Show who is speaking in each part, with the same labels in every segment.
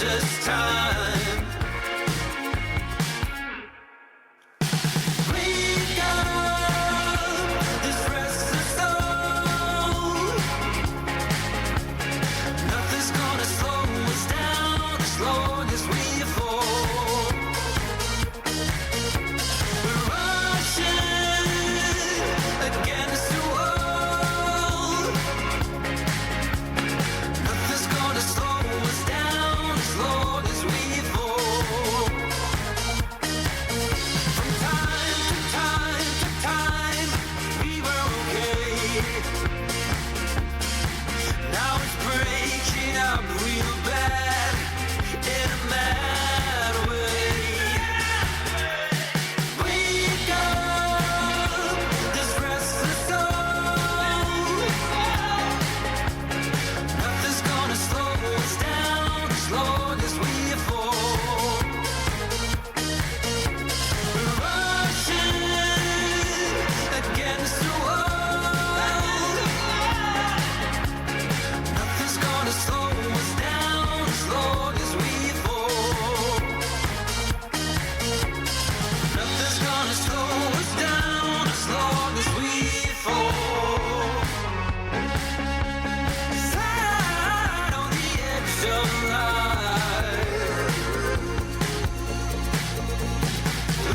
Speaker 1: precious time. Wake up, this restless soul. Nothing's gonna slow us down as long as we fall. We're rushing against the wall. Nothing's gonna slow us down as long as we fall. From time to time to time, we were okay. Now it's breaking up real bad in a mad way. Wake up, this restless soul. Nothing's gonna slow us down as long as we fall. We're rushing against the wall. Nothing's gonna slow us down as long as we fall. Nothing's gonna slow us down as long as we fall. Side on the edge of life,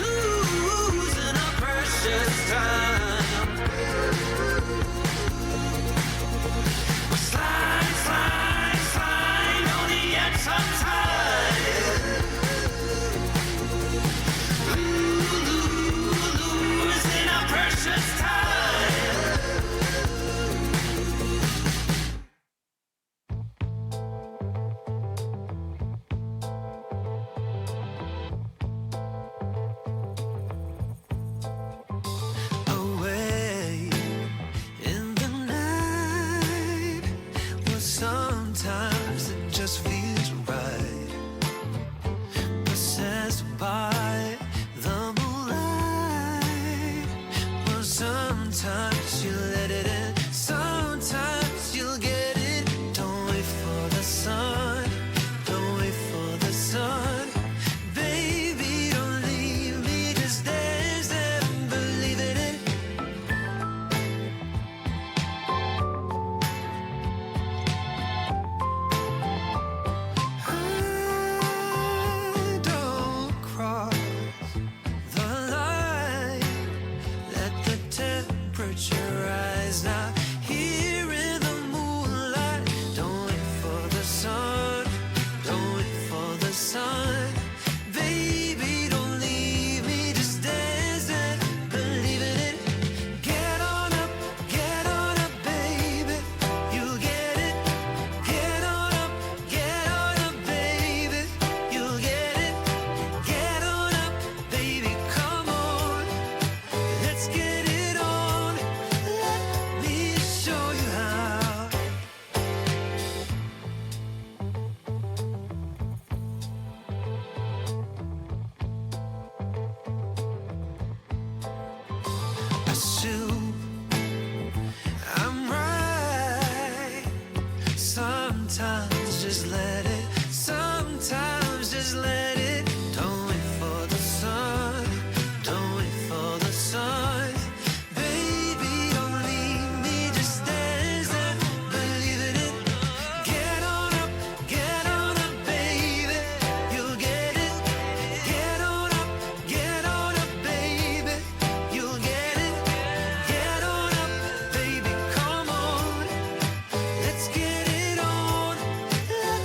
Speaker 1: losing our precious time. We slide, slide, slide on the edge of time. Losing our precious time. Away in the night, well, sometimes it just feels right. Possessed by the moonlight. Well, sometimes you let it in, sometimes you'll get it. Don't wait for the sun, don't wait for the sun. Baby, don't leave me, just dance and believe in it. Don't cross the line. Let the temperature rise now. Here in the moonlight. Don't wait for the sun. Don't wait for the sun. Baby, don't leave me. Just dance and believe in it. Get on up, baby. You'll get it. Get on up, baby. You'll get it. Get on up, baby. Come on. Let's get it on. Let me show you how. Assume I'm right. Sometimes just let it. Sometimes just let it. Don't wait for the sun. Don't wait for the sun. Baby, don't leave me. Just dance and believe in it. Get on up, baby. You'll get it. Get on up, baby. You'll get it. Get on up, baby. Come on. Let's get it on. Let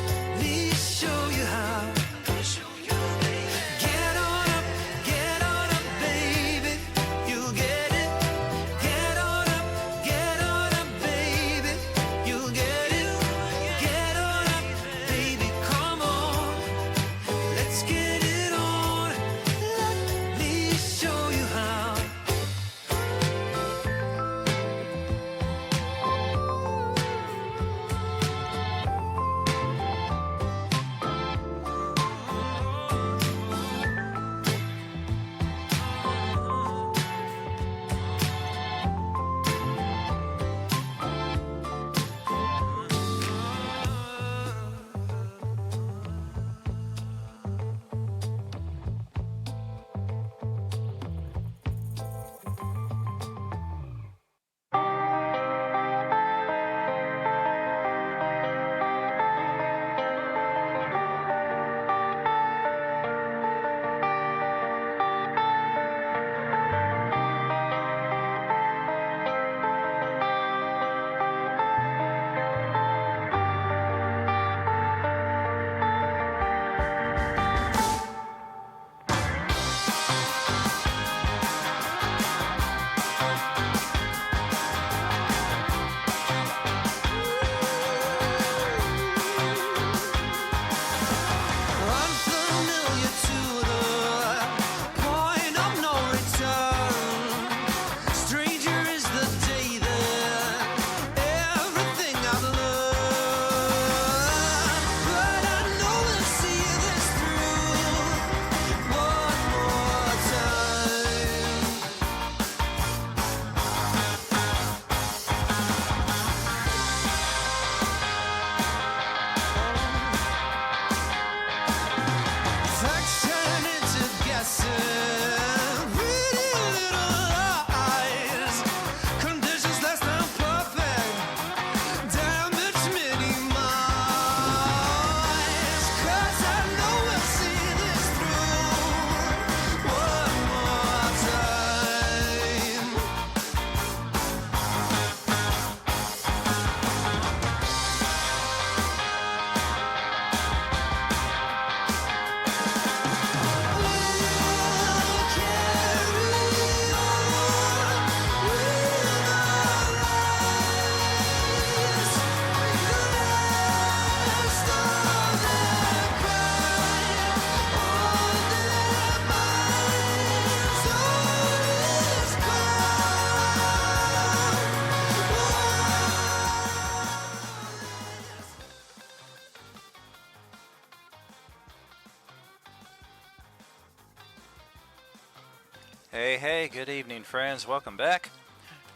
Speaker 2: Hey, hey, good evening, friends. Welcome back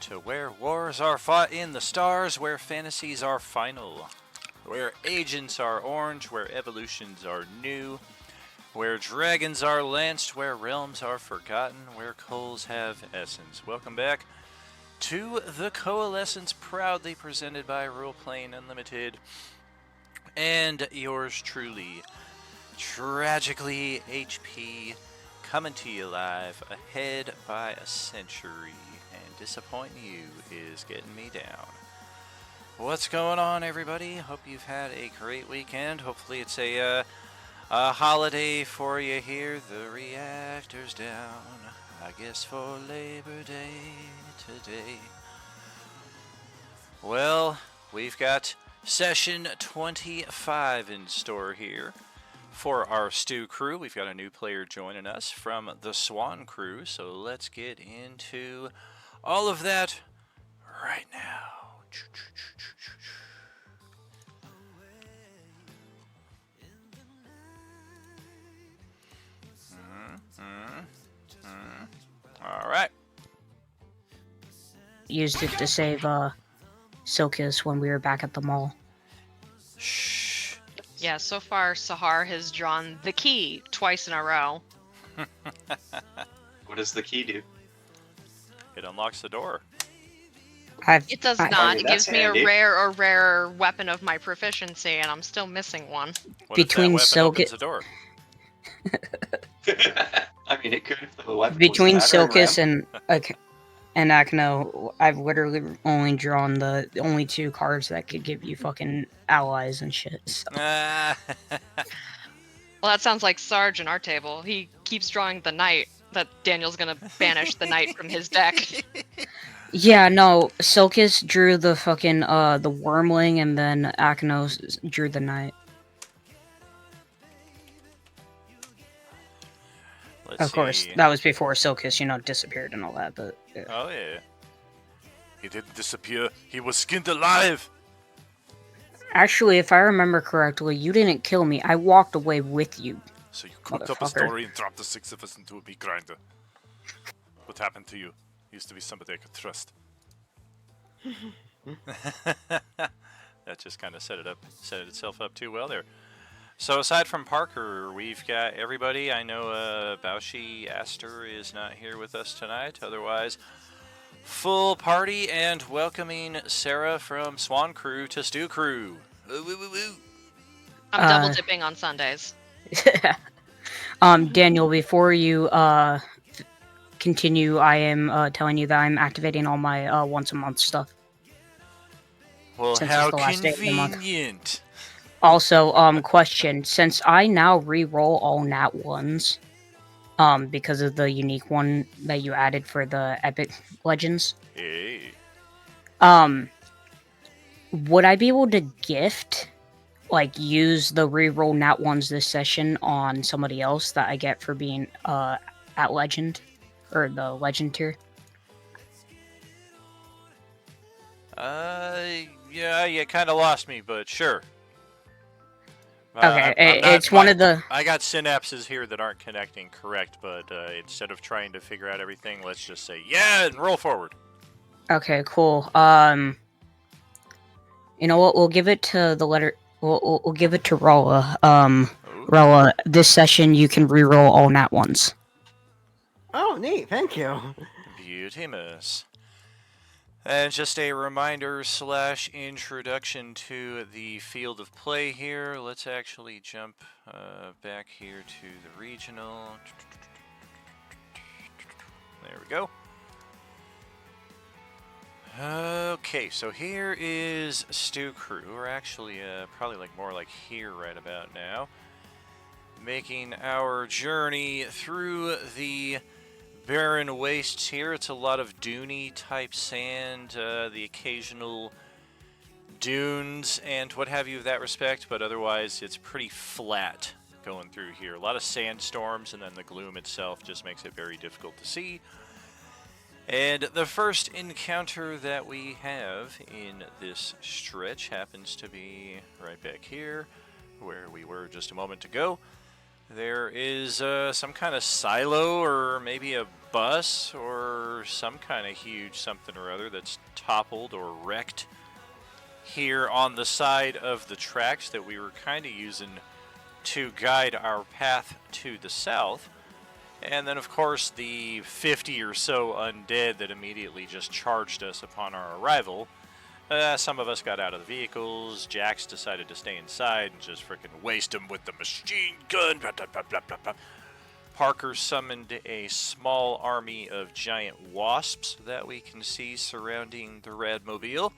Speaker 2: to Where Wars Are Fought in the Stars, where fantasies are final, where agents are orange, where evolutions are new, where dragons are lanced, where realms are forgotten, where coals have essence. Welcome back to the Coalescence, proudly presented by Roleplaying Unlimited, and yours truly, Tragically HP, coming to you live, ahead by a century, and disappointing you is getting me down. What's going on, everybody? Hope you've had a great weekend. Hopefully it's a holiday for you here. The reactor's down, I guess, for Labor Day today. Well, we've got session 25 in store here. For our Stew crew, we've got a new player joining us from the Swan crew, so let's get into all of that right now. All right.
Speaker 3: Used it to save Silkus when we were back at the mall.
Speaker 2: Shh.
Speaker 4: Yeah, so far Sahar has drawn the key twice in a row.
Speaker 5: What does the key do?
Speaker 2: It unlocks the door.
Speaker 4: It does not.
Speaker 5: I mean,
Speaker 4: It gives
Speaker 5: that's
Speaker 4: me
Speaker 5: handy.
Speaker 4: a rare weapon of my proficiency, and I'm still missing one.
Speaker 2: What
Speaker 3: Between
Speaker 2: if that weapon opens
Speaker 3: Silkus-
Speaker 2: the door?
Speaker 5: I mean, it could if the weapon
Speaker 3: Between
Speaker 5: was battering
Speaker 3: Silkus
Speaker 5: ram.
Speaker 3: and Akno, I've literally only drawn the only two cards that could give you fucking allies and shit. So.
Speaker 4: Well, that sounds like Sarge in our table. He keeps drawing the knight that Daniel's gonna banish the knight from his deck.
Speaker 3: Yeah, no, Silkus drew the fucking the Wormling, and then Akno drew the knight. Of course, that was before Silkus, disappeared and all that, but... Yeah.
Speaker 2: Oh, yeah. He didn't disappear. He was skinned alive.
Speaker 3: Actually, if I remember correctly, you didn't kill me. I walked away with you.
Speaker 6: So you cooked up a
Speaker 3: Motherfucker.
Speaker 6: story and dropped the six of us into a meat grinder. What happened to you? Used to be somebody I could trust.
Speaker 2: That just kind of set itself up too well there. So aside from Parker, we've got everybody. I know Baushi Astor is not here with us tonight. Otherwise, full party and welcoming Sarah from Swan Crew to Stew Crew. Woo, woo, woo, woo.
Speaker 4: I'm double dipping on Sundays.
Speaker 3: Daniel, before you continue, I am telling you that I'm activating all my once a month stuff.
Speaker 2: Well,
Speaker 3: Since
Speaker 2: how
Speaker 3: it's the last day of the month.
Speaker 2: convenient.
Speaker 3: Also, question, since I now re-roll all nat ones, because of the unique one that you added for the Epic Legends,
Speaker 2: Hey.
Speaker 3: would I be able to gift, use the re-roll nat ones this session on somebody else that I get for being at Legend, or the Legend tier?
Speaker 2: Yeah, you kind of lost me, but sure.
Speaker 3: Okay, it's one of the...
Speaker 2: I got synapses here that aren't connecting correct, but instead of trying to figure out everything, let's just say yeah and roll forward.
Speaker 3: Okay, cool. You know what? We'll give it to the letter. We'll give it to Rolla. Rolla, this session you can reroll all nat ones.
Speaker 7: Oh, neat. Thank you.
Speaker 2: Beautimous. And just a reminder / introduction to the field of play here. Let's actually jump back here to the regional. There we go. Okay, so here is Stew Crew. We're actually probably more like here right about now. Making our journey through the barren wastes here. It's a lot of duney type sand, the occasional dunes and what have you of that respect, but otherwise it's pretty flat going through here. A lot of sandstorms, and then the gloom itself just makes it very difficult to see. And the first encounter that we have in this stretch happens to be right back here, where we were just a moment ago. There is some kind of silo or maybe a bus or some kind of huge something or other that's toppled or wrecked here on the side of the tracks that we were kind of using to guide our path to the south. And then, of course, the 50 or so undead that immediately just charged us upon our arrival. Some of us got out of the vehicles. Jax decided to stay inside and just freaking waste them with the machine gun. Blah, blah, blah, blah, blah, blah. Parker summoned a small army of giant wasps that we can see surrounding the Radmobile.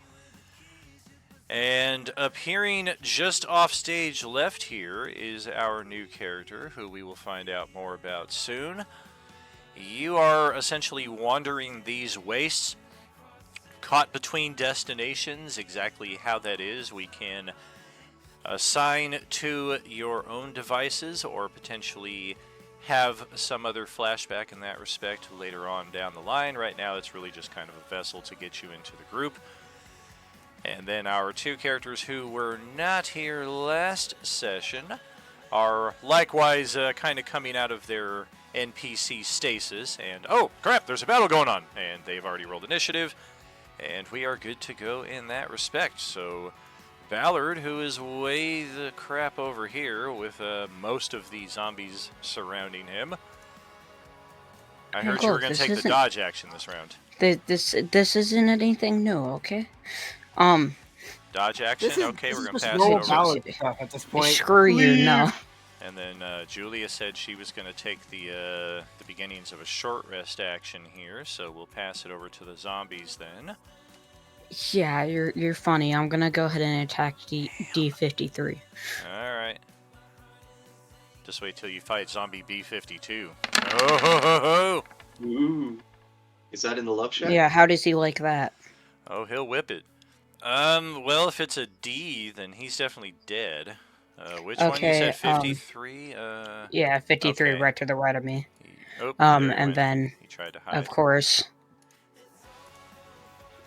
Speaker 2: And appearing just off stage left here is our new character, who we will find out more about soon. You are essentially wandering these wastes, caught between destinations. Exactly how that is, we can assign to your own devices or potentially have some other flashback in that respect later on down the line. Right now, it's really just kind of a vessel to get you into the group. And then our two characters who were not here last session are likewise kind of coming out of their NPC stasis. And, oh, crap, there's a battle going on. And they've already rolled initiative. And we are good to go in that respect. So, Ballard, who is way the crap over here with most of the zombies surrounding him. I heard you were going to take the dodge action this round.
Speaker 3: This isn't anything new, okay?
Speaker 2: Dodge action? Okay, we're going to pass
Speaker 7: roll
Speaker 2: it over.
Speaker 7: Ballard stuff at this point.
Speaker 3: Screw you, no.
Speaker 2: And then Julia said she was going to take the beginnings of a short rest action here, so we'll pass it over to the zombies then.
Speaker 3: Yeah, you're funny. I'm gonna go ahead and attack D53.
Speaker 2: Alright. Just wait till you fight zombie B52. Oh ho ho ho!
Speaker 5: Ooh. Is that in the love shack?
Speaker 3: Yeah, how does he like that?
Speaker 2: Oh, he'll whip it. Well, if it's a D, then he's definitely dead. Which one you said? 53?
Speaker 3: Yeah, 53
Speaker 2: okay.
Speaker 3: right to the right of me.
Speaker 2: And
Speaker 3: then,
Speaker 2: he tried to hide.
Speaker 3: of course,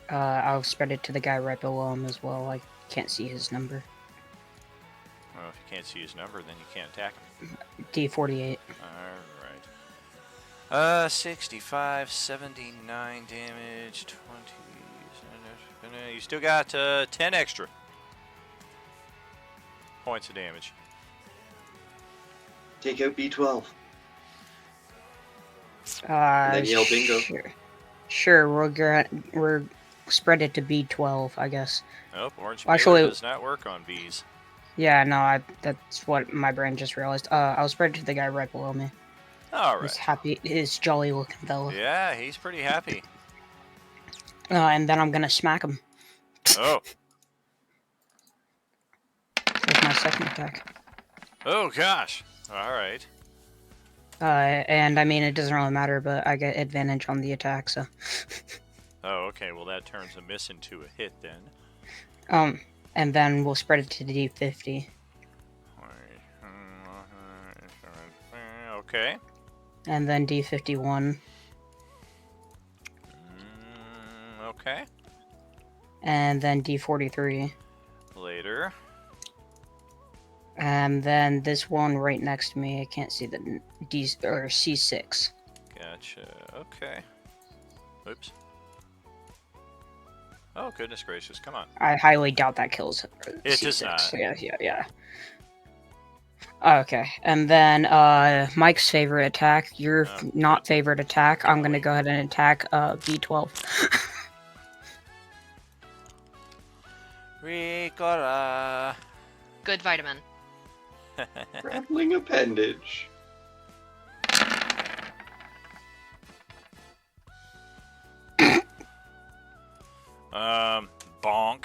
Speaker 3: I'll spread it to the guy right below him as well. I can't see his number.
Speaker 2: Well, if you can't see his number, then you can't attack him.
Speaker 3: D48.
Speaker 2: Alright. 65, 79 damage, 20. You still got 10 extra points of damage.
Speaker 5: Take out B12.
Speaker 3: And
Speaker 5: then yell bingo.
Speaker 3: Sure, we're spread it to B12, I guess.
Speaker 2: Nope, orange
Speaker 3: Actually,
Speaker 2: does not work on bees.
Speaker 3: Yeah, no, that's what my brain just realized. I'll spread it to the guy right below me.
Speaker 2: Alright.
Speaker 3: He's happy, his jolly looking fella.
Speaker 2: Yeah, he's pretty happy.
Speaker 3: And then I'm gonna smack him.
Speaker 2: Oh.
Speaker 3: With my second attack.
Speaker 2: Oh gosh. Alright.
Speaker 3: And I mean, it doesn't really matter, but I get advantage on the attack, so.
Speaker 2: Oh, okay, well that turns a miss into a hit then.
Speaker 3: And then we'll spread it to D50.
Speaker 2: Okay.
Speaker 3: And then D51.
Speaker 2: Okay.
Speaker 3: And then D43.
Speaker 2: Later.
Speaker 3: And then this one right next to me, I can't see the D or C6.
Speaker 2: Gotcha. Okay. Oops. Oh, goodness gracious. Come on.
Speaker 3: I highly doubt that kills
Speaker 2: It
Speaker 3: C6.
Speaker 2: does not.
Speaker 3: Yeah. Okay. And then Mike's favorite attack, your not favorite attack, I'm going to go ahead and attack B12.
Speaker 2: Ricola.
Speaker 4: Good vitamin.
Speaker 5: Grappling appendage.
Speaker 2: Bonk.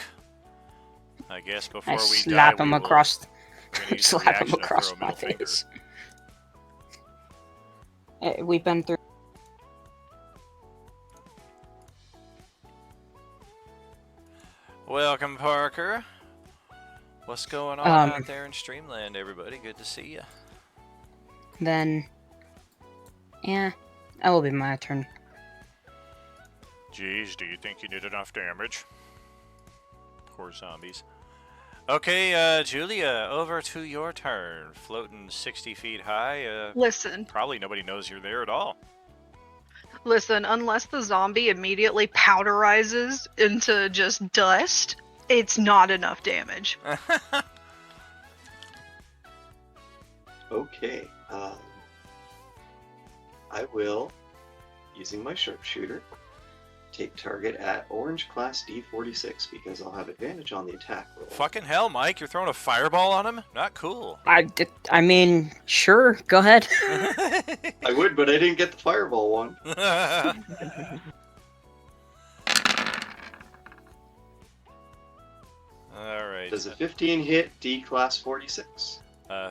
Speaker 2: I guess before
Speaker 3: I
Speaker 2: we
Speaker 3: slap
Speaker 2: die,
Speaker 3: him
Speaker 2: we will-
Speaker 3: across.
Speaker 2: we're gonna use the
Speaker 3: Slap him
Speaker 2: reaction to
Speaker 3: across
Speaker 2: throw a
Speaker 3: my
Speaker 2: middle finger.
Speaker 3: face. We've been through.
Speaker 2: Welcome, Parker. What's going on out there in Streamland, everybody? Good to see you.
Speaker 3: Then, yeah, that will be my turn.
Speaker 6: Jeez, do you think you did enough damage?
Speaker 2: Poor zombies. Okay, Julia, over to your turn. Floating 60 feet high.
Speaker 8: Listen,
Speaker 2: Probably nobody knows you're there at all.
Speaker 8: listen, unless the zombie immediately powderizes into just dust, it's not enough damage.
Speaker 5: Okay. I will, using my sharpshooter, take target at orange class D46 because I'll have advantage on the attack roll.
Speaker 2: Fucking hell, Mike, you're throwing a fireball on him? Not cool.
Speaker 3: I mean, sure, go ahead.
Speaker 5: I would, but I didn't get the fireball one.
Speaker 2: Alright.
Speaker 5: Does a 15 hit D class 46?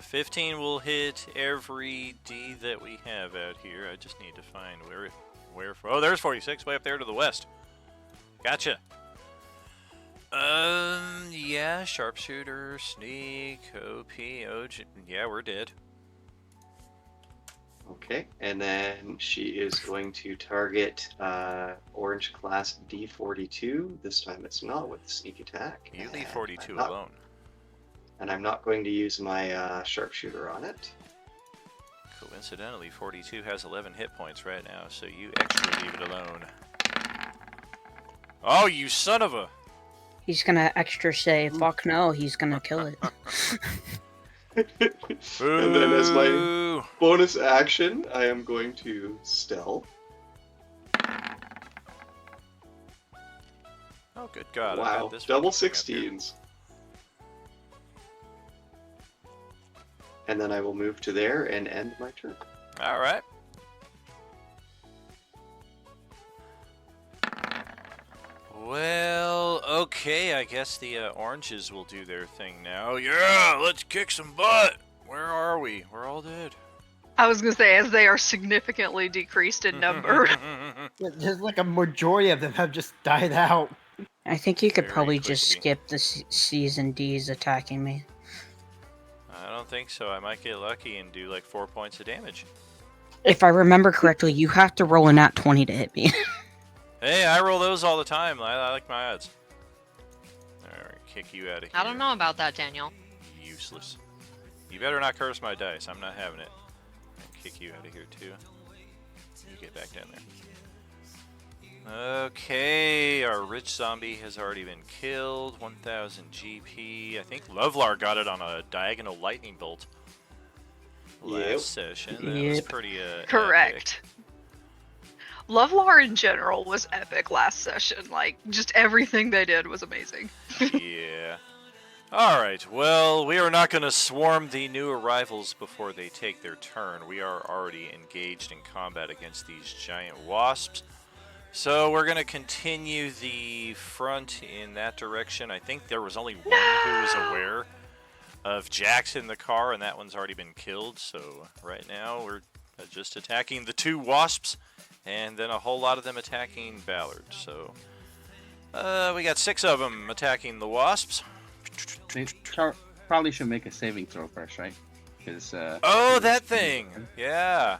Speaker 2: 15 will hit every D that we have out here. I just need to find where. Oh, there's 46, way up there to the west. Gotcha. Yeah, sharpshooter, sneak, OP, OG. Yeah, we're dead.
Speaker 5: Okay, and then she is going to target orange class D42. This time it's not with the sneak attack.
Speaker 2: You
Speaker 5: and
Speaker 2: leave 42
Speaker 5: I'm not-
Speaker 2: alone.
Speaker 5: And I'm not going to use my sharpshooter on it.
Speaker 2: Coincidentally, 42 has 11 hit points right now, so you extra leave it alone. Oh, you son of a...
Speaker 3: He's gonna extra say, fuck no, he's gonna kill it.
Speaker 5: And then as my
Speaker 2: Boo!
Speaker 5: bonus action, I am going to stealth.
Speaker 2: Oh, good God. I've
Speaker 5: Wow,
Speaker 2: got this
Speaker 5: double
Speaker 2: fucking thing up here.
Speaker 5: 16s. And then I will move to there and end my turn.
Speaker 2: All right. Well, okay, I guess the oranges will do their thing now. Yeah, let's kick some butt. Where are we? We're all dead.
Speaker 8: I was gonna say, as they are significantly decreased in number.
Speaker 7: There's like a majority of them have just died out.
Speaker 3: I think you could
Speaker 2: Very
Speaker 3: probably just
Speaker 2: quickly.
Speaker 3: skip the C's and D's attacking me.
Speaker 2: I don't think so. I might get lucky and do like 4 points of damage.
Speaker 3: If I remember correctly, you have to roll a nat 20 to hit me.
Speaker 2: Hey, I roll those all the time. I like my odds. Alright, kick you out of here.
Speaker 4: I don't know about that, Daniel.
Speaker 2: Useless. You better not curse my dice. I'm not having it. I'll kick you out of here too. You get back down there. Okay, our rich zombie has already been killed. 1000 GP. I think Lovelar got it on a diagonal lightning bolt last
Speaker 5: Yep.
Speaker 2: session. That was
Speaker 3: Yep.
Speaker 2: pretty
Speaker 8: Correct. Lovelar in general was epic last session. Like, just everything they did was amazing.
Speaker 2: epic. Yeah. Alright, well, we are not going to swarm the new arrivals before they take their turn. We are already engaged in combat against these giant wasps. So we're going to continue the front in that direction. I think there was only one who was aware of Jax in the car, and that one's already been killed. So right now we're just attacking the two wasps, and then a whole lot of them attacking Ballard. So we got 6 of them attacking the wasps.
Speaker 9: They probably should make a saving throw first, right? Because
Speaker 2: Oh, that thing! Yeah.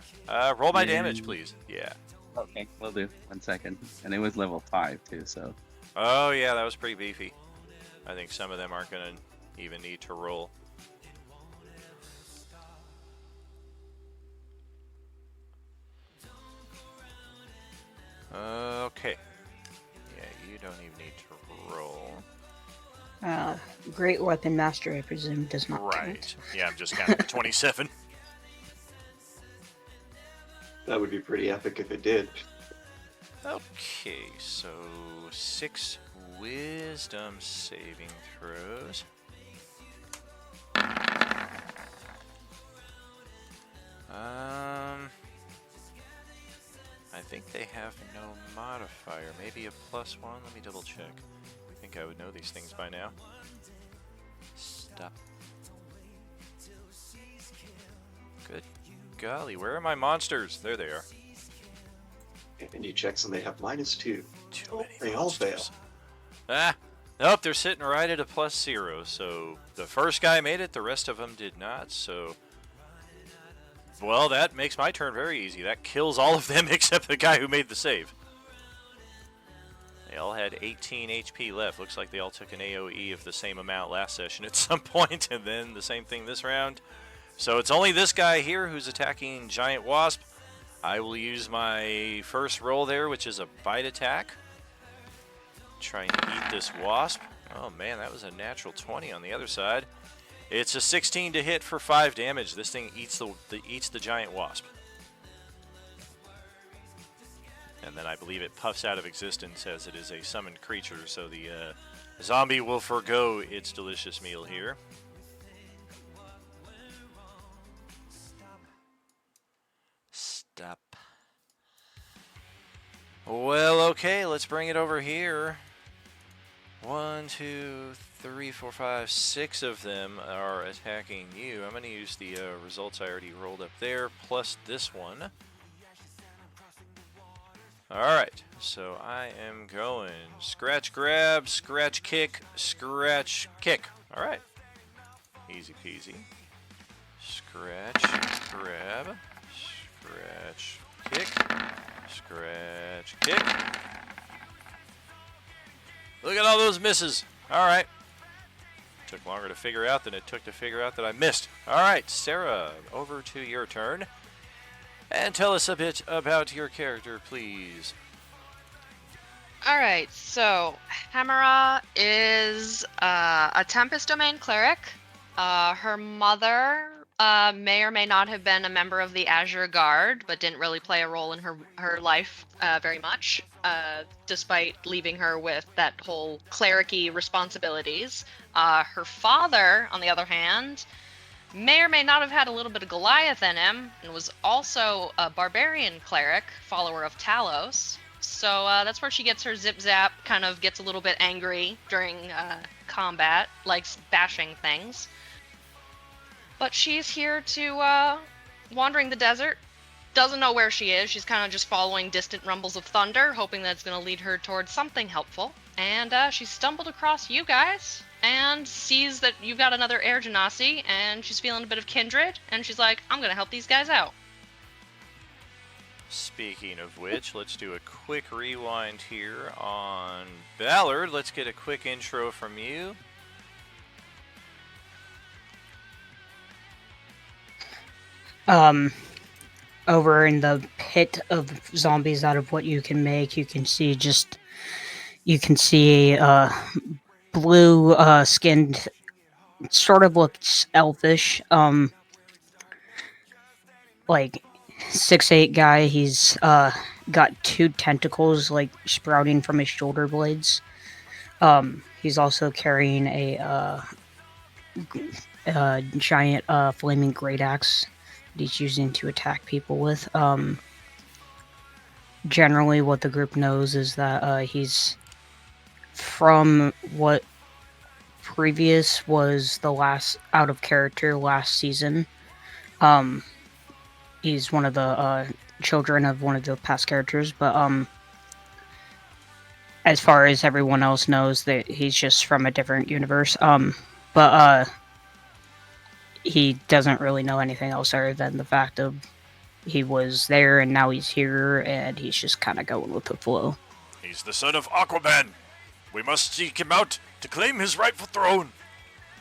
Speaker 2: Roll my damage, please. Yeah.
Speaker 9: Okay, we'll do. 1 second. And it was level 5 too, so
Speaker 2: Oh, yeah, that was pretty beefy. I think some of them aren't going to even need to roll. Okay. Yeah, you don't even need to roll.
Speaker 3: Great Weapon Master, I presume, does not count.
Speaker 2: Right. Yeah, I'm just counting the 27.
Speaker 5: That would be pretty epic if it did.
Speaker 2: Okay, so 6 wisdom saving throws. I think they have no modifier. Maybe a +1. Let me double check. I think I would know these things by now. Stop. Good golly, where are my monsters? There they are.
Speaker 5: And you check some, they have -2.
Speaker 2: Too many
Speaker 5: They all fail.
Speaker 2: monsters. Ah, nope, they're sitting right at a +0. So the first guy made it, the rest of them did not. So, well, that makes my turn very easy. That kills all of them except the guy who made the save. They all had 18 HP left. Looks like they all took an AoE of the same amount last session at some point, and then the same thing this round. So it's only this guy here who's attacking Giant Wasp. I will use my first roll there, which is a bite attack. Try and eat this wasp. Oh man, that was a natural 20 on the other side. It's a 16 to hit for 5 damage. This thing eats the giant wasp. And then I believe it puffs out of existence as it is a summoned creature, so the zombie will forgo its delicious meal here. Stop. Well, okay, let's bring it over here. 1, 2, 3, 4, 5, 6 of them are attacking you. I'm going to use the results I already rolled up there, plus this one. Alright, so I am going scratch, grab, scratch, kick, scratch, kick. Alright. Easy peasy. Scratch, grab, scratch, kick, scratch, kick. Look at all those misses. Alright. Took longer to figure out than it took to figure out that I missed. Alright, Sarah, over to your turn. And tell us a bit about your character, please.
Speaker 4: Alright, so Hemera is a Tempest Domain cleric. Her mother may or may not have been a member of the Azure Guard, but didn't really play a role in her life very much, despite leaving her with that whole cleric-y responsibilities. Her father, on the other hand, may or may not have had a little bit of Goliath in him, and was also a barbarian cleric, follower of Talos. So that's where she gets her zip-zap, kind of gets a little bit angry during combat, likes bashing things. But she's here to wandering the desert, doesn't know where she is, she's kind of just following distant rumbles of thunder, hoping that it's going to lead her towards something helpful. And she stumbled across you guys, and sees that you've got another Air Genasi, and she's feeling a bit of kindred, and she's like, I'm gonna help these guys out.
Speaker 2: Speaking of which, let's do a quick rewind here on Ballard. Let's get a quick intro from you.
Speaker 3: Over in the pit of zombies out of what you can make, you can see blue skinned, sort of looks elfish, like 6'8" guy. He's got 2 tentacles like sprouting from his shoulder blades. He's also carrying a giant flaming great axe that he's using to attack people with. Generally what the group knows is that he's from what previous was the last out of character last season. He's one of the children of one of the past characters, but as far as everyone else knows, that he's just from a different universe. But he doesn't really know anything else other than the fact of he was there and now he's here, and he's just kind of going with the flow.
Speaker 6: He's the son of Aquaman. We must seek him out to claim his rightful throne.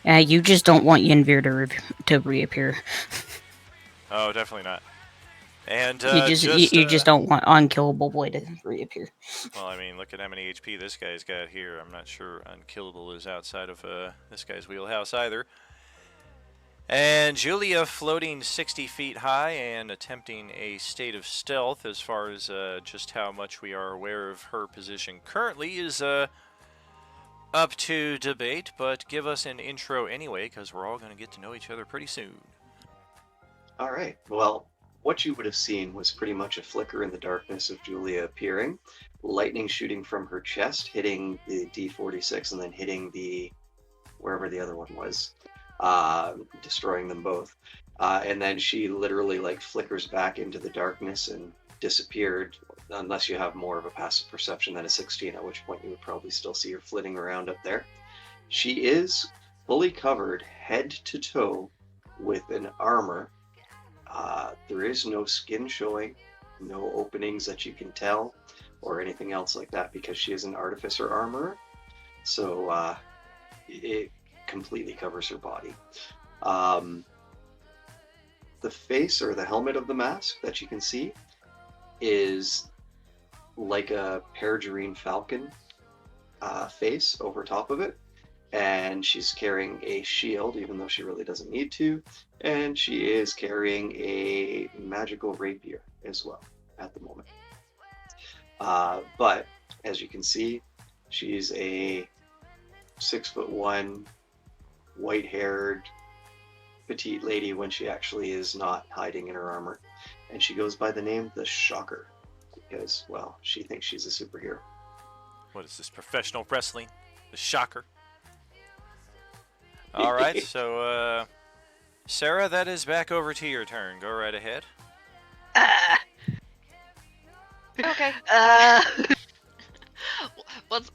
Speaker 3: You just don't want Yenvir to reappear.
Speaker 2: Oh, definitely not. And
Speaker 3: you just don't want Unkillable Boy to reappear.
Speaker 2: Well, I mean, look at how many HP this guy's got here. I'm not sure Unkillable is outside of this guy's wheelhouse either. And Julia floating 60 feet high and attempting a state of stealth, as far as just how much we are aware of her position currently, is up to debate, but give us an intro anyway, because we're all going to get to know each other pretty soon.
Speaker 5: Alright, well, what you would have seen was pretty much a flicker in the darkness of Julia appearing, lightning shooting from her chest, hitting the D46 and then hitting the wherever the other one was, destroying them both. And then she literally like flickers back into the darkness and disappeared, unless you have more of a passive perception than a 16, at which point you would probably still see her flitting around up there. She is fully covered head to toe with an armor. There is no skin showing, no openings that you can tell. or anything else like that because she is an artificer armorer. So it completely covers her body. The face or the helmet of the mask that you can see is like a peregrine falcon face over top of it. And she's carrying a shield, even though she really doesn't need to. And she is carrying a magical rapier as well at the moment. But as you can see, she's a 6'1", white-haired, petite lady when she actually is not hiding in her armor. And she goes by the name The Shocker because, well, she thinks she's a superhero.
Speaker 2: What is this, professional wrestling? The Shocker. All right, so Sarah, that is back over to your turn. Go right ahead.
Speaker 4: Okay.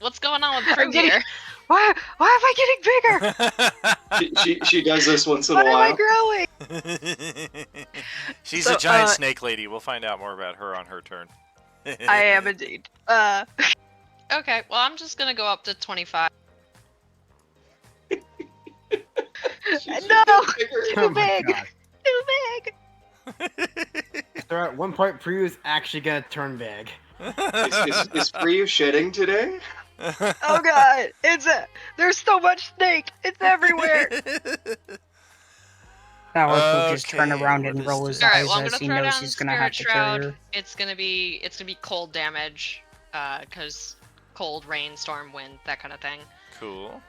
Speaker 4: What's going on with
Speaker 8: I'm
Speaker 4: Prue
Speaker 8: getting-
Speaker 4: here?
Speaker 8: Why am I getting bigger?
Speaker 5: She does this once in
Speaker 8: Why
Speaker 5: a
Speaker 8: am I
Speaker 5: while.
Speaker 8: growing?
Speaker 2: She's
Speaker 8: So,
Speaker 2: a giant snake lady. We'll find out more about her on her turn.
Speaker 8: I am indeed.
Speaker 4: Okay, well, I'm just gonna go up to 25.
Speaker 8: No!
Speaker 7: Oh
Speaker 8: Too
Speaker 7: my
Speaker 8: big!
Speaker 7: God.
Speaker 8: Too big!
Speaker 7: So at one point, Prue is actually gonna turn big.
Speaker 5: Is Priyu shedding today?
Speaker 8: Oh god! There's so much snake! It's everywhere!
Speaker 3: Ballard will just turn
Speaker 2: Okay,
Speaker 3: around
Speaker 2: what
Speaker 3: and
Speaker 2: is
Speaker 3: roll his
Speaker 2: this?
Speaker 4: Alright,
Speaker 3: eyes
Speaker 4: well, I'm
Speaker 3: as
Speaker 4: gonna
Speaker 3: he
Speaker 4: throw
Speaker 3: knows
Speaker 4: down
Speaker 3: he's gonna have
Speaker 4: Spirit
Speaker 3: to carry
Speaker 4: Shroud.
Speaker 3: her.
Speaker 4: It's gonna be cold damage, cause cold, rain, storm, wind, that kind of thing.
Speaker 2: Cool.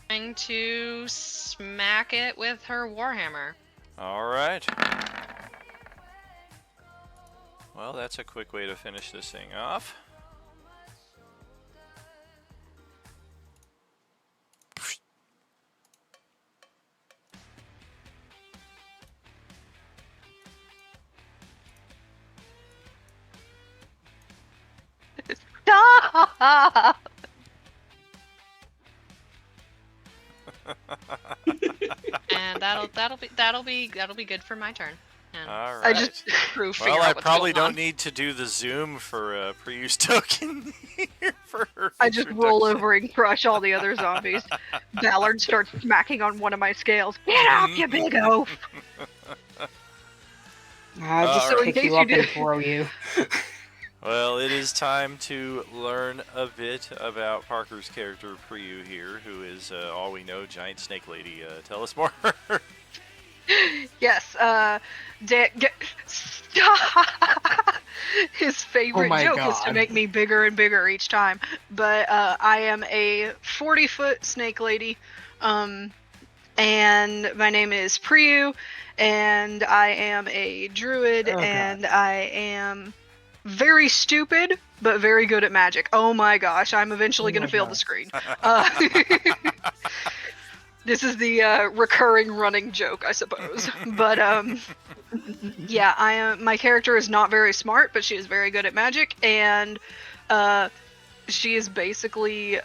Speaker 4: Going to smack it with her warhammer.
Speaker 2: All right. Well, that's a quick way to finish this thing off.
Speaker 8: Stop!
Speaker 4: And that'll be good for my turn. And
Speaker 2: All right.
Speaker 8: I just
Speaker 4: Prue figure
Speaker 2: Well,
Speaker 4: out
Speaker 2: I
Speaker 4: what's
Speaker 2: probably
Speaker 4: going
Speaker 2: don't
Speaker 4: on.
Speaker 2: need to do the zoom for Prius token here for her
Speaker 8: I just roll
Speaker 2: introduction.
Speaker 8: over and crush all the other zombies. Ballard starts smacking on one of my scales. Get off, you big oaf!
Speaker 3: I'll just
Speaker 2: All
Speaker 8: right.
Speaker 3: pick
Speaker 8: In case
Speaker 3: you up
Speaker 8: you
Speaker 3: and
Speaker 8: do-
Speaker 3: throw you.
Speaker 2: Well, it is time to learn a bit about Parker's character Priyu here, who is all we know, giant snake lady. Tell us more.
Speaker 8: Yes, stop! His favorite
Speaker 7: Oh my
Speaker 8: joke is to
Speaker 7: God.
Speaker 8: make me bigger and bigger each time. But I am a 40-foot snake lady, and my name is Priyu, and I am a druid,
Speaker 7: Oh, God.
Speaker 8: and I am very stupid, but very good at magic. Oh my gosh, I'm eventually
Speaker 7: Oh
Speaker 8: gonna
Speaker 7: my
Speaker 8: fill
Speaker 7: God.
Speaker 8: the screen. This is the recurring running joke, I suppose. But yeah, I am. My character is not very smart, but she is very good at magic, and she is basically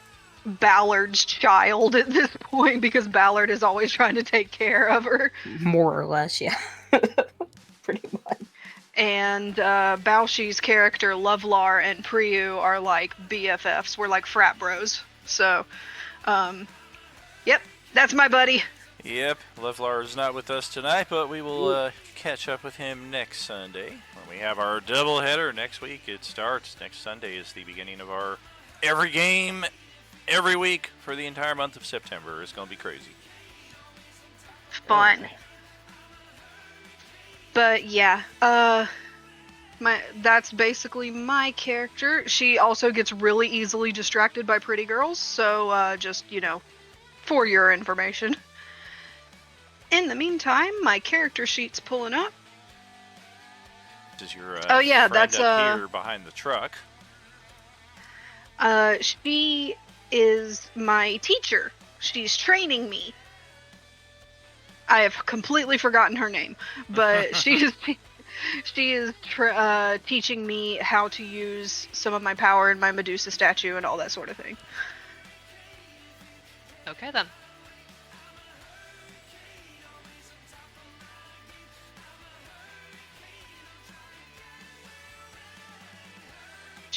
Speaker 8: Ballard's child at this point because Ballard is always trying to take care of her.
Speaker 3: More or less, yeah. Pretty much.
Speaker 8: And Baoshi's character Lovelar and Priyu are like BFFs. We're like frat bros. So, yep, that's my buddy.
Speaker 2: Yep, Levlar is not with us tonight, but we will catch up with him next Sunday when we have our doubleheader next week. It starts next Sunday is the beginning of our every game every week for the entire month of September. It's gonna be crazy.
Speaker 8: Fun. But yeah, that's basically my character. She also gets really easily distracted by pretty girls, so just, for your information. In the meantime, my character sheet's pulling up.
Speaker 2: This is your
Speaker 8: Oh, yeah,
Speaker 2: friend
Speaker 8: that's,
Speaker 2: up here behind the truck.
Speaker 8: She is my teacher. She's training me. I have completely forgotten her name, but she is teaching me how to use some of my power and my Medusa statue and all that sort of thing.
Speaker 4: Okay then.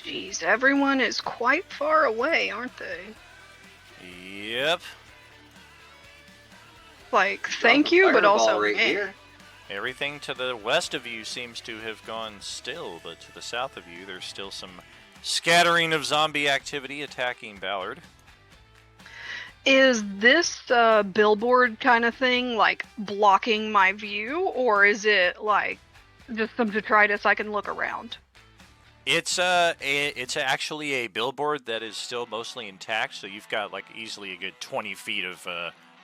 Speaker 8: Jeez, everyone is quite far away, aren't they?
Speaker 2: Yep.
Speaker 8: Like,
Speaker 5: Drop
Speaker 8: thank
Speaker 5: a
Speaker 8: you, but
Speaker 5: fireball
Speaker 8: also
Speaker 5: right
Speaker 8: meh.
Speaker 5: here.
Speaker 2: Everything to the west of you seems to have gone still, but to the south of you, there's still some scattering of zombie activity attacking Ballard.
Speaker 8: Is this billboard kind of thing like blocking my view, or is it like just some detritus I can look around?
Speaker 2: It's it's actually a billboard that is still mostly intact, so you've got like easily a good 20 feet of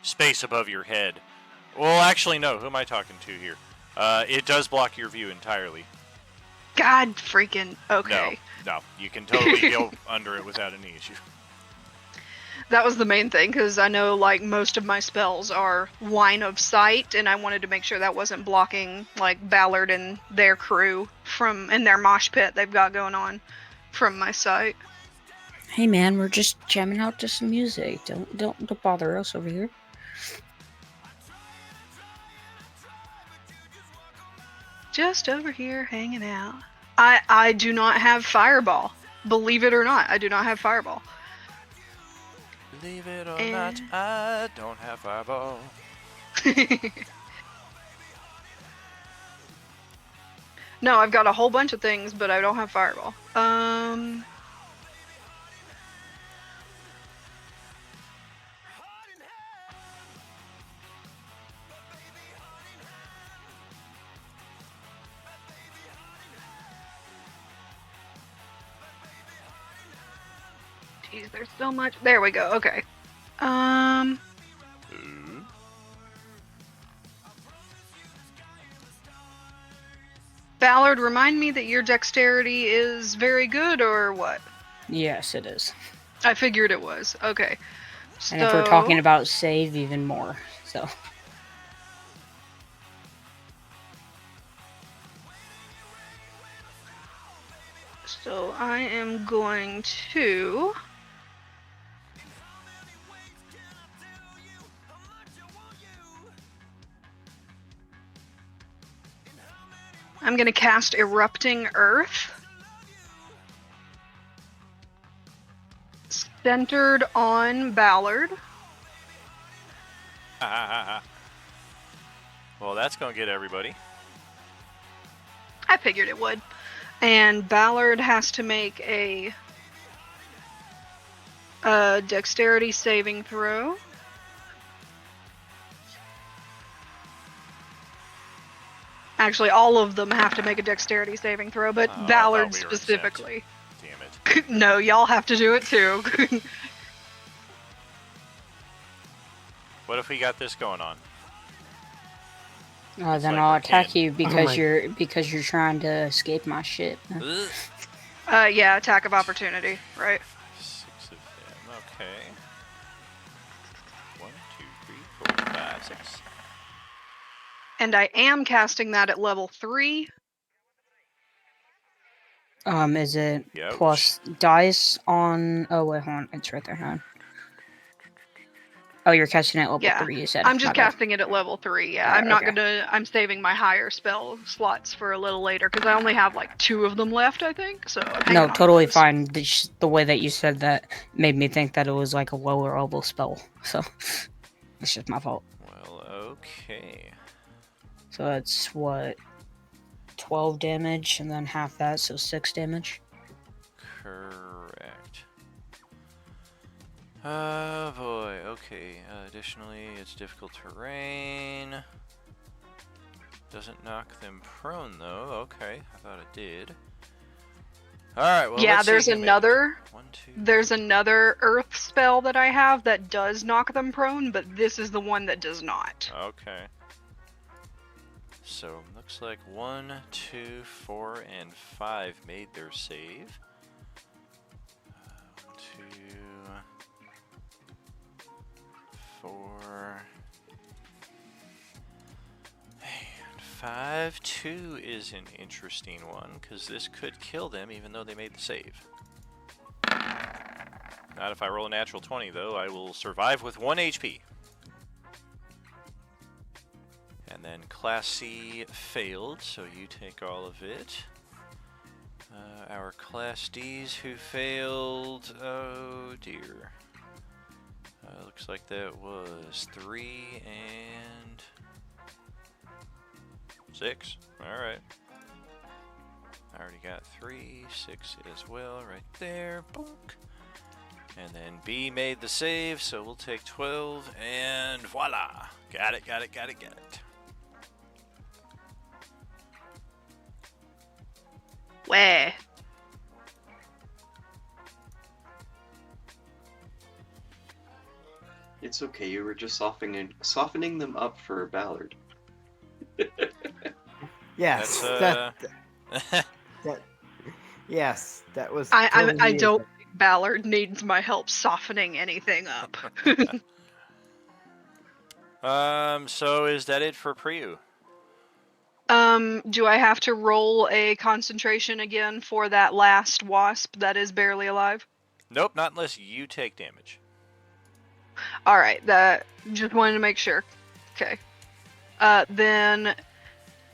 Speaker 2: space above your head. Well, actually, no. Who am I talking to here? It does block your view entirely.
Speaker 8: God freaking okay.
Speaker 2: No, you can totally go under it without any issue.
Speaker 8: That was the main thing, because I know like most of my spells are line of sight, and I wanted to make sure that wasn't blocking like Ballard and their crew from in their mosh pit they've got going on from my sight.
Speaker 3: Hey man, we're just jamming out to some music. Don't bother us over here.
Speaker 8: Just over here hanging out. I do not have fireball. Believe it or not, I do not have fireball.
Speaker 2: Believe it or not, I don't have fireball.
Speaker 8: No, I've got a whole bunch of things, but I don't have fireball. Jeez, there's so much. There we go. Okay. Ballard, remind me that your dexterity is very good, or what?
Speaker 3: Yes, it is.
Speaker 8: I figured it was. Okay.
Speaker 3: And if we're talking about save, even more. So.
Speaker 8: So I am going to... I'm going to cast Erupting Earth. Centered on Ballard.
Speaker 2: Well, that's going to get everybody.
Speaker 8: I figured it would. And Ballard has to make a dexterity saving throw. Actually, all of them have to make a dexterity saving throw, but Ballard specifically.
Speaker 2: Damn it.
Speaker 8: No, y'all have to do it too.
Speaker 2: What if we got this going on?
Speaker 3: Then
Speaker 2: like
Speaker 3: I'll
Speaker 2: we're
Speaker 3: attack
Speaker 2: kidding.
Speaker 3: you because
Speaker 7: my-
Speaker 3: you're trying to escape my shit.
Speaker 2: Ugh.
Speaker 8: Yeah, attack of opportunity, right?
Speaker 2: 6 of them. Okay. 1, 2, 3, 4, 5, 6.
Speaker 8: And I am casting that at level 3.
Speaker 3: Is it
Speaker 2: Ouch.
Speaker 3: plus dice on? Oh wait, hold on, it's right there. Hold on. Oh, you're casting it at level
Speaker 8: Yeah,
Speaker 3: 3. You said.
Speaker 8: I'm just
Speaker 3: My bad.
Speaker 8: casting it at level 3. Yeah,
Speaker 3: Alright,
Speaker 8: I'm not
Speaker 3: okay.
Speaker 8: gonna. I'm saving my higher spell slots for a little later because I only have like 2 of them left, I think. So I'm hanging
Speaker 3: No,
Speaker 8: on to
Speaker 3: totally
Speaker 8: those.
Speaker 3: fine. The way that you said that made me think that it was like a lower level spell. So it's just my fault.
Speaker 2: Well, okay.
Speaker 3: So that's what 12 damage, and then half that, so 6 damage.
Speaker 2: Correct. Oh boy, okay. Additionally, it's difficult terrain. Doesn't knock them prone though. Okay, I thought it did. Alright, well,
Speaker 8: Yeah,
Speaker 2: let's see
Speaker 8: there's
Speaker 2: who made it.
Speaker 8: another.
Speaker 2: 1, 2.
Speaker 8: There's another earth spell that I have that does knock them prone, but this is the one that does not.
Speaker 2: Okay. So, looks like 1, 2, 4, and 5 made their save. 2, 4, and 5. 2 is an interesting one, because this could kill them even though they made the save. Not if I roll a natural 20, though. I will survive with 1 HP. And then Class C failed, so you take all of it. Our Class Ds who failed. Oh dear. Looks like that was 3 and 6. Alright. I already got 3, 6 as well right there. Bonk. And then B made the save, so we'll take 12 and voila. Got it.
Speaker 8: Where?
Speaker 5: It's okay. You were just softening them up for Ballard.
Speaker 7: Yes.
Speaker 2: That's
Speaker 7: Yes, that was.
Speaker 8: I
Speaker 7: totally
Speaker 8: don't think Ballard needs my help softening anything up.
Speaker 2: So is that it for Priyu?
Speaker 8: Do I have to roll a concentration again for that last wasp that is barely alive?
Speaker 2: Nope, not unless you take damage.
Speaker 8: Alright, that just wanted to make sure. Okay. Then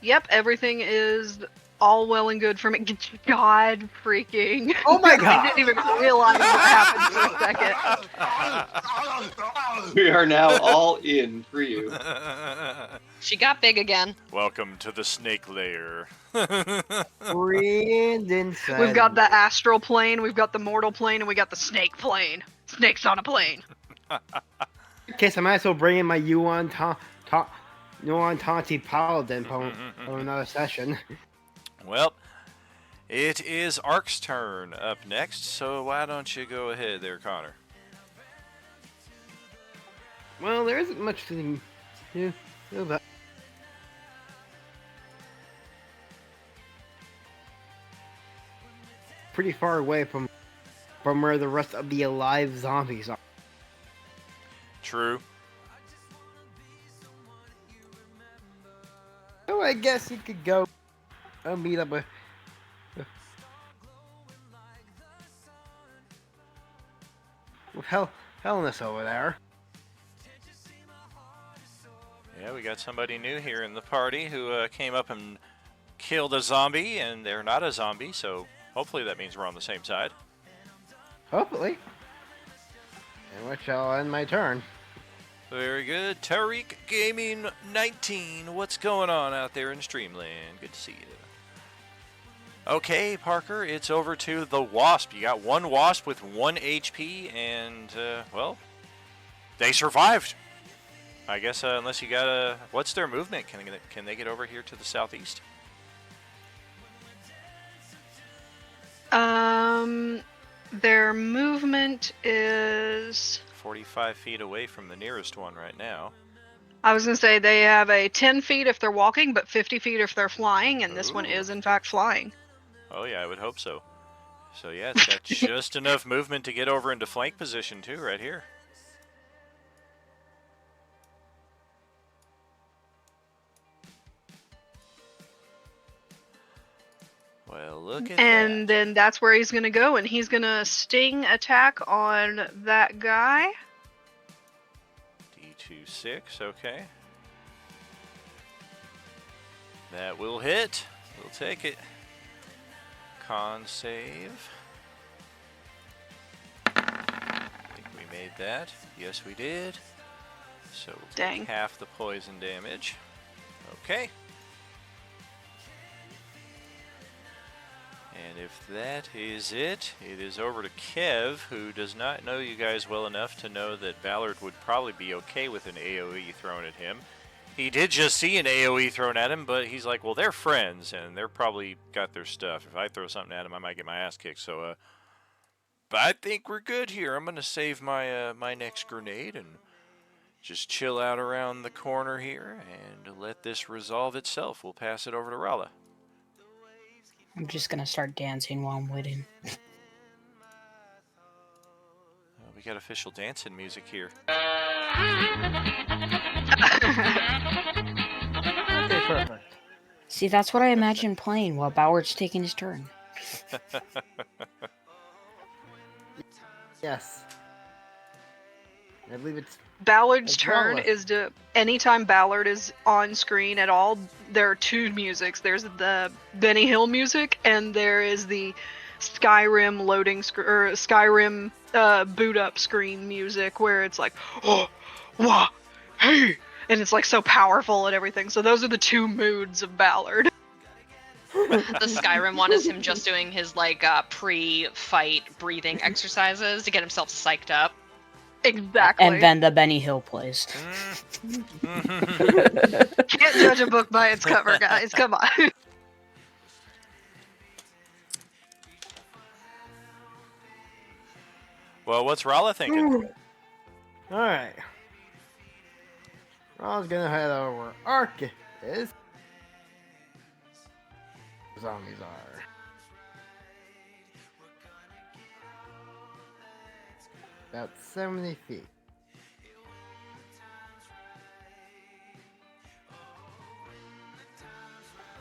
Speaker 8: yep, everything is all well and good for me. God freaking.
Speaker 7: Oh my
Speaker 8: I
Speaker 7: god!
Speaker 8: didn't even realize what happened for a second.
Speaker 5: We are now all in for you.
Speaker 4: She got big again.
Speaker 2: Welcome to the snake lair.
Speaker 7: Breathe inside.
Speaker 8: We've got the astral plane, we've got the mortal plane, and we got the snake plane. Snakes on a plane.
Speaker 7: In case I might as well bring in my Yuan Tanti Paladin for another session.
Speaker 2: Well, it is Ark's turn up next, so why don't you go ahead there, Connor?
Speaker 7: Well, there isn't much to do about. Pretty far away from where the rest of the alive zombies are.
Speaker 2: True.
Speaker 7: Oh, I guess you could go meet up with Hellness over there.
Speaker 2: Yeah, we got somebody new here in the party who came up and killed a zombie, and they're not a zombie, so hopefully that means we're on the same side.
Speaker 7: Hopefully. And which I'll end my turn.
Speaker 2: Very good. Tariq Gaming 19, what's going on out there in Streamland? Good to see you. Okay, Parker, it's over to the Wasp. You got one Wasp with 1 HP, and, well, they survived. I guess unless you got a... What's their movement? Can they get over here to the southeast?
Speaker 8: Their movement is...
Speaker 2: 45 feet away from the nearest one right now.
Speaker 8: I was gonna say they have a 10 feet if they're walking, but 50 feet if they're flying, and this one
Speaker 2: Ooh.
Speaker 8: is in fact flying.
Speaker 2: Oh yeah, I would hope so. So yeah, it's got just enough movement to get over into flank position too, right here. Well, look at
Speaker 8: And
Speaker 2: that.
Speaker 8: then that's where he's gonna go, and he's gonna sting attack on that guy.
Speaker 2: D26, okay. That will hit. We'll take it. Con save. I think we made that. Yes, we did. So we'll
Speaker 8: Dang.
Speaker 2: take half the poison damage. Okay. And if that is it, it is over to Kev, who does not know you guys well enough to know that Ballard would probably be okay with an AoE thrown at him. He did just see an AoE thrown at him, but he's like, well, they're friends, and they're probably got their stuff. If I throw something at him, I might get my ass kicked. So, but I think we're good here. I'm going to save my my next grenade and just chill out around the corner here and let this resolve itself. We'll pass it over to Rala.
Speaker 3: I'm just gonna start dancing while I'm waiting.
Speaker 2: We got official dancing music here.
Speaker 7: Okay, perfect.
Speaker 3: See, that's what I imagine playing while Bauer's taking his turn.
Speaker 7: Yes. I believe it's
Speaker 8: Ballard's
Speaker 7: What's wrong
Speaker 8: turn
Speaker 7: with-
Speaker 8: is to anytime Ballard is on screen at all, there are two musics. There's the Benny Hill music, and there is the Skyrim or Skyrim boot up screen music, where it's like, oh, wah, hey, and it's like so powerful and everything. So those are the two moods of Ballard.
Speaker 4: The Skyrim one is him just doing his like pre-fight breathing exercises to get himself psyched up.
Speaker 8: Exactly.
Speaker 3: And then the Benny Hill plays.
Speaker 8: Can't judge a book by its cover, guys. Come on.
Speaker 2: Well, what's Rala thinking?
Speaker 7: Alright. I was gonna head over where Ark is. Zombies are. About 70 feet.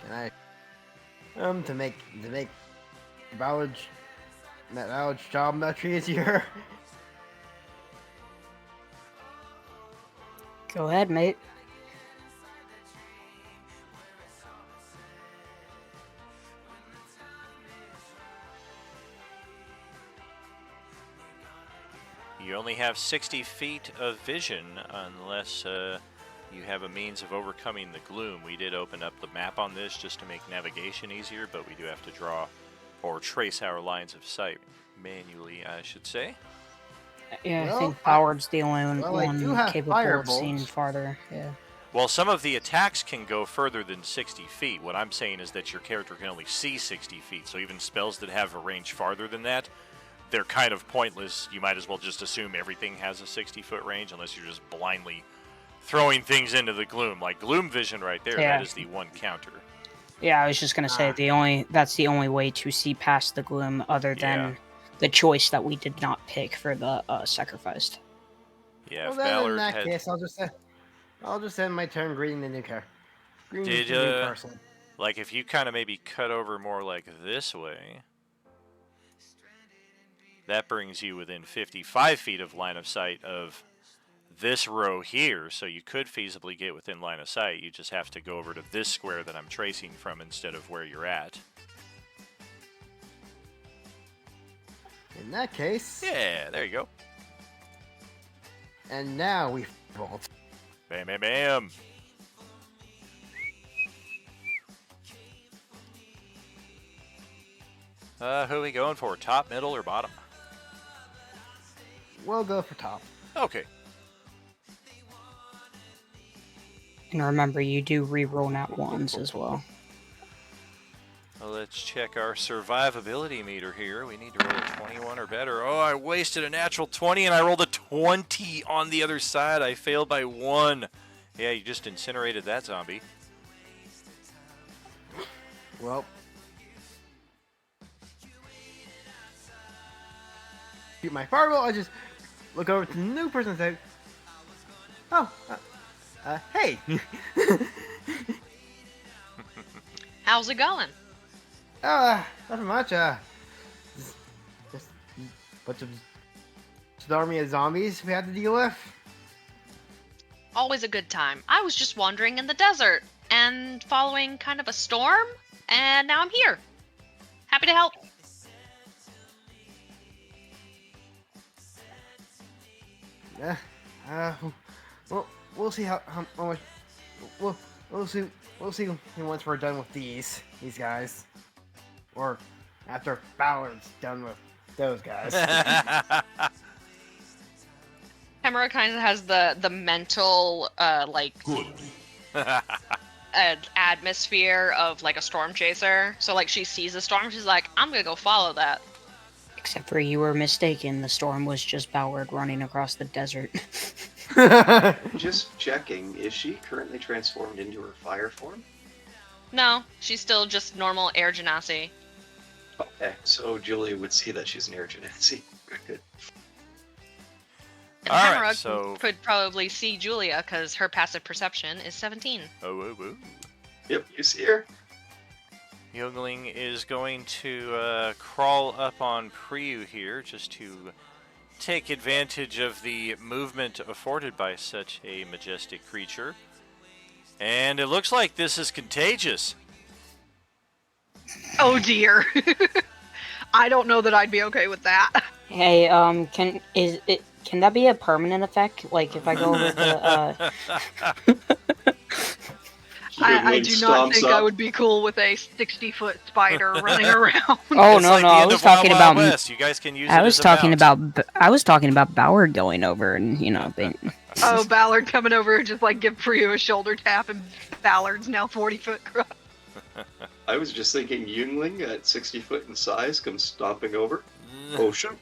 Speaker 7: Can I to make Ballard's job much easier?
Speaker 3: Go ahead, mate.
Speaker 2: You only have 60 feet of vision unless you have a means of overcoming the gloom. We did open up the map on this just to make navigation easier, but we do have to draw or trace our lines of sight manually, I should say.
Speaker 3: Yeah, I
Speaker 7: Well,
Speaker 3: think Ballard's the only
Speaker 7: well, I do
Speaker 3: one
Speaker 7: have
Speaker 3: capable of seeing
Speaker 7: firebolts.
Speaker 3: farther. Yeah.
Speaker 2: Well, some of the attacks can go further than 60 feet. What I'm saying is that your character can only see 60 feet, so even spells that have a range farther than that, they're kind of pointless. You might as well just assume everything has a 60-foot range unless you're just blindly throwing things into the gloom. Like gloom vision right there,
Speaker 3: Yeah.
Speaker 2: that is the one counter.
Speaker 3: Yeah, I was just gonna say that's the only way to see past the gloom, other than
Speaker 2: Yeah.
Speaker 3: the choice that we did not pick for the sacrificed.
Speaker 2: Yeah,
Speaker 7: Well,
Speaker 2: if
Speaker 7: then in
Speaker 2: Ballard
Speaker 7: that
Speaker 2: had...
Speaker 7: case, I'll just end my turn greeting the new greeting
Speaker 2: Did,
Speaker 7: the new person.
Speaker 2: Like, if you kind of maybe cut over more like this way, that brings you within 55 feet of line of sight of this row here, so you could feasibly get within line of sight. You just have to go over to this square that I'm tracing from instead of where you're at.
Speaker 7: In that case,
Speaker 2: Yeah, there you go.
Speaker 7: and now we bolt.
Speaker 2: Bam, bam, bam. Who are we going for? Top, middle, or bottom?
Speaker 7: We'll go for top.
Speaker 2: Okay.
Speaker 3: And remember, you do re-roll nat ones as well.
Speaker 2: Well, let's check our survivability meter here. We need to roll a 21 or better. Oh, I wasted a natural 20 and I rolled a 20 on the other side. I failed by 1. Yeah, you just incinerated that zombie.
Speaker 7: Well, shoot my fireball. I just look over to the new person and say, "Oh, hey."
Speaker 4: How's it going?
Speaker 7: Nothing much. Just a bunch of army of zombies we had to deal with.
Speaker 4: Always a good time. I was just wandering in the desert and following kind of a storm, and now I'm here. Happy to help.
Speaker 7: Well, we'll see how much. We'll see once we're done with these guys, or after Ballard's done with those guys.
Speaker 4: Hemera kind of has the mental like atmosphere of like a storm chaser. So like she sees a storm, she's like, I'm gonna go follow that.
Speaker 3: Except for you were mistaken. The storm was just Ballard running across the desert.
Speaker 5: Just checking, is she currently transformed into her fire form?
Speaker 4: No, she's still just normal air genasi.
Speaker 5: Okay, so Julia would see that she's an air genasi. Good.
Speaker 4: And
Speaker 2: All
Speaker 4: Hemera
Speaker 2: right, so
Speaker 4: could probably see Julia because her passive perception is 17.
Speaker 2: oh.
Speaker 5: Yep, you see her.
Speaker 2: Youngling is going to crawl up on Priyu here just to take advantage of the movement afforded by such a majestic creature. And it looks like this is contagious.
Speaker 8: Oh dear. I don't know that I'd be okay with that.
Speaker 3: Hey, can that be a permanent effect? Like if I go over to
Speaker 8: I
Speaker 5: Youngling
Speaker 8: do not
Speaker 5: stomps
Speaker 8: think
Speaker 5: up.
Speaker 8: I would be cool with a 60-foot spider running around.
Speaker 3: Oh
Speaker 2: It's
Speaker 3: no,
Speaker 2: like
Speaker 3: no,
Speaker 2: the
Speaker 3: I
Speaker 2: end
Speaker 3: was
Speaker 2: of Wild
Speaker 3: talking
Speaker 2: Wild
Speaker 3: about
Speaker 2: West. You guys can use
Speaker 3: I
Speaker 2: it
Speaker 3: was
Speaker 2: as a
Speaker 3: talking
Speaker 2: mount.
Speaker 3: about Bauer going over and being
Speaker 8: Oh, Ballard coming over just like give Priya a shoulder tap, and Ballard's now 40-foot across.
Speaker 5: I was just thinking Youngling at 60 foot in size comes stomping over. Ocean.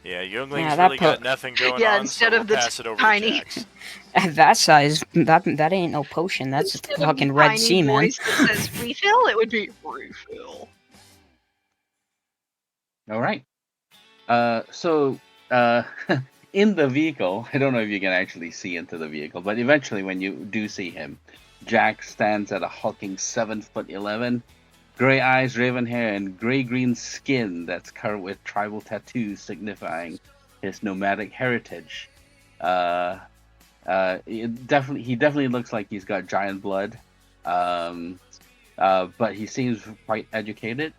Speaker 2: Yeah, Youngling's
Speaker 3: Yeah, that
Speaker 2: really got nothing going
Speaker 8: Yeah,
Speaker 2: on,
Speaker 8: instead
Speaker 2: so we'll
Speaker 8: of the
Speaker 2: pass it over
Speaker 8: tiny-
Speaker 2: to Jax.
Speaker 3: at that size. That ain't no potion. That's
Speaker 8: Instead of
Speaker 3: fucking
Speaker 8: the
Speaker 3: Red
Speaker 8: tiny
Speaker 3: Sea, man.
Speaker 8: voice that says refill, it would be refill.
Speaker 9: All right. So in the vehicle, I don't know if you can actually see into the vehicle, but eventually when you do see him, Jack stands at a hulking 7'11", gray eyes, raven hair, and gray-green skin that's covered with tribal tattoos signifying his nomadic heritage. He definitely looks like he's got giant blood, but he seems quite educated.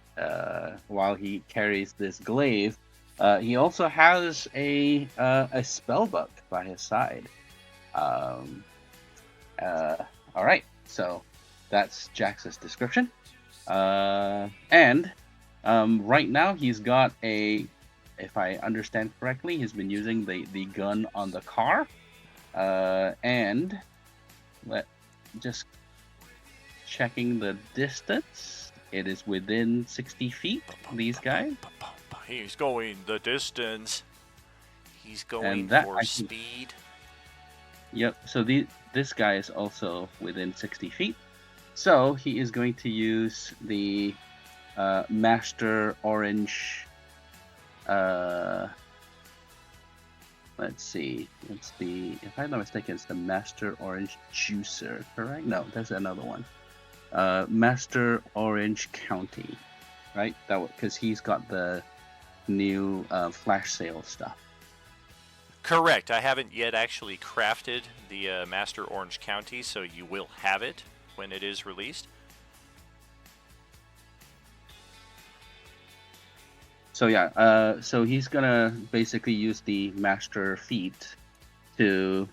Speaker 9: While he carries this glaive, he also has a spellbook by his side. All right, so that's Jax's description. And right now he's got if I understand correctly, he's been using the gun on the car. And just checking the distance. It is within 60 feet, these guys.
Speaker 2: He's going the distance. He's going
Speaker 9: And that,
Speaker 2: for
Speaker 9: I think-
Speaker 2: speed.
Speaker 9: Yep, so this guy is also within 60 feet. So he is going to use the Master Orange. Let's see. It's if I'm not mistaken, it's the Master Orange Juicer, correct? No, there's another one. Master Orange County, right? Because he's got the new flash sale stuff.
Speaker 2: Correct. I haven't yet actually crafted the Master Orange County, so you will have it when it is released.
Speaker 9: So yeah, so he's gonna basically use the Master Feat to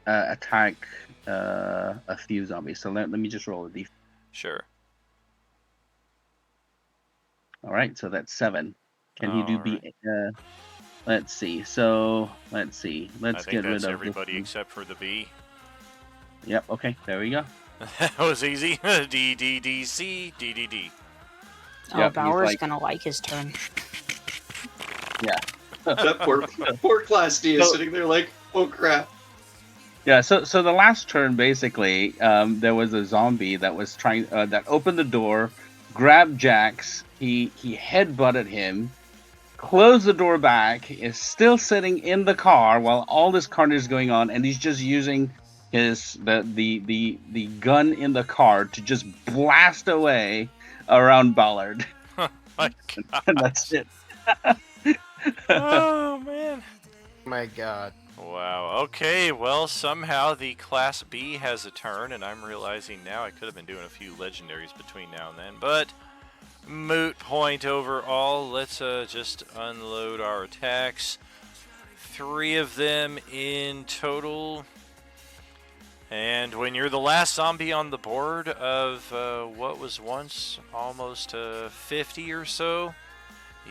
Speaker 9: attack a few zombies. So let me just roll a d.
Speaker 2: Sure.
Speaker 9: All right, so that's 7. Can he do
Speaker 2: All
Speaker 9: B? Let's see. So let's see.
Speaker 2: I
Speaker 9: Let's
Speaker 2: think
Speaker 9: get rid
Speaker 2: that's
Speaker 9: of
Speaker 2: everybody
Speaker 9: this.
Speaker 2: except for the B.
Speaker 9: Yep. Okay. There we go.
Speaker 2: That was easy. D, D, D, C, D, D, D.
Speaker 3: Oh,
Speaker 9: Yep, he's
Speaker 3: Bauer's
Speaker 9: like-
Speaker 3: gonna like his turn.
Speaker 5: That poor Class D is
Speaker 9: So-
Speaker 5: sitting there like, oh crap.
Speaker 9: Yeah. So the last turn, basically, there was a zombie that was trying that opened the door, grabbed Jax. He headbutted him, closed the door back. Is still sitting in the car while all this carnage is going on, and he's just using the gun in the car to just blast away around Ballard.
Speaker 2: My
Speaker 9: And that's it.
Speaker 2: Oh, man.
Speaker 7: My God.
Speaker 2: Wow. Okay, well, somehow the Class B has a turn, and I'm realizing now I could have been doing a few legendaries between now and then, but moot point overall. Let's just unload our attacks. 3 of them in total. And when you're the last zombie on the board of what was once almost 50 or so,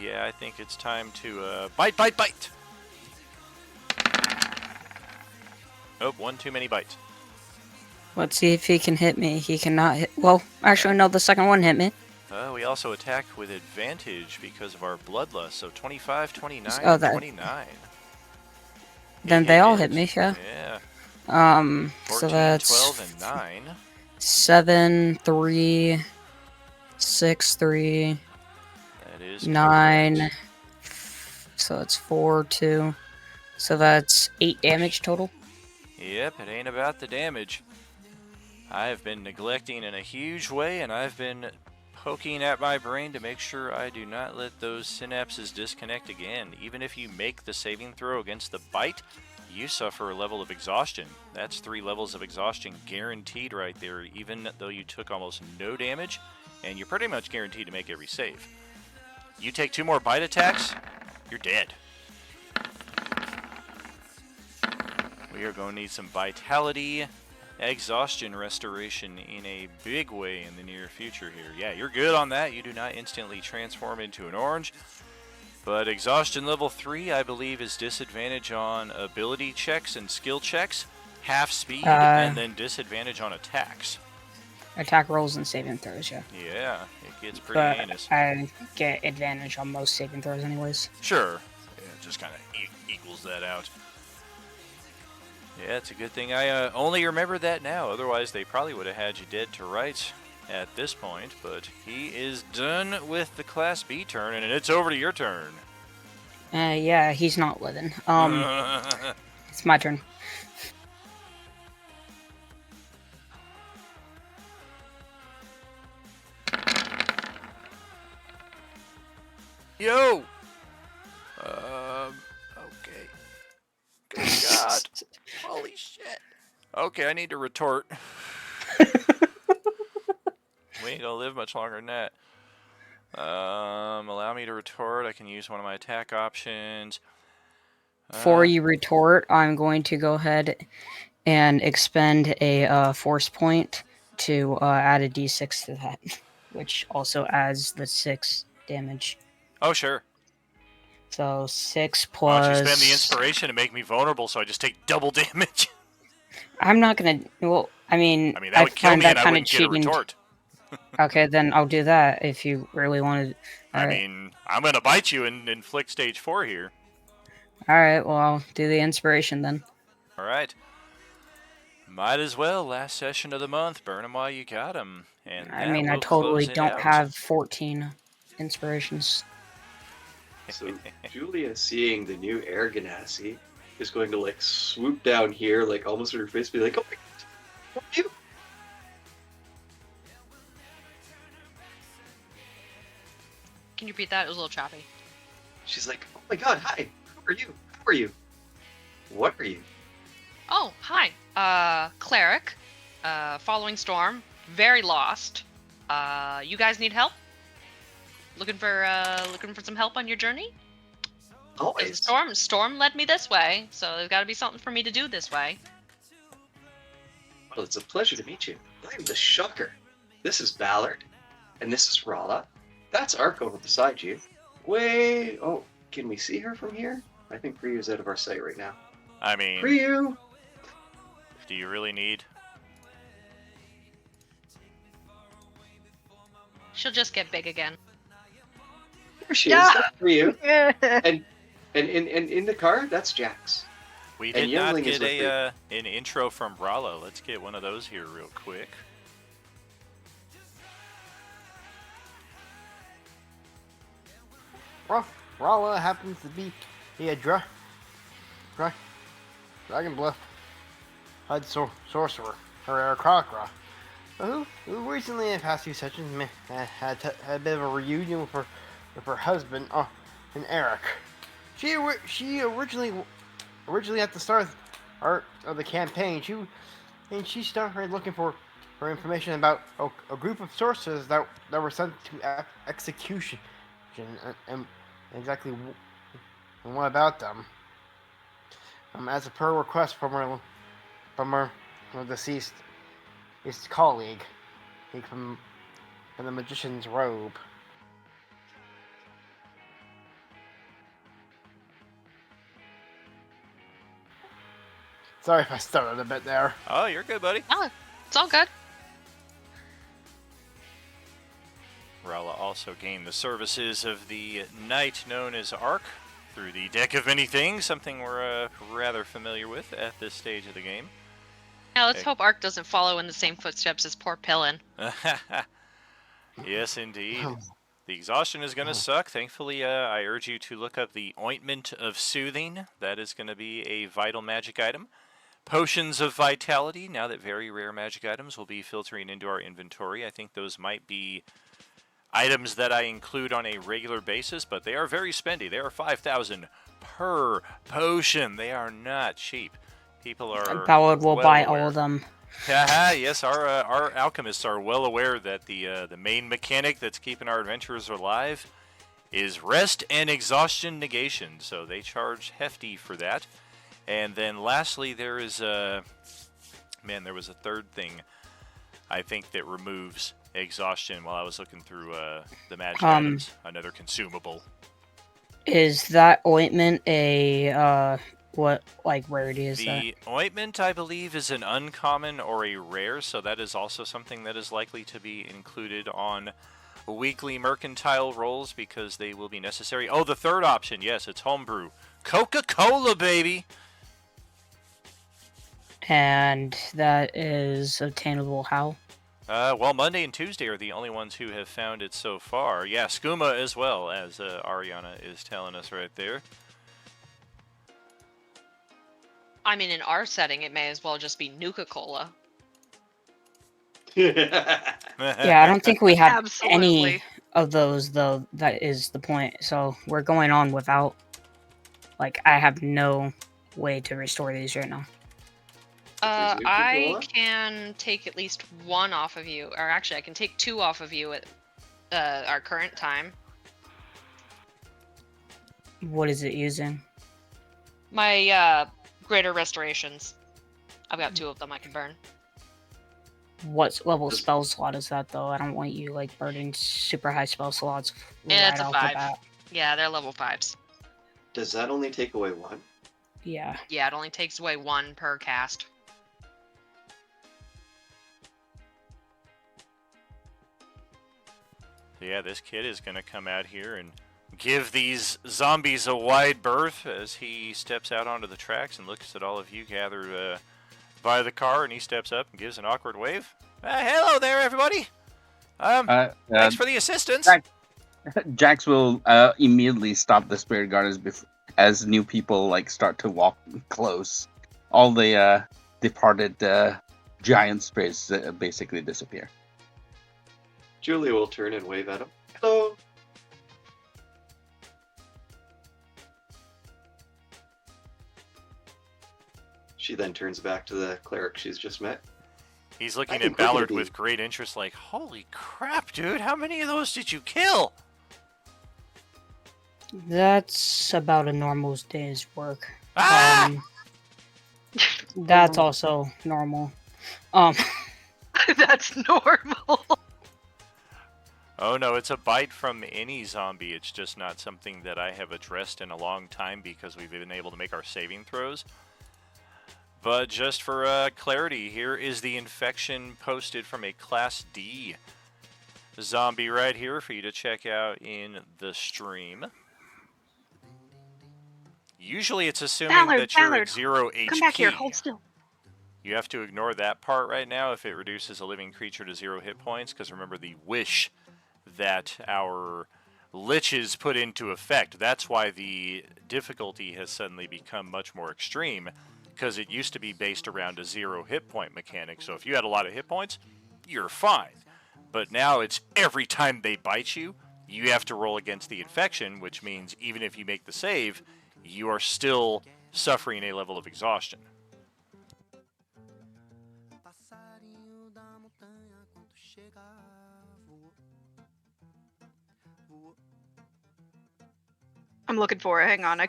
Speaker 2: yeah, I think it's time to bite, bite, bite. Oh, one too many bites.
Speaker 3: Let's see if he can hit me. He cannot hit. Well, actually, no, the second one hit me.
Speaker 2: We also attack with advantage because of our bloodlust. So 25, 29,
Speaker 3: Oh, that-
Speaker 2: 29.
Speaker 3: Then they all hit me, yeah.
Speaker 2: Yeah. 14,
Speaker 3: So that's
Speaker 2: 12, and 9.
Speaker 3: 7, 3, 6, 3,
Speaker 2: That is
Speaker 3: 9.
Speaker 2: correct.
Speaker 3: So it's 4, 2. So that's 8 damage total.
Speaker 2: Yep, it ain't about the damage. I have been neglecting in a huge way, and I've been poking at my brain to make sure I do not let those synapses disconnect again. Even if you make the saving throw against the bite, you suffer a level of exhaustion. That's 3 levels of exhaustion guaranteed right there, even though you took almost no damage, and you're pretty much guaranteed to make every save. You take 2 more bite attacks, you're dead. We are going to need some vitality, exhaustion restoration in a big way in the near future here. Yeah, you're good on that. You do not instantly transform into an orange. But exhaustion level 3, I believe, is disadvantage on ability checks and skill checks, half speed, and then disadvantage on attacks.
Speaker 3: Attack rolls and saving throws, yeah.
Speaker 2: Yeah, it gets pretty
Speaker 3: But
Speaker 2: heinous.
Speaker 3: I get advantage on most saving throws anyways.
Speaker 2: Sure. Yeah, it just kind of equals that out. Yeah, it's a good thing I only remember that now. Otherwise, they probably would have had you dead to rights at this point. But he is done with the Class B turn, and it's over to your turn.
Speaker 3: Yeah, he's not living. It's my turn.
Speaker 2: Yo! Okay. Good God. Holy shit. Okay, I need to retort. We ain't gonna live much longer than that. Allow me to retort. I can use one of my attack options.
Speaker 3: Before you retort, I'm going to go ahead and expend a force point to add a d6 to that, which also adds the 6 damage.
Speaker 2: Oh, sure.
Speaker 3: So 6
Speaker 2: Why don't you
Speaker 3: plus...
Speaker 2: spend the inspiration to make me vulnerable so I just take double damage?
Speaker 3: I'm not gonna... Well, I mean
Speaker 2: that would kill
Speaker 3: find
Speaker 2: me
Speaker 3: that
Speaker 2: and I
Speaker 3: kind of
Speaker 2: wouldn't get a
Speaker 3: cheating.
Speaker 2: retort.
Speaker 3: Okay, then I'll do that if you really wanted.
Speaker 2: I mean, I'm gonna bite you and inflict stage 4 here.
Speaker 3: Alright, well, I'll do the inspiration then.
Speaker 2: Alright. Might as well. Last session of the month. Burn them while you got them. And
Speaker 3: I
Speaker 2: that
Speaker 3: mean, I
Speaker 2: will
Speaker 3: totally
Speaker 2: close it
Speaker 3: don't
Speaker 2: out.
Speaker 3: have 14 inspirations.
Speaker 5: So Julia, seeing the new air ganassi, is going to like swoop down here, like almost at her face, be like, "Oh my God, what are you?"
Speaker 4: Can you repeat that? It was a little choppy.
Speaker 5: She's like, "Oh my God, hi! Who are you? Who are you? What are you?"
Speaker 4: Oh, hi. Cleric. Following storm. Very lost. You guys need help? Looking for some help on your journey? 'Cause
Speaker 5: Always.
Speaker 4: Storm led me this way, so there's got to be something for me to do this way.
Speaker 5: Well, it's a pleasure to meet you. I'm the Shocker. This is Ballard, and this is Rala. That's Ark over beside you. Wait, oh, can we see her from here? I think Priyu's out of our sight right now.
Speaker 2: I mean,
Speaker 5: Priyu!
Speaker 2: do you really need?
Speaker 4: She'll just get big again.
Speaker 5: There she is. That's Priyu. And in the car, that's Jax.
Speaker 2: We
Speaker 5: And
Speaker 2: did not
Speaker 5: Youngling is
Speaker 2: get
Speaker 5: with
Speaker 2: an intro from Brala. Let's get one of those here real quick.
Speaker 7: Rala happens to be a dragon bluff HUD sorcerer, or Krakra, who recently in the past few sessions had a bit of a reunion with her husband, and Eric. She originally at the start of the campaign, she started looking for information about a group of sorcerers that were sent to execution, and exactly what about them. As per request from her deceased his colleague, from the magician's robe. Sorry if I stuttered a bit there.
Speaker 2: Oh, you're good, buddy.
Speaker 4: Oh, it's all good.
Speaker 2: Rala also gained the services of the knight known as Ark through the Deck of Many Things, something we're rather familiar with at this stage of the game.
Speaker 4: Now let's hope Ark doesn't follow in the same footsteps as poor Pillin.
Speaker 2: Yes, indeed. The exhaustion is going to suck. Thankfully, I urge you to look up the Ointment of Soothing. That is going to be a vital magic item. Potions of Vitality, now that very rare magic items will be filtering into our inventory. I think those might be items that I include on a regular basis, but they are very spendy. They are 5,000 per potion. They are not cheap. People are
Speaker 3: Ballard will
Speaker 2: well
Speaker 3: buy
Speaker 2: aware.
Speaker 3: all of them.
Speaker 2: Haha, yes, our alchemists are well aware that the main mechanic that's keeping our adventurers alive is rest and exhaustion negation, so they charge hefty for that. And then lastly, there is there was a third thing I think that removes exhaustion while I was looking through the magic items. Another consumable.
Speaker 3: Is that ointment a what rarity is that?
Speaker 2: The ointment, I believe, is an uncommon or a rare, so that is also something that is likely to be included on weekly mercantile rolls because they will be necessary. Oh, the third option, yes, it's homebrew. Coca-Cola, baby!
Speaker 3: And that is obtainable how?
Speaker 2: Well, Monday and Tuesday are the only ones who have found it so far. Yeah, skooma as well, as Ariana is telling us right there.
Speaker 4: I mean, in our setting, it may as well just be Nuka-Cola.
Speaker 3: Yeah, I don't think we have
Speaker 8: Absolutely.
Speaker 3: any of those, though. That is the point. So we're going on without... I have no way to restore these right now.
Speaker 4: I can take at least one off of you. Or actually, I can take two off of you at our current time.
Speaker 3: What is it using?
Speaker 4: My greater restorations. I've got two of them I can burn.
Speaker 3: What level spell slot is that, though? I don't want you, burning super high spell slots
Speaker 4: Yeah,
Speaker 3: right
Speaker 4: it's a
Speaker 3: off the
Speaker 4: 5.
Speaker 3: bat.
Speaker 4: Yeah, they're level 5s.
Speaker 5: Does that only take away one?
Speaker 3: Yeah.
Speaker 4: Yeah, it only takes away 1 per cast.
Speaker 2: Yeah, this kid is going to come out here and give these zombies a wide berth as he steps out onto the tracks and looks at all of you gathered by the car, and he steps up and gives an awkward wave. Hello there, everybody! Thanks for the assistance!
Speaker 9: Jax will immediately stop the spirit guard as new people start to walk close. All the departed giant spirits basically disappear.
Speaker 5: Julia will turn and wave at him. Hello! She then turns back to the cleric she's just met.
Speaker 2: He's looking at Ballard with great interest, like, holy crap, dude, how many of those did you kill?
Speaker 3: That's about a normal day's work.
Speaker 2: Ah!
Speaker 3: That's also normal.
Speaker 8: That's normal.
Speaker 2: Oh no, it's a bite from any zombie. It's just not something that I have addressed in a long time because we've been able to make our saving throws. But just for clarity, here is the infection posted from a Class D zombie right here for you to check out in the stream. Usually it's assuming that you're at 0 HP.
Speaker 8: Come back here, hold still.
Speaker 2: You have to ignore that part right now if it reduces a living creature to 0 hit points, because remember the wish that our liches put into effect. That's why the difficulty has suddenly become much more extreme, because it used to be based around a 0 hit point mechanic. So if you had a lot of hit points, you're fine. But now it's every time they bite you, you have to roll against the infection, which means even if you make the save, you are still suffering a level of exhaustion.
Speaker 8: I'm looking for it. Hang on. I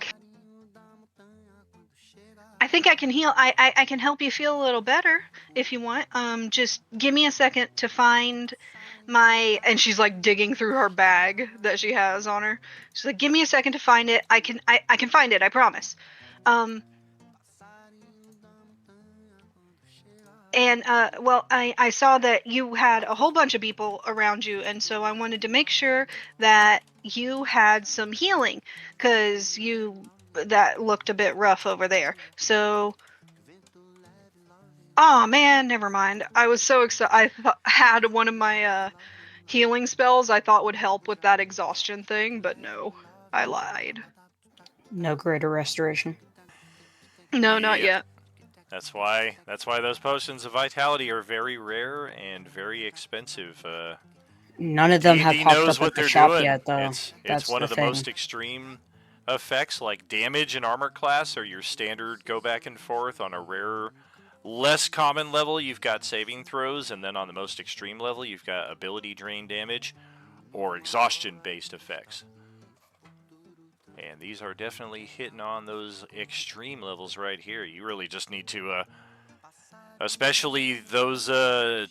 Speaker 8: think I can heal. I can help you feel a little better if you want. Just give me a second to find my. And she's digging through her bag that she has on her. She's like, give me a second to find it. I can find it. I promise. I saw that you had a whole bunch of people around you, and so I wanted to make sure that you had some healing, because that looked a bit rough over there. So, oh man, never mind. I was so excited. I had one of my healing spells I thought would help with that exhaustion thing, but no, I lied.
Speaker 3: No greater restoration.
Speaker 8: No, not yet.
Speaker 2: That's why those potions of vitality are very rare and very expensive.
Speaker 3: None of them have
Speaker 2: D&D
Speaker 3: popped
Speaker 2: knows
Speaker 3: up
Speaker 2: what
Speaker 3: at the
Speaker 2: they're
Speaker 3: shop
Speaker 2: doing.
Speaker 3: yet, though.
Speaker 2: It's
Speaker 3: That's
Speaker 2: one
Speaker 3: the
Speaker 2: of the
Speaker 3: thing.
Speaker 2: most extreme effects, like damage and armor class, or your standard go back and forth. On a rare, less common level, you've got saving throws, and then on the most extreme level, you've got ability drain damage or exhaustion-based effects. And these are definitely hitting on those extreme levels right here. You really just need to, especially those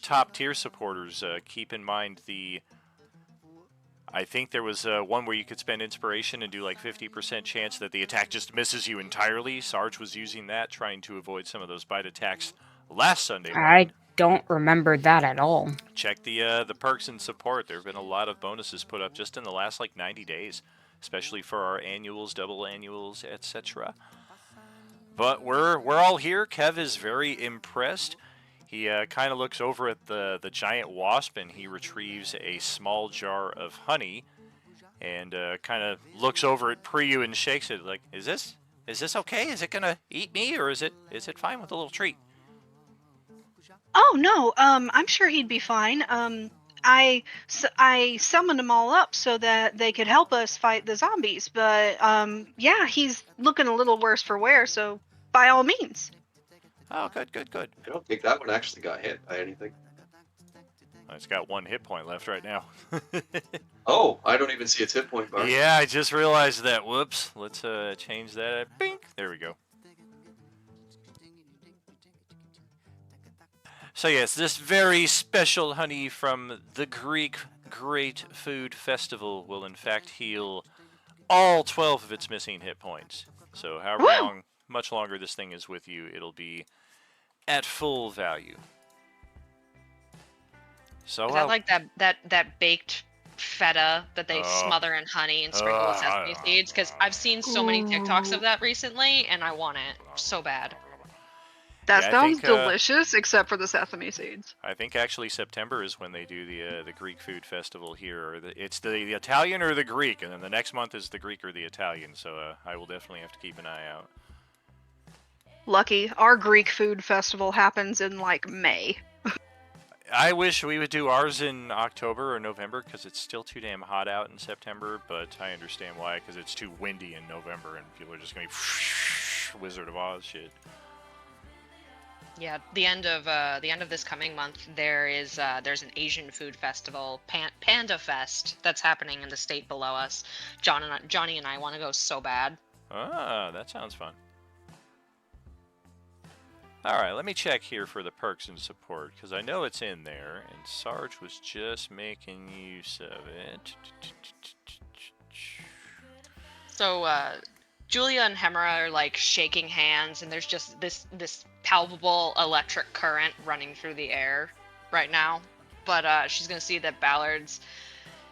Speaker 2: top tier supporters, keep in mind the. I think there was one where you could spend inspiration and do like 50% chance that the attack just misses you entirely. Sarge was using that, trying to avoid some of those bite attacks last Sunday morning.
Speaker 3: I don't remember that at all.
Speaker 2: Check the perks and support. There have been a lot of bonuses put up just in the last like 90 days, especially for our annuals, double annuals, etc. But we're all here. Kev is very impressed. He kind of looks over at the giant wasp and he retrieves a small jar of honey and kind of looks over at Priyu and shakes it like, is this okay? Is it gonna eat me, or is it fine with a little treat?
Speaker 8: Oh no, I'm sure he'd be fine. I summoned them all up so that they could help us fight the zombies, but yeah, he's looking a little worse for wear, so by all means.
Speaker 2: Oh, good.
Speaker 5: I don't think that one actually got hit by anything.
Speaker 2: It's got 1 hit point left right now.
Speaker 5: Oh, I don't even see its hit point bar.
Speaker 2: Yeah, I just realized that. Whoops. Let's change that. Bink. There we go. So yes, this very special honey from the Greek Great Food Festival will in fact heal all 12 of its missing hit points. So however much longer this thing is with you, it'll be at full value. So
Speaker 4: Is that like that baked feta that they smother in honey and sprinkle with sesame seeds? Because I've seen so many TikToks of that recently, and I want it so bad.
Speaker 8: That
Speaker 2: Yeah, I
Speaker 8: sounds
Speaker 2: think,
Speaker 8: delicious, except for the sesame seeds.
Speaker 2: I think actually September is when they do the Greek Food Festival here. Or it's the Italian or the Greek, and then the next month is the Greek or the Italian. So I will definitely have to keep an eye out.
Speaker 8: Lucky, our Greek food festival happens in like May.
Speaker 2: I wish we would do ours in October or November because it's still too damn hot out in September. But I understand why, because it's too windy in November and people are just gonna be Wizard of Oz shit.
Speaker 4: Yeah, the end of this coming month, there's an Asian food festival, Panda Fest, that's happening in the state below us. Johnny and I want to go so bad.
Speaker 2: Ah, that sounds fun. Alright, let me check here for the perks and support, because I know it's in there, and Sarge was just making use of it.
Speaker 4: So, Julia and Hemera are like shaking hands, and there's just this palpable electric current running through the air right now. But she's gonna see that Ballard's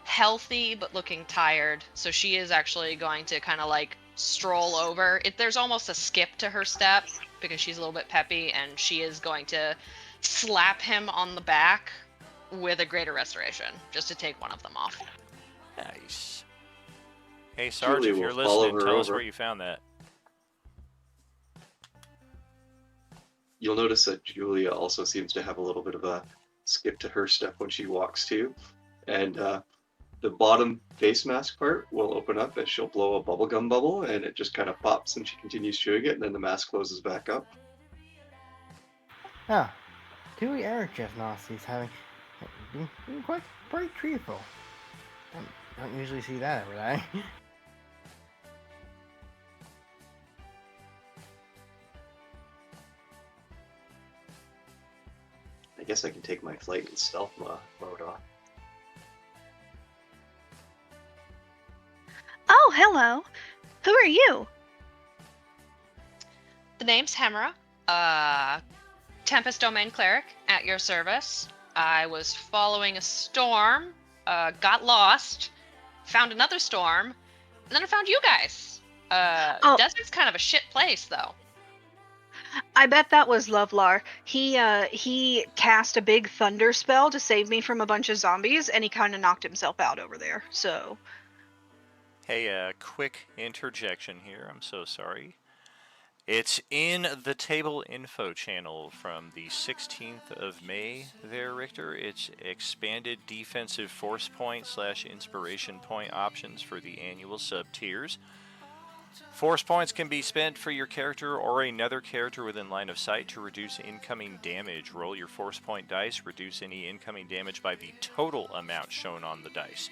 Speaker 4: healthy but looking tired, so she is actually going to kind of like stroll over. There's almost a skip to her step because she's a little bit peppy, and she is going to slap him on the back with a greater restoration just to take one of them off.
Speaker 2: Nice. Hey Sarge,
Speaker 5: Julie
Speaker 2: if you're
Speaker 5: will follow
Speaker 2: listening,
Speaker 5: her
Speaker 2: tell us
Speaker 5: over.
Speaker 2: where you found that.
Speaker 5: You'll notice that Julia also seems to have a little bit of a skip to her step when she walks too. And the bottom face mask part will open up as she'll blow a bubblegum bubble, and it just kind of pops and she continues chewing it, and then the mask closes back up.
Speaker 7: Ah, Dewey Eric just Nazis having been quite truthful. Don't usually see that every day.
Speaker 5: I guess I can take my flight and stealth mode off.
Speaker 8: Oh, hello. Who are you?
Speaker 4: The name's Hemera, Tempest Domain Cleric, at your service. I was following a storm, got lost, found another storm, and then I found you guys. Desert's kind of a shit place, though.
Speaker 8: I bet that was Lovelar. He cast a big thunder spell to save me from a bunch of zombies, and he kind of knocked himself out over there. So,
Speaker 2: Hey, quick interjection here. I'm so sorry. It's in the table info channel from the 16th of May there, Richter. It's expanded defensive force point / inspiration point options for the annual sub tiers. Force points can be spent for your character or another character within line of sight to reduce incoming damage. Roll your force point dice, reduce any incoming damage by the total amount shown on the dice.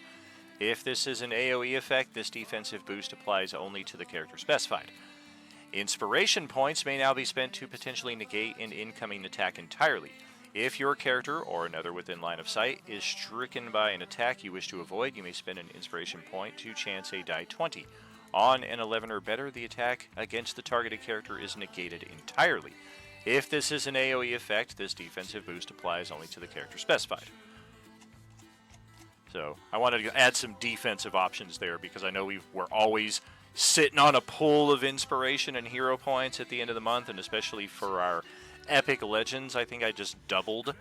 Speaker 2: If this is an AoE effect, this defensive boost applies only to the character specified. Inspiration points may now be spent to potentially negate an incoming attack entirely. If your character or another within line of sight is stricken by an attack you wish to avoid, you may spend an inspiration point to chance a die 20. On an 11 or better, the attack against the targeted character is negated entirely. If this is an AoE effect, this defensive boost applies only to the character specified. So I wanted to add some defensive options there because I know we're always sitting on a pool of inspiration and hero points at the end of the month, and especially for our epic legends, I think I just doubled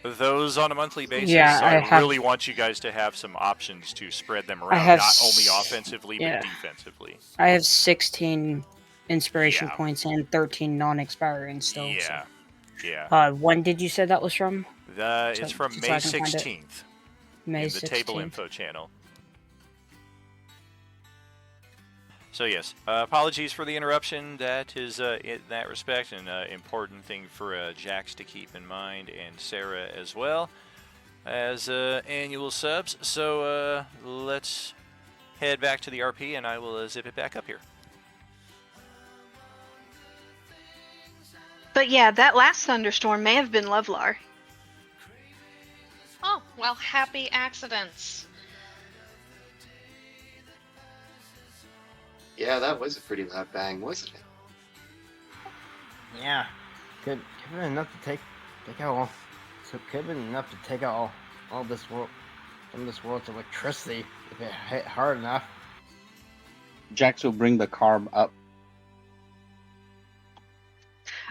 Speaker 2: those on a monthly basis.
Speaker 3: Yeah,
Speaker 2: so
Speaker 3: I
Speaker 2: I
Speaker 3: have-
Speaker 2: really want you guys to have some options to spread them around, not only offensively
Speaker 3: yeah.
Speaker 2: but defensively.
Speaker 3: I have 16 inspiration
Speaker 2: Yeah.
Speaker 3: points and 13 non-expiring still.
Speaker 2: Yeah, yeah.
Speaker 3: So. When did you say that was from?
Speaker 2: It's from
Speaker 3: so
Speaker 2: May
Speaker 3: I can find it.
Speaker 2: 16th
Speaker 3: May
Speaker 2: in the
Speaker 3: 16th.
Speaker 2: table info channel. So yes, apologies for the interruption. That is in that respect an important thing for Jax to keep in mind, and Sarah as well as annual subs. So let's head back to the RP, and I will zip it back up here.
Speaker 8: But yeah, that last thunderstorm may have been Lovelar.
Speaker 4: Oh, well, happy accidents.
Speaker 5: Yeah, that was a pretty loud bang, wasn't it?
Speaker 7: Yeah. Could have been enough to take out all. So it could have been enough to take out all this world, some of this world's electricity if it hit hard enough.
Speaker 9: Jax will bring the carb up.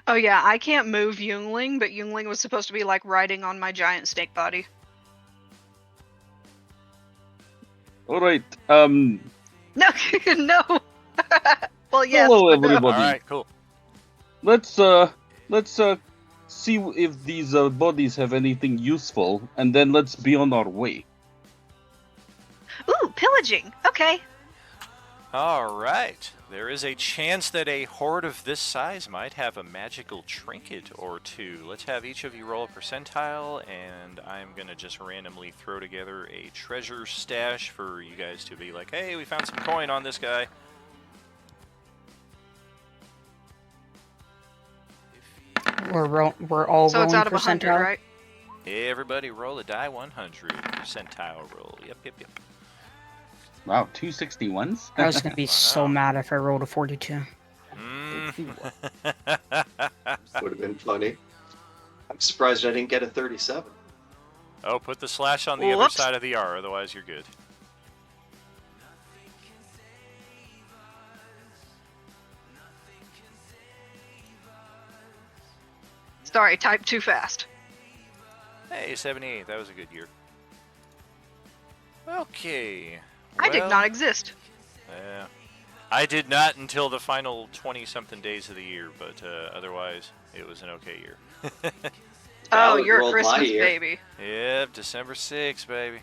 Speaker 8: Oh yeah, I can't move Yungling, but Yungling was supposed to be like riding on my giant snake body.
Speaker 9: All right.
Speaker 8: No, no. Well, yes.
Speaker 9: Hello,
Speaker 8: but no.
Speaker 9: everybody.
Speaker 2: All right, cool.
Speaker 9: Let's see if these bodies have anything useful, and then let's be on our way.
Speaker 8: Ooh, pillaging. Okay.
Speaker 2: All right. There is a chance that a horde of this size might have a magical trinket or two. Let's have each of you roll a percentile, and I'm going to just randomly throw together a treasure stash for you guys to be like, hey, we found some coin on this guy.
Speaker 3: We're all
Speaker 8: So
Speaker 3: rolling
Speaker 8: it's out of 100,
Speaker 3: percentile.
Speaker 8: right?
Speaker 2: Everybody roll a die 100 percentile roll. Yep.
Speaker 9: Wow, 261s?
Speaker 3: I was gonna be so
Speaker 2: Wow.
Speaker 3: mad if I rolled a 42.
Speaker 5: Would have been funny. I'm surprised I didn't get a 37.
Speaker 2: Oh, put the slash on the other
Speaker 8: Whoops.
Speaker 2: side of the R, otherwise you're good.
Speaker 8: Sorry, typed too fast.
Speaker 2: Hey, 78, that was a good year. Okay.
Speaker 8: I did
Speaker 2: well,
Speaker 8: not exist.
Speaker 2: Yeah. I did not until the final 20-something days of the year, but otherwise, it was an okay year.
Speaker 8: Oh,
Speaker 5: Ballard
Speaker 8: you're a
Speaker 5: rolled my
Speaker 8: Christmas
Speaker 5: year.
Speaker 8: baby.
Speaker 2: Yep, December 6th, baby.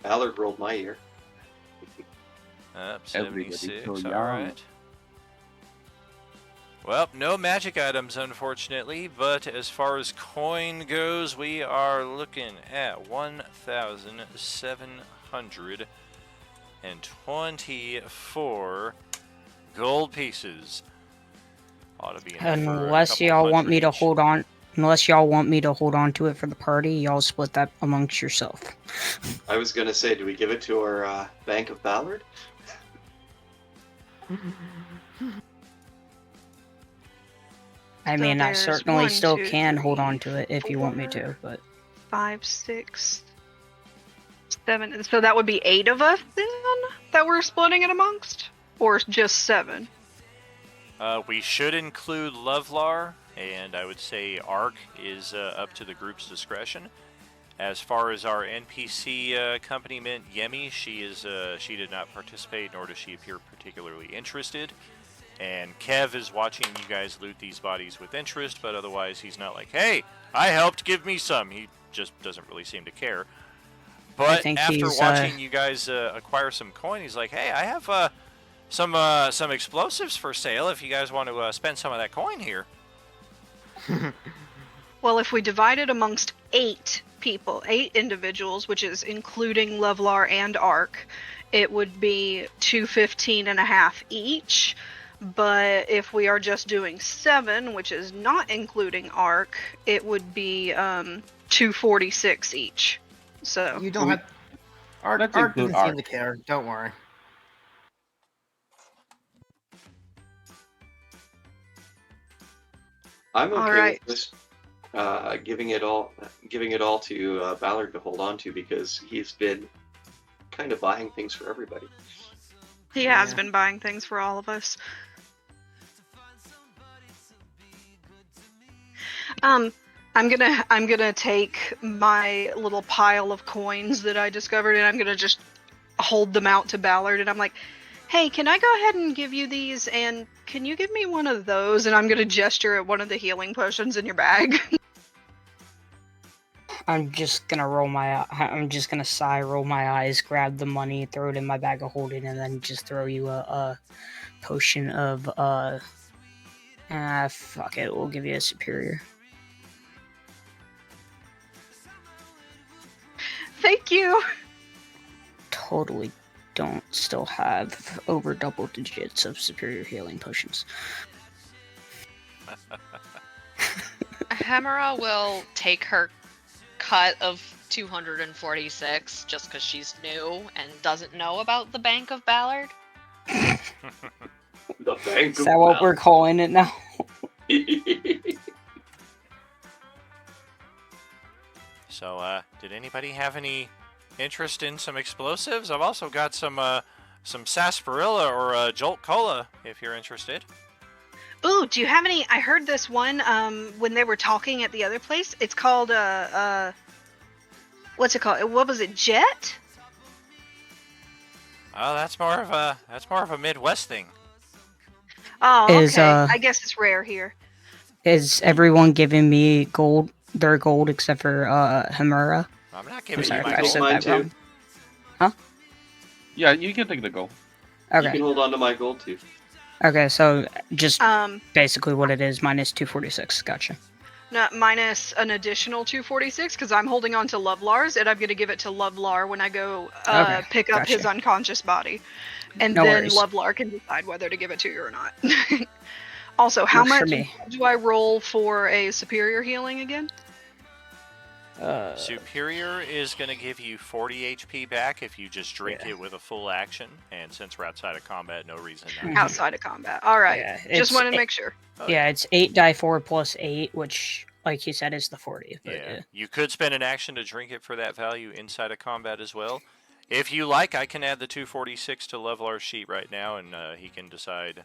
Speaker 5: Ballard rolled my year.
Speaker 2: Up,
Speaker 9: Everybody
Speaker 2: 76,
Speaker 9: so young.
Speaker 2: alright. Well, no magic items, unfortunately, but as far as coin goes, we are looking at 1,724 gold pieces. Ought to be enough for a
Speaker 3: Unless
Speaker 2: couple
Speaker 3: y'all want
Speaker 2: hundred
Speaker 3: me to
Speaker 2: each.
Speaker 3: hold on, to it for the party, y'all split that amongst yourself.
Speaker 5: I was going to say, do we give it to our Bank of Ballard?
Speaker 3: I
Speaker 8: So
Speaker 3: mean, I
Speaker 8: there's
Speaker 3: certainly
Speaker 8: 1,
Speaker 3: still
Speaker 8: 2,
Speaker 3: can hold
Speaker 8: 3,
Speaker 3: on to it if you want me to,
Speaker 8: 4.
Speaker 3: but
Speaker 8: 5, 6, 7. So that would be 8 of us then that we're splitting it amongst? Or just 7?
Speaker 2: We should include Lovelar, and I would say Ark is up to the group's discretion. As far as our NPC accompaniment, Yemi, she did not participate, nor does she appear particularly interested. And Kev is watching you guys loot these bodies with interest, but otherwise he's not like, hey, I helped, give me some. He just doesn't really seem to care. But
Speaker 3: think
Speaker 2: after
Speaker 3: he's,
Speaker 2: watching you guys acquire some coin, he's like, hey, I have some explosives for sale if you guys want to spend some of that coin here.
Speaker 8: Well, if we divide it amongst 8 people, 8 individuals, which is including Levlar and Ark, it would be 215.5 each. But if we are just doing 7, which is not including Ark, it would be 246 each. So
Speaker 7: You don't have. Art
Speaker 9: Let's
Speaker 7: doesn't
Speaker 9: include
Speaker 7: seem
Speaker 9: Art.
Speaker 7: to care. Don't worry.
Speaker 5: I'm okay
Speaker 8: Alright.
Speaker 5: with this. Giving it all to Ballard to hold on to because he's been kind of buying things for everybody.
Speaker 8: he has
Speaker 7: Yeah.
Speaker 8: been buying things for all of us. I'm gonna take my little pile of coins that I discovered and I'm gonna just hold them out to Ballard and I'm like, hey, can I go ahead and give you these and can you give me one of those? And I'm gonna gesture at one of the healing potions in your bag.
Speaker 3: I'm just gonna sigh, roll my eyes, grab the money, throw it in my bag of holding, and then just throw you a potion of fuck it, we'll give you a superior.
Speaker 8: Thank you.
Speaker 3: Totally don't still have over double digits of superior healing potions.
Speaker 4: Hemera will take her cut of 246 just because she's new and doesn't know about the Bank of Ballard.
Speaker 5: The Bank
Speaker 3: Is that what we're calling it now?
Speaker 2: So, did anybody have any interest in some explosives? I've also got some sarsaparilla or Jolt Cola, if you're interested.
Speaker 8: Ooh, do you have any? I heard this one when they were talking at the other place. It's called what's it called? What was it? Jet?
Speaker 2: Oh, that's more of a Midwest thing.
Speaker 8: Oh, okay.
Speaker 3: Is,
Speaker 8: I guess it's rare here.
Speaker 3: Is everyone giving me gold? Their gold except for Hemera?
Speaker 2: I'm not giving
Speaker 3: sorry
Speaker 2: you my
Speaker 3: if I
Speaker 2: gold.
Speaker 3: said
Speaker 5: Mine
Speaker 3: that
Speaker 5: too.
Speaker 3: wrong. Huh?
Speaker 9: Yeah, you can take the gold.
Speaker 5: You
Speaker 3: Okay.
Speaker 5: can hold on to my gold too.
Speaker 3: Okay, so just
Speaker 8: Um,
Speaker 3: basically what it is, minus 246. Gotcha.
Speaker 8: no, minus an additional 246 because I'm holding on to Lovelar's and I'm gonna give it to Lovelar when I go
Speaker 3: Okay,
Speaker 8: pick up his
Speaker 3: gotcha.
Speaker 8: unconscious body, and
Speaker 3: No
Speaker 8: then
Speaker 3: worries.
Speaker 8: Lovelar can decide whether to give it to you or not. Also, how
Speaker 3: Works for
Speaker 8: much
Speaker 3: me.
Speaker 8: do I roll for a superior healing again?
Speaker 2: Superior is going to give you 40 HP back if you just drink
Speaker 3: Yeah.
Speaker 2: it with a full action, and since we're outside of combat, no reason not
Speaker 3: Mhm.
Speaker 2: to.
Speaker 8: Outside of combat. All right.
Speaker 3: Yeah,
Speaker 8: Just
Speaker 3: it's
Speaker 8: wanted to
Speaker 3: eight-
Speaker 8: make sure.
Speaker 2: Oh,
Speaker 3: Yeah, it's 8 die 4 plus 8, which, like you said, is the 40. But,
Speaker 2: Yeah, you could spend an action to drink it for that value inside of combat as well. If you like, I can add the 246 to Levelar's sheet right now, and he can decide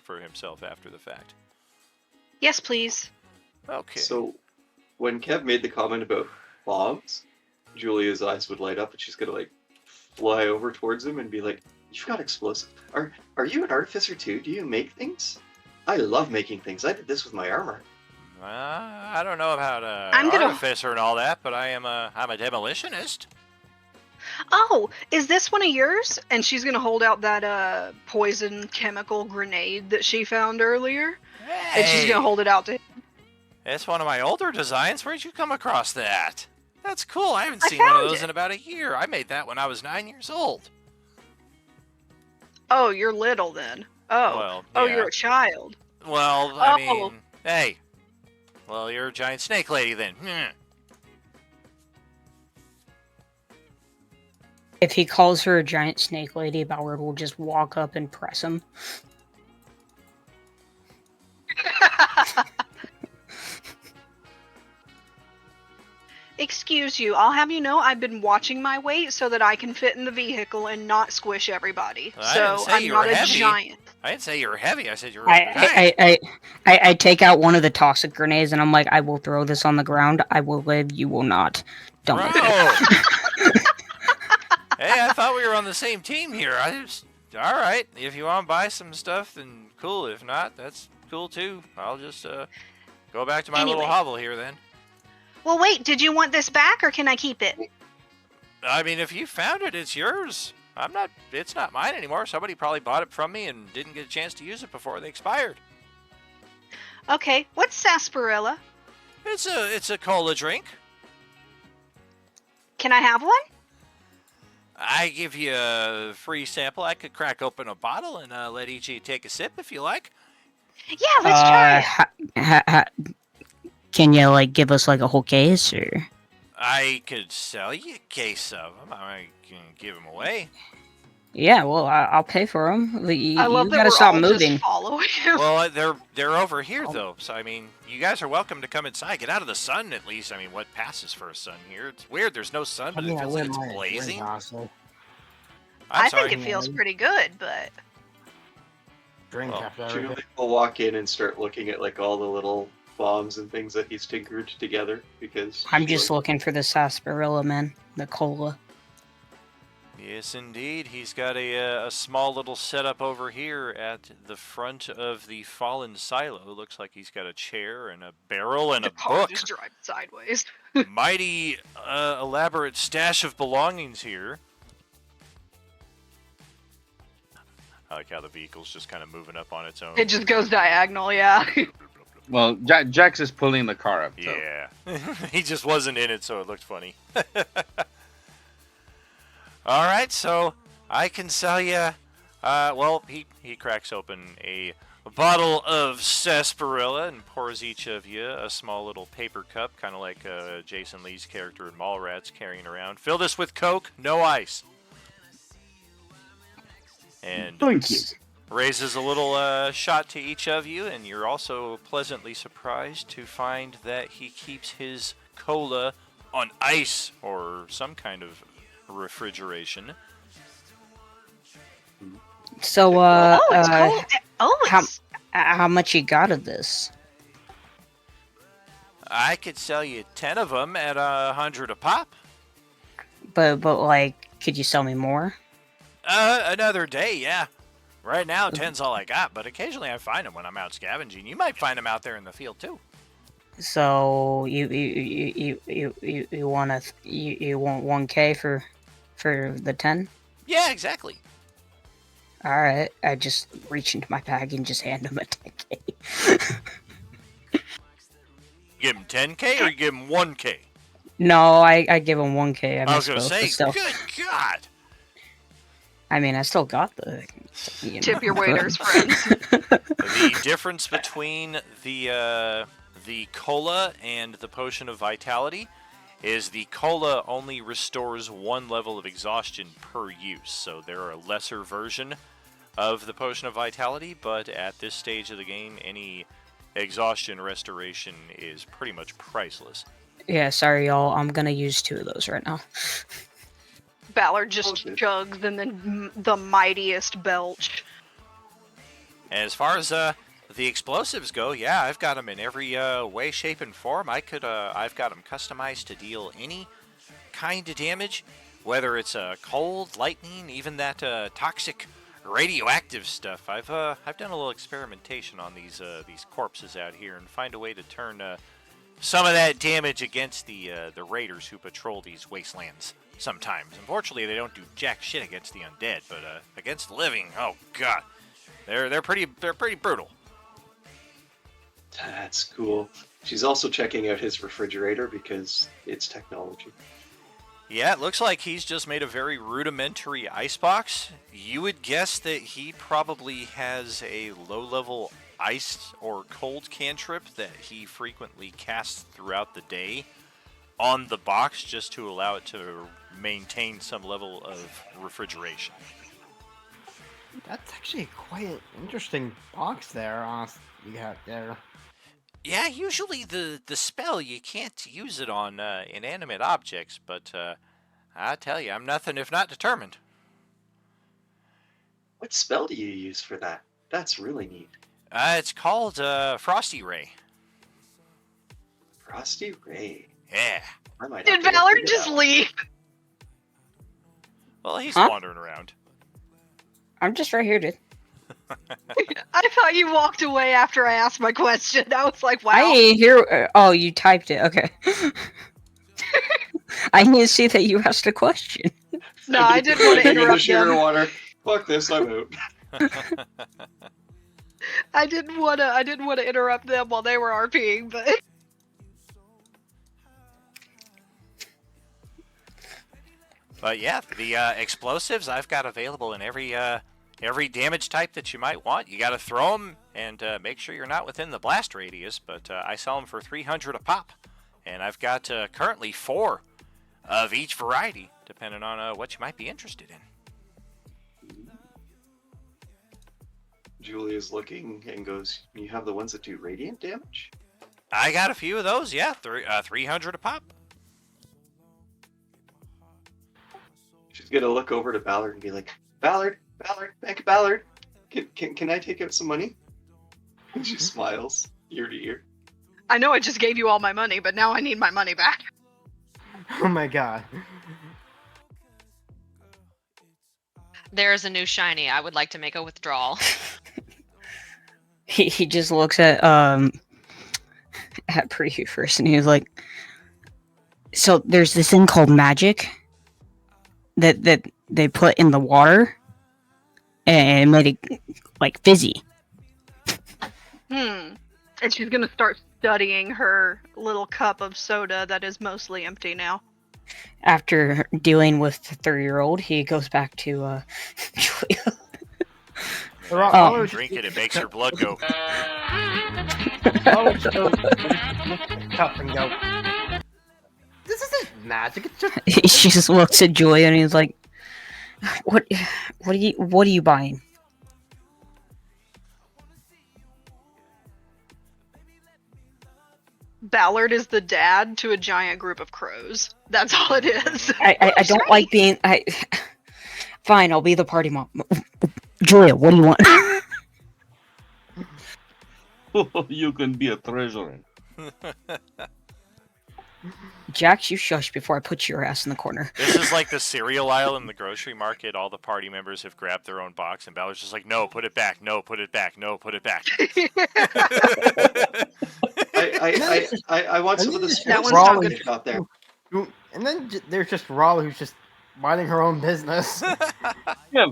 Speaker 2: for himself after the fact.
Speaker 8: Yes, please.
Speaker 2: Okay.
Speaker 5: So, when Kev made the comment about bombs, Julia's eyes would light up, and she's gonna like fly over towards him and be like, "You've got explosive. Are you an artificer too? Do you make things? I love making things. I did this with my armor."
Speaker 2: I don't know about
Speaker 8: I'm gonna-
Speaker 2: artificer and all that, but I'm a demolitionist.
Speaker 8: Oh, is this one of yours? And she's gonna hold out that poison chemical grenade that she found earlier, and she's gonna hold it out to him.
Speaker 2: It's one of my older designs. Where'd you come across that? That's cool. I haven't
Speaker 8: I
Speaker 2: seen one of
Speaker 8: found
Speaker 2: those
Speaker 8: it.
Speaker 2: in about a year. I made that when I was 9 years old.
Speaker 8: Oh, you're little then. Oh.
Speaker 2: Well,
Speaker 8: Oh,
Speaker 2: yeah.
Speaker 8: you're a child.
Speaker 2: Well, I
Speaker 8: Oh.
Speaker 2: mean, hey. Well, you're a giant snake lady then.
Speaker 3: if he calls her a giant snake lady, Ballard will just walk up and press him.
Speaker 8: Excuse you. I'll have you know I've been watching my weight so that I can fit in the vehicle and not squish everybody.
Speaker 2: I didn't
Speaker 8: So
Speaker 2: say
Speaker 8: I'm
Speaker 2: you
Speaker 8: not
Speaker 2: were
Speaker 8: a
Speaker 2: heavy.
Speaker 8: giant.
Speaker 2: I didn't say you're heavy. I said you're a giant.
Speaker 3: I take out one of the toxic grenades and I'm like, I will throw this on the ground. I will live. You will not. Don't look at it.
Speaker 2: Bro. Hey, I thought we were on the same team here. all right. If you want to buy some stuff, then cool. If not, that's cool too. I'll just go back to my little
Speaker 8: Anyway.
Speaker 2: hovel here then.
Speaker 8: Well, wait, did you want this back or can I keep it?
Speaker 2: I mean, if you found it, it's yours. It's not mine anymore. Somebody probably bought it from me and didn't get a chance to use it before they expired.
Speaker 8: Okay, what's sarsaparilla?
Speaker 2: It's a cola drink.
Speaker 8: Can I have one?
Speaker 2: I give you a free sample. I could crack open a bottle and let each of you take a sip if you like.
Speaker 8: Yeah, let's try it.
Speaker 3: Can you like give us like a whole case or?
Speaker 2: I could sell you a case of them. I can give them away.
Speaker 3: Yeah, well, I'll pay for them.
Speaker 8: I love
Speaker 3: You
Speaker 8: that
Speaker 3: gotta
Speaker 8: we're
Speaker 3: stop
Speaker 8: all
Speaker 3: moving.
Speaker 8: just following him.
Speaker 2: Well, they're over here though. So I mean, you guys are welcome to come inside. Get out of the sun at least. I mean, what passes for a sun here? It's weird. There's no sun, but it feels like it's blazing.
Speaker 8: I think it feels pretty good, but
Speaker 7: Drink
Speaker 2: Well,
Speaker 7: after everything.
Speaker 5: Julie will walk in and start looking at like all the little bombs and things that he's tinkered together because
Speaker 3: I'm
Speaker 5: she's
Speaker 3: just
Speaker 5: like,
Speaker 3: looking for the sarsaparilla, man. The cola.
Speaker 2: Yes, indeed. He's got a small little setup over here at the front of the fallen silo. Looks like he's got a chair and a barrel and
Speaker 8: the
Speaker 2: a
Speaker 8: car
Speaker 2: book.
Speaker 8: just drives sideways.
Speaker 2: Mighty elaborate stash of belongings here. I like how the vehicle's just kind of moving up on its own.
Speaker 8: It just goes diagonal, yeah.
Speaker 9: Well, Jax is pulling the car up. So.
Speaker 2: Yeah. He just wasn't in it, so it looked funny. All right, so I can sell you. Well, he cracks open a bottle of sarsaparilla and pours each of you a small little paper cup, kind of like Jason Lee's character in Mallrats carrying around. Fill this with Coke, no ice. And
Speaker 9: Thank you.
Speaker 2: raises a little shot to each of you, and you're also pleasantly surprised to find that he keeps his cola on ice or some kind of refrigeration.
Speaker 3: So,
Speaker 8: Oh, it's cold. Oh,
Speaker 3: how-
Speaker 8: it's
Speaker 3: how much you got of this?
Speaker 2: I could sell you 10 of them at 100 a pop.
Speaker 3: But like, could you sell me more?
Speaker 2: Another day, yeah. Right now, 10's all I got, but occasionally I find them when I'm out scavenging. You might find them out there in the field too.
Speaker 3: So you want you want 1K for the 10?
Speaker 2: Yeah, exactly.
Speaker 3: All right, I just reach into my bag and just hand him a 10K.
Speaker 2: Give him 10K or you give him 1K?
Speaker 3: No, I give him 1K.
Speaker 2: I was gonna say,
Speaker 3: still,
Speaker 2: good God.
Speaker 3: I mean, I still got the.
Speaker 8: tip your waiters, friends.
Speaker 2: The difference between the cola and the potion of vitality is the cola only restores one level of exhaustion per use, so they're a lesser version of the potion of vitality, but at this stage of the game, any exhaustion restoration is pretty much priceless.
Speaker 3: Yeah, sorry, y'all. I'm gonna use 2 of those right now.
Speaker 8: Ballard just
Speaker 5: Okay.
Speaker 8: chugs and then the mightiest belch.
Speaker 2: And as far as the explosives go, yeah, I've got them in every way, shape, and form. I've got them customized to deal any kind of damage, whether it's cold, lightning, even that toxic radioactive stuff. I've done a little experimentation on these corpses out here and find a way to turn some of that damage against the raiders who patrol these wastelands. Sometimes, unfortunately, they don't do jack shit against the undead, but against the living, oh god, they're pretty brutal.
Speaker 5: That's cool. She's also checking out his refrigerator because it's technology.
Speaker 2: Yeah, it looks like he's just made a very rudimentary icebox. You would guess that he probably has a low-level ice or cold cantrip that he frequently casts throughout the day on the box just to allow it to maintain some level of refrigeration.
Speaker 7: That's actually quite an interesting box there, you got there.
Speaker 2: Yeah, usually the spell, you can't use it on inanimate objects, but I tell you, I'm nothing if not determined.
Speaker 5: What spell do you use for that? That's really neat.
Speaker 2: It's called Frosty Ray.
Speaker 5: Frosty Ray.
Speaker 2: Yeah.
Speaker 5: I might have
Speaker 8: Did
Speaker 5: to look
Speaker 8: Ballard
Speaker 5: into
Speaker 8: just
Speaker 5: that.
Speaker 8: leave?
Speaker 2: Well, he's
Speaker 3: Huh?
Speaker 2: wandering around.
Speaker 3: I'm just right here to.
Speaker 8: I thought you walked away after I asked my question. I was like, wow.
Speaker 3: I didn't hear. Oh, you typed it. Okay. I didn't see that you asked a question.
Speaker 8: No, I didn't want to
Speaker 5: Drinking the
Speaker 8: interrupt
Speaker 5: sugar
Speaker 8: them.
Speaker 5: water. Fuck this, I'm out.
Speaker 8: I didn't want to interrupt them while they were RPing, but
Speaker 2: But yeah, the explosives I've got available in every damage type that you might want. You got to throw them and make sure you're not within the blast radius. But I sell them for 300 a pop, and I've got currently 4 of each variety, depending on what you might be interested in.
Speaker 5: Julia's looking and goes, "You have the ones that do radiant damage?"
Speaker 2: I got a few of those. Yeah, 300 a pop.
Speaker 5: She's gonna look over to Ballard and be like, Ballard, Bank of Ballard, can I take out some money? And she smiles ear to ear.
Speaker 8: I know I just gave you all my money, but now I need my money back.
Speaker 7: Oh my god.
Speaker 4: There's a new shiny. I would like to make a withdrawal.
Speaker 3: He just looks at Preview first, and he's like, "So there's this thing called magic that they put in the water, and made it like fizzy."
Speaker 8: And she's gonna start studying her little cup of soda that is mostly empty now.
Speaker 3: After dealing with the 3-year-old, he goes back to Julia.
Speaker 2: Drink it, it makes your blood go.
Speaker 7: Tough and go. This isn't magic. It's just.
Speaker 3: He just looks at Julia and he's like, "What are you buying?"
Speaker 8: Ballard is the dad to a giant group of crows. That's all it is.
Speaker 3: I don't like being. Fine, I'll be the party mom. Julia, what do you want?
Speaker 9: You can be a treasurer.
Speaker 3: Jax, you shush before I put your ass in the corner.
Speaker 2: This is like the cereal aisle in the grocery market. All the party members have grabbed their own box, and Ballard's just like, "No, put it back. No, put it back. No, put it back."
Speaker 5: I want some of the
Speaker 8: That one's
Speaker 5: raw
Speaker 8: not
Speaker 5: that
Speaker 8: good.
Speaker 5: you got there.
Speaker 7: And then there's just Raleigh who's just minding her own business.
Speaker 9: Yeah.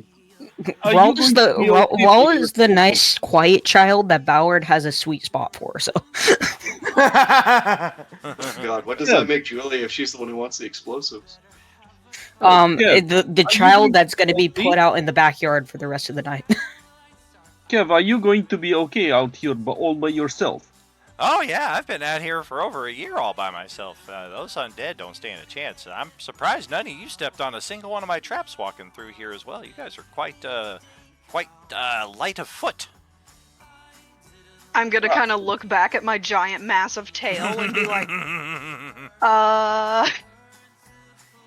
Speaker 3: Raul is the nice, quiet child that Ballard has a sweet spot for. So,
Speaker 5: God, what does that make Julie if she's the one who wants the explosives?
Speaker 3: the child that's going to be put out in the backyard for the rest of the night.
Speaker 9: Kev, are you going to be okay out here all by yourself?
Speaker 2: Oh yeah, I've been out here for over a year all by myself. Those undead don't stand a chance. I'm surprised none of you stepped on a single one of my traps walking through here as well. You guys are quite light of foot.
Speaker 8: I'm gonna kind of look back at my giant, massive tail and be like,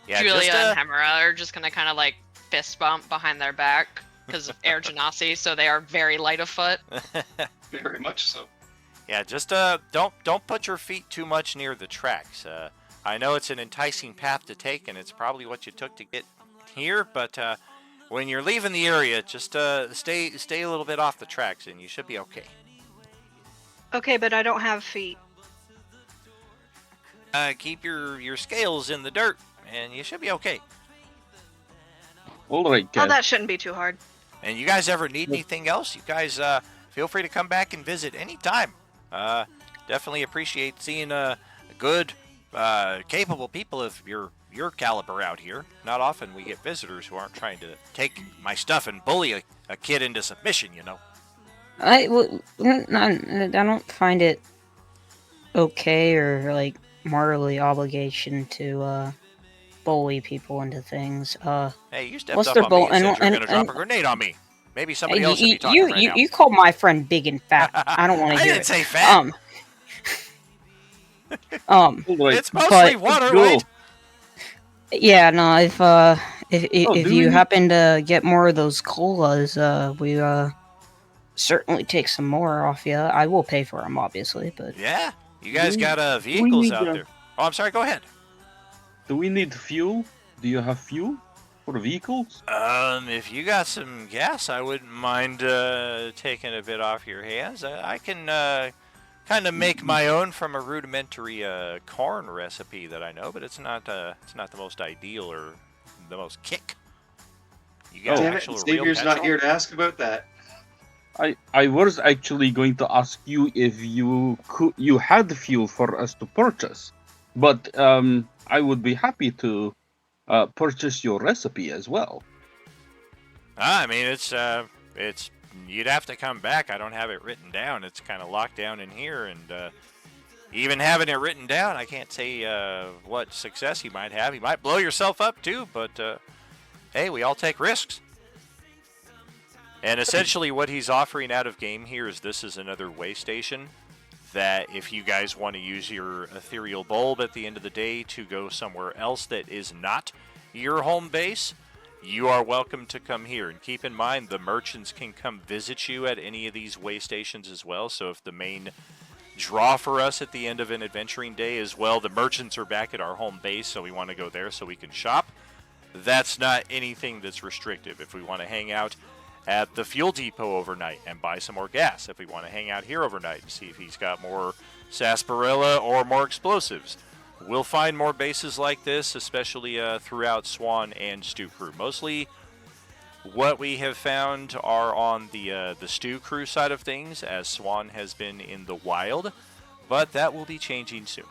Speaker 2: Yeah,
Speaker 4: Julia and Hemera are just gonna kind of like fist bump behind their back because of Air Genasi, so they are very light of foot.
Speaker 5: Very much so.
Speaker 2: Yeah, just don't put your feet too much near the tracks. I know it's an enticing path to take, and it's probably what you took to get here. But when you're leaving the area, just stay a little bit off the tracks, and you should be okay.
Speaker 8: okay, but I don't have feet.
Speaker 2: Keep your scales in the dirt, and you should be okay.
Speaker 9: All right,
Speaker 8: Oh,
Speaker 9: Kev.
Speaker 8: that shouldn't be too hard.
Speaker 2: And you guys ever need anything else, you guys feel free to come back and visit anytime. Definitely appreciate seeing good, capable people of your caliber out here. Not often we get visitors who aren't trying to take my stuff and bully a kid into submission, you know.
Speaker 3: I don't find it okay or like morally obligation to bully people into things.
Speaker 2: Hey, you stepped
Speaker 3: what's
Speaker 2: up
Speaker 3: their
Speaker 2: on me and said
Speaker 3: and-
Speaker 2: you were going to
Speaker 3: and-
Speaker 2: drop a grenade on me. Maybe somebody else should be talking right now.
Speaker 3: you called my friend big and fat. I don't want to
Speaker 2: I
Speaker 3: hear
Speaker 2: didn't
Speaker 3: it.
Speaker 2: say fat.
Speaker 9: All right.
Speaker 2: It's mostly water,
Speaker 9: Go.
Speaker 2: right?
Speaker 3: Yeah, no. If
Speaker 9: do
Speaker 3: you
Speaker 9: we-
Speaker 3: happen to get more of those colas, we certainly take some more off you. I will pay for them, obviously, but
Speaker 2: Yeah, you guys
Speaker 9: We-
Speaker 2: got
Speaker 9: we
Speaker 2: vehicles
Speaker 9: need
Speaker 2: out
Speaker 9: to-
Speaker 2: there. Oh, I'm sorry. Go ahead.
Speaker 9: Do we need fuel? Do you have fuel? for vehicles?
Speaker 2: If you got some gas, I wouldn't mind taking a bit off your hands. I can kind of make my own from a rudimentary corn recipe that I know, but it's not the most ideal or the most kick. You got
Speaker 5: Damn it,
Speaker 2: actual real
Speaker 5: Xavier's not
Speaker 2: petrol?
Speaker 5: here to ask about that.
Speaker 9: I was actually going to ask you if you had fuel for us to purchase, but I would be happy to purchase your recipe as well.
Speaker 2: I mean, it's you'd have to come back. I don't have it written down. It's kind of locked down in here, and even having it written down, I can't say what success you might have. You might blow yourself up too, but hey, we all take risks. And essentially what he's offering out of game here is this is another way station that if you guys want to use your ethereal bulb at the end of the day to go somewhere else that is not your home base, you are welcome to come here. And keep in mind, the merchants can come visit you at any of these way stations as well. So if the main draw for us at the end of an adventuring day is, well, the merchants are back at our home base, so we want to go there so we can shop, that's not anything that's restrictive. If we want to hang out at the fuel depot overnight and buy some more gas, if we want to hang out here overnight and see if he's got more sarsaparilla or more explosives, we'll find more bases like this, especially throughout Swan and Stew Crew. Mostly what we have found are on the Stew Crew side of things, as Swan has been in the wild, but that will be changing soon.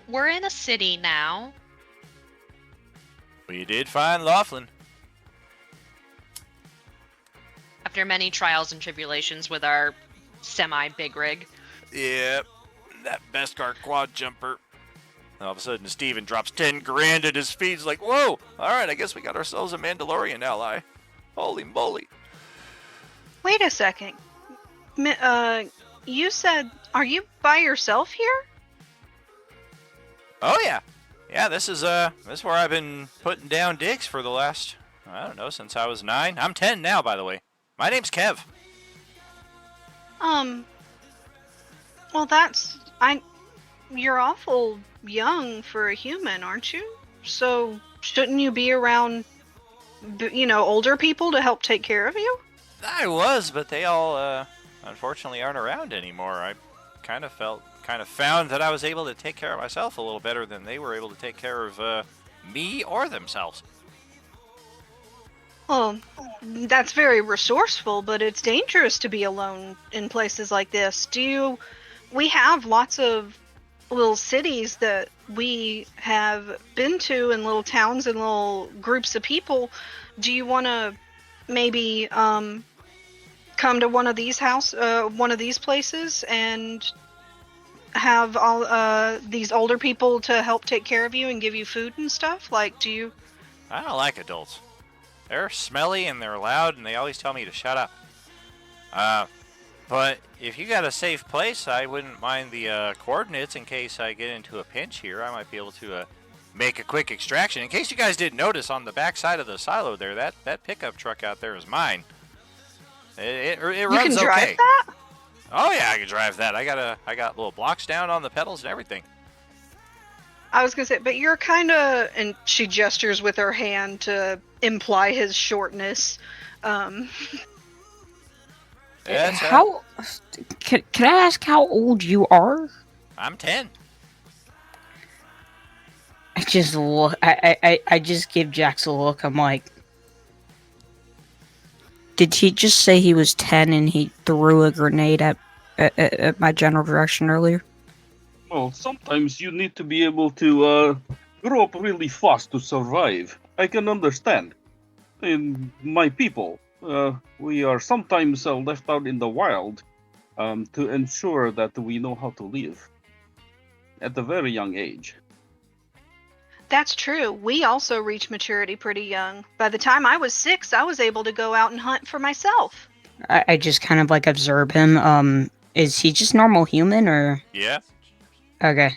Speaker 4: We're in a city now.
Speaker 2: We did find Laughlin.
Speaker 4: After many trials and tribulations with our semi-big rig.
Speaker 2: Yep, that Beskar quad jumper. All of a sudden, Steven drops 10 grand at his feet. He's like, whoa, all right, I guess we got ourselves a Mandalorian ally. Holy moly.
Speaker 8: Wait a second. You said, are you by yourself here?
Speaker 2: Oh, yeah. Yeah, this is where I've been putting down digs for the last, I don't know, since I was 9. I'm 10 now, by the way. My name's Kev.
Speaker 8: Well, you're awful young for a human, aren't you? So, shouldn't you be around, older people to help take care of you?
Speaker 2: I was, but they all, unfortunately aren't around anymore. I kind of found that I was able to take care of myself a little better than they were able to take care of, me or themselves.
Speaker 8: Well, that's very resourceful, but it's dangerous to be alone in places like this. We have lots of little cities that we have been to, and little towns and little groups of people. Do you want to maybe come to one of these places and have all these older people to help take care of you and give you food and stuff? Like,
Speaker 2: I don't like adults. They're smelly and they're loud and they always tell me to shut up. But if you got a safe place, I wouldn't mind the coordinates in case I get into a pinch here. I might be able to make a quick extraction. In case you guys didn't notice, on the back side of the silo there, that pickup truck out there is mine. It runs okay.
Speaker 8: You can drive that?
Speaker 2: Oh yeah, I can drive that. I got little blocks down on the pedals and everything.
Speaker 8: I was gonna say, but you're kind of, and she gestures with her hand to imply his shortness.
Speaker 2: Yeah,
Speaker 3: How? Can I ask how old you are?
Speaker 2: I'm 10.
Speaker 3: I just look. I just give Jax a look. I'm like, did he just say he was 10 and he threw a grenade at my general direction earlier?
Speaker 9: Well, sometimes you need to be able to grow up really fast to survive. I can understand. In my people, we are sometimes left out in the wild to ensure that we know how to live at a very young age.
Speaker 8: That's true. We also reach maturity pretty young. By the time I was 6, I was able to go out and hunt for myself.
Speaker 3: I just kind of like observe him. Is he just normal human or?
Speaker 2: Yeah.
Speaker 3: Okay.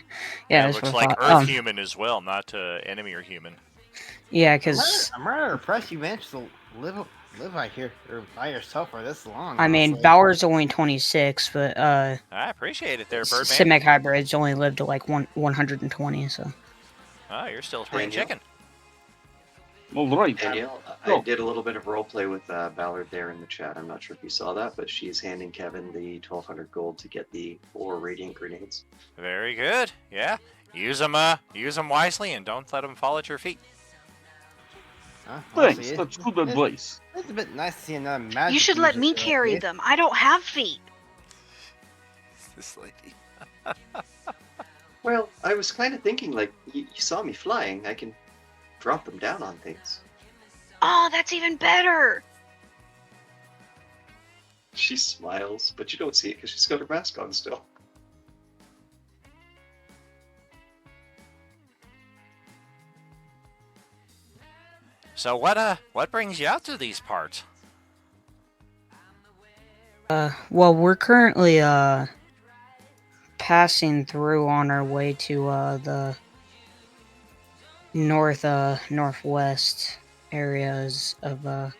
Speaker 3: Yeah,
Speaker 2: It
Speaker 3: that's
Speaker 2: looks
Speaker 3: what I
Speaker 2: like
Speaker 3: thought.
Speaker 2: Earth human as well, not enemy or human.
Speaker 3: Yeah, because
Speaker 7: I'm rather impressed you managed to live out here or by yourself for this long.
Speaker 3: I mean,
Speaker 7: honestly.
Speaker 3: Bauer's only 26, but
Speaker 2: I appreciate it there, Birdman.
Speaker 3: Simic hybrids only live to like 120. So
Speaker 2: Oh, you're still pretty
Speaker 5: Daniel?
Speaker 2: chicken.
Speaker 9: All right.
Speaker 5: Danielle, I
Speaker 9: Go.
Speaker 5: did a little bit of role play with Ballard there in the chat. I'm not sure if you saw that, but she's handing Kevin the 1,200 gold to get the 4 radiant grenades.
Speaker 2: Very good. Yeah. Use them wisely and don't let them fall at your feet.
Speaker 9: Thanks.
Speaker 7: Honestly,
Speaker 9: That's good advice.
Speaker 7: It's a bit nice to see another magic.
Speaker 8: You should let
Speaker 7: user
Speaker 8: me
Speaker 7: show up,
Speaker 8: carry
Speaker 7: dude.
Speaker 8: them. I don't have feet.
Speaker 2: This lady.
Speaker 5: Well, I was kind of thinking, like, you saw me flying. I can drop them down on things.
Speaker 8: Oh, that's even better.
Speaker 5: She smiles, but you don't see it because she's got her mask on still.
Speaker 2: So what brings you out to these parts?
Speaker 3: Well, we're currently passing through on our way to the northwest areas of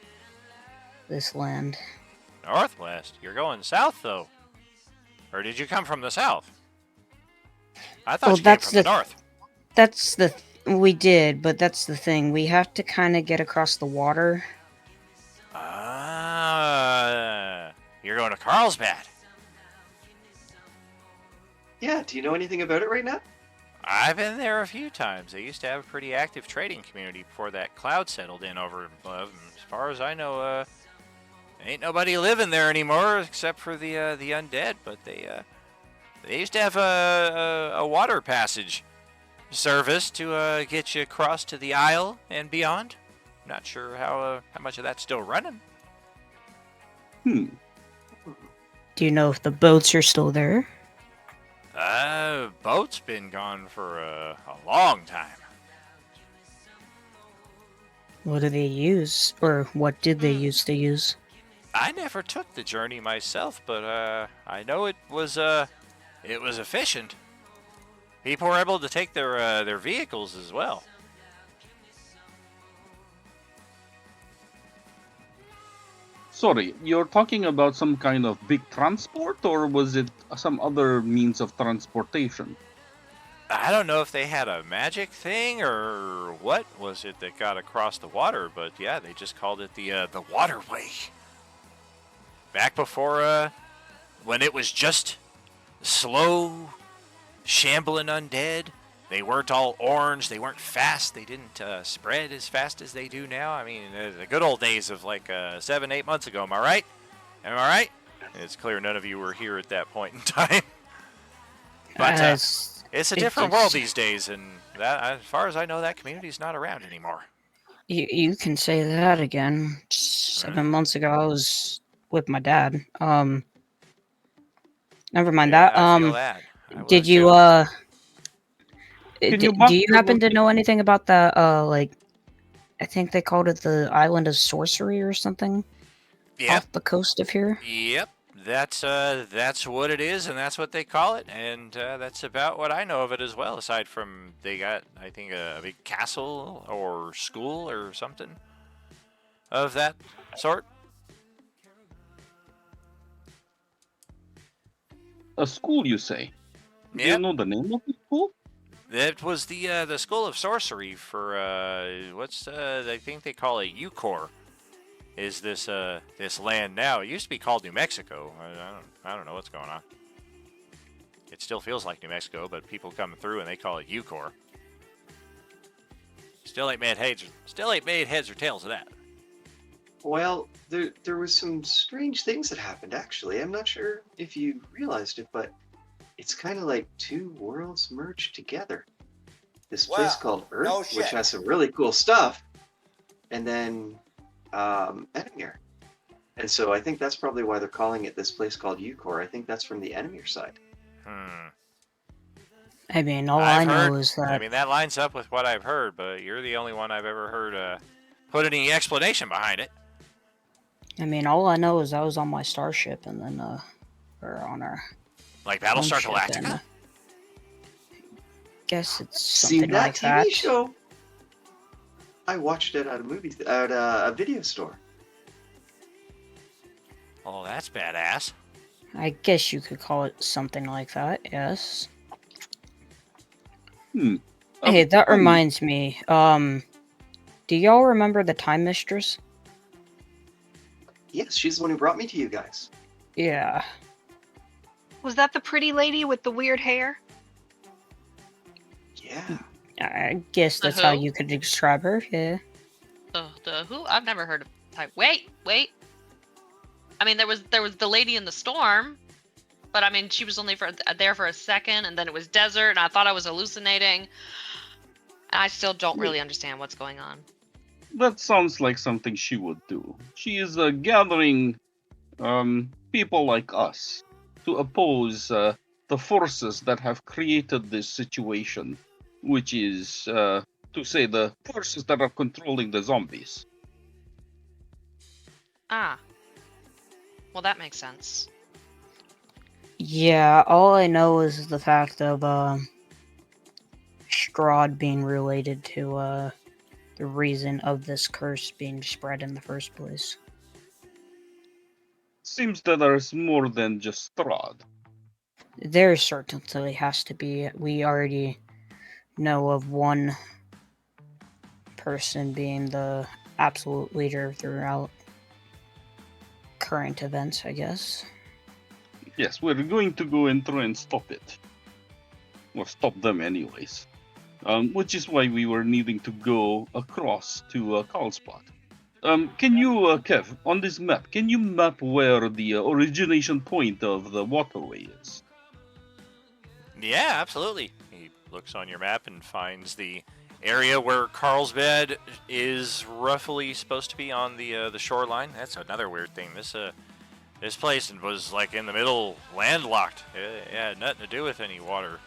Speaker 3: this land.
Speaker 2: Northwest. You're going south though. Or did you come from the south? I thought
Speaker 3: Well,
Speaker 2: you came
Speaker 3: that's
Speaker 2: from the
Speaker 3: the-
Speaker 2: north.
Speaker 3: We did, but that's the thing. We have to kind of get across the water.
Speaker 2: You're going to Carlsbad.
Speaker 5: Yeah, do you know anything about it right now?
Speaker 2: I've been there a few times. They used to have a pretty active trading community before that cloud settled in over above. As far as I know, ain't nobody living there anymore except for the undead. But they used to have a water passage service to get you across to the Isle and beyond. Not sure how much of that's still running.
Speaker 3: Do you know if the boats are still there?
Speaker 2: Boat's been gone for a long time.
Speaker 3: What do they use, or what did they used to use?
Speaker 2: I never took the journey myself, but I know it was efficient. People were able to take their vehicles as well.
Speaker 9: Sorry, you're talking about some kind of big transport, or was it some other means of transportation?
Speaker 2: I don't know if they had a magic thing or what was it that got across the water, but yeah, they just called it the Waterway. Back before when it was just slow, shambling undead. They weren't all orange. They weren't fast. They didn't spread as fast as they do now. I mean, the good old days of like 7-8 months ago. Am I right? Am I right? It's clear none of you were here at that point in time. But it's a different world these days, and that, as far as I know, that community's not around anymore.
Speaker 3: You can say that again. 7 months ago, I was with my dad. Never mind
Speaker 2: Yeah,
Speaker 3: that.
Speaker 2: I feel that. I
Speaker 3: Did
Speaker 2: was
Speaker 3: you
Speaker 2: too.
Speaker 3: do you happen to know anything about the like? I think they called it the Island of Sorcery or something
Speaker 2: Yep.
Speaker 3: off the coast of here.
Speaker 2: Yep. That's what it is, and that's what they call it, and that's about what I know of it as well. Aside from they got, I think, a big castle or school or something of that sort.
Speaker 9: A school, you say? Do you
Speaker 2: Yep.
Speaker 9: know the name of the school?
Speaker 2: That was the School of Sorcery for I think they call it Ucor. Is this this land now? It used to be called New Mexico. I don't know what's going on. It still feels like New Mexico, but people coming through and they call it Ucor. Still ain't made heads or tails of that.
Speaker 5: Well, there was some strange things that happened, actually. I'm not sure if you realized it, but it's kind of like two worlds merged together. This place called Earth, which has some really cool stuff, and then Enemir. And so I think that's probably why they're calling it this place called Ucor. I think that's from the Enemir side.
Speaker 3: I mean, all I know is that
Speaker 2: I mean, that lines up with what I've heard, but you're the only one I've ever heard put any explanation behind it.
Speaker 3: I mean, all I know is I was on my starship, and then we're on our
Speaker 2: Like Battlestar
Speaker 3: ship,
Speaker 2: Galactica?
Speaker 3: and, guess it's
Speaker 5: Seen
Speaker 3: something
Speaker 5: that
Speaker 3: like
Speaker 5: TV
Speaker 3: that.
Speaker 5: show? I watched it at a video store.
Speaker 2: Oh, that's badass.
Speaker 3: I guess you could call it something like that. Yes. Hey, that
Speaker 9: Fine.
Speaker 3: reminds me. Do y'all remember the Time Mistress?
Speaker 5: Yes, she's the one who brought me to you guys.
Speaker 3: Yeah.
Speaker 8: Was that the pretty lady with the weird hair?
Speaker 5: Yeah.
Speaker 3: I guess
Speaker 4: The
Speaker 3: that's how
Speaker 4: who?
Speaker 3: you could describe her. Yeah.
Speaker 4: The who? I've never heard of type. Wait. I mean, there was the lady in the storm, but I mean, she was only there for a second, and then it was desert, and I thought I was hallucinating. And I still don't really understand what's going on.
Speaker 9: That sounds like something she would do. She is gathering people like us to oppose the forces that have created this situation, which is, to say, the forces that are controlling the zombies.
Speaker 4: Ah. Well, that makes sense.
Speaker 3: Yeah, all I know is the fact of Strahd being related to the reason of this curse being spread in the first place.
Speaker 9: Seems that there's more than just Strahd.
Speaker 3: There certainly has to be. We already know of one person being the absolute leader throughout current events, I guess.
Speaker 9: Yes, we're going to go and try and stop it. Or stop them, anyways. Which is why we were needing to go across to Carlsbad. Can you, Kev, on this map, can you map where the origination point of the waterway is?
Speaker 2: Yeah, absolutely. He looks on your map and finds the area where Carlsbad is roughly supposed to be on the shoreline. That's another weird thing. This place was like in the middle, landlocked. It had nothing to do with any water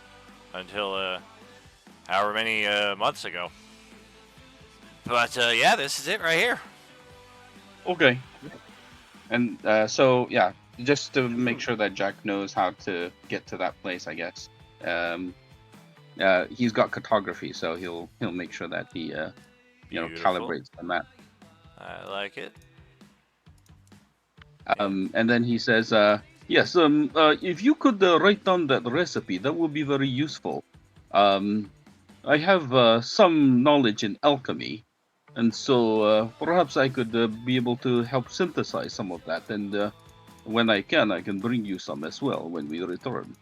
Speaker 2: until however many months ago. But yeah, this is it right here.
Speaker 9: Okay. And so, yeah, just to make sure that Jack knows how to get to that place, I guess. He's got cartography, so he'll make sure that he
Speaker 2: Beautiful.
Speaker 9: calibrates the map.
Speaker 2: I like it.
Speaker 9: And then he says, yes, if you could write down that recipe, that would be very useful. I have some knowledge in alchemy, and so perhaps I could be able to help synthesize some of that, and when I can bring you some as well when we return.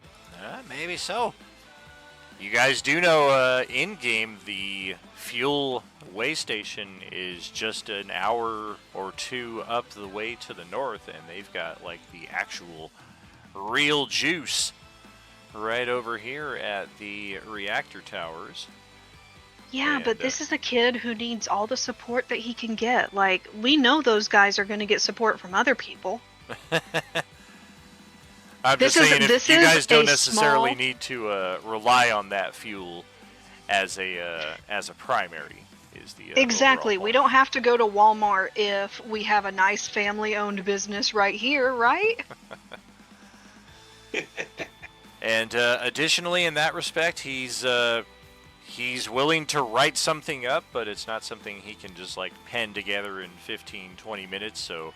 Speaker 2: Maybe so. You guys do know in-game the fuel way station is just an hour or two up the way to the north, and they've got like the actual real juice right over here at the reactor towers.
Speaker 8: Yeah, but
Speaker 2: And,
Speaker 8: this is a kid who needs all the support that he can get. Like, we know those guys are going to get support from other people.
Speaker 2: I'm
Speaker 8: This
Speaker 2: just
Speaker 8: is-
Speaker 2: saying, if
Speaker 8: this
Speaker 2: you
Speaker 8: is
Speaker 2: guys don't
Speaker 8: a
Speaker 2: necessarily
Speaker 8: small-
Speaker 2: need to rely on that fuel as a primary, is the
Speaker 8: Exactly.
Speaker 2: overall
Speaker 8: We
Speaker 2: point.
Speaker 8: don't have to go to Walmart if we have a nice family-owned business right here, right?
Speaker 2: And additionally, in that respect, he's willing to write something up, but it's not something he can just like pen together in 15-20 minutes. So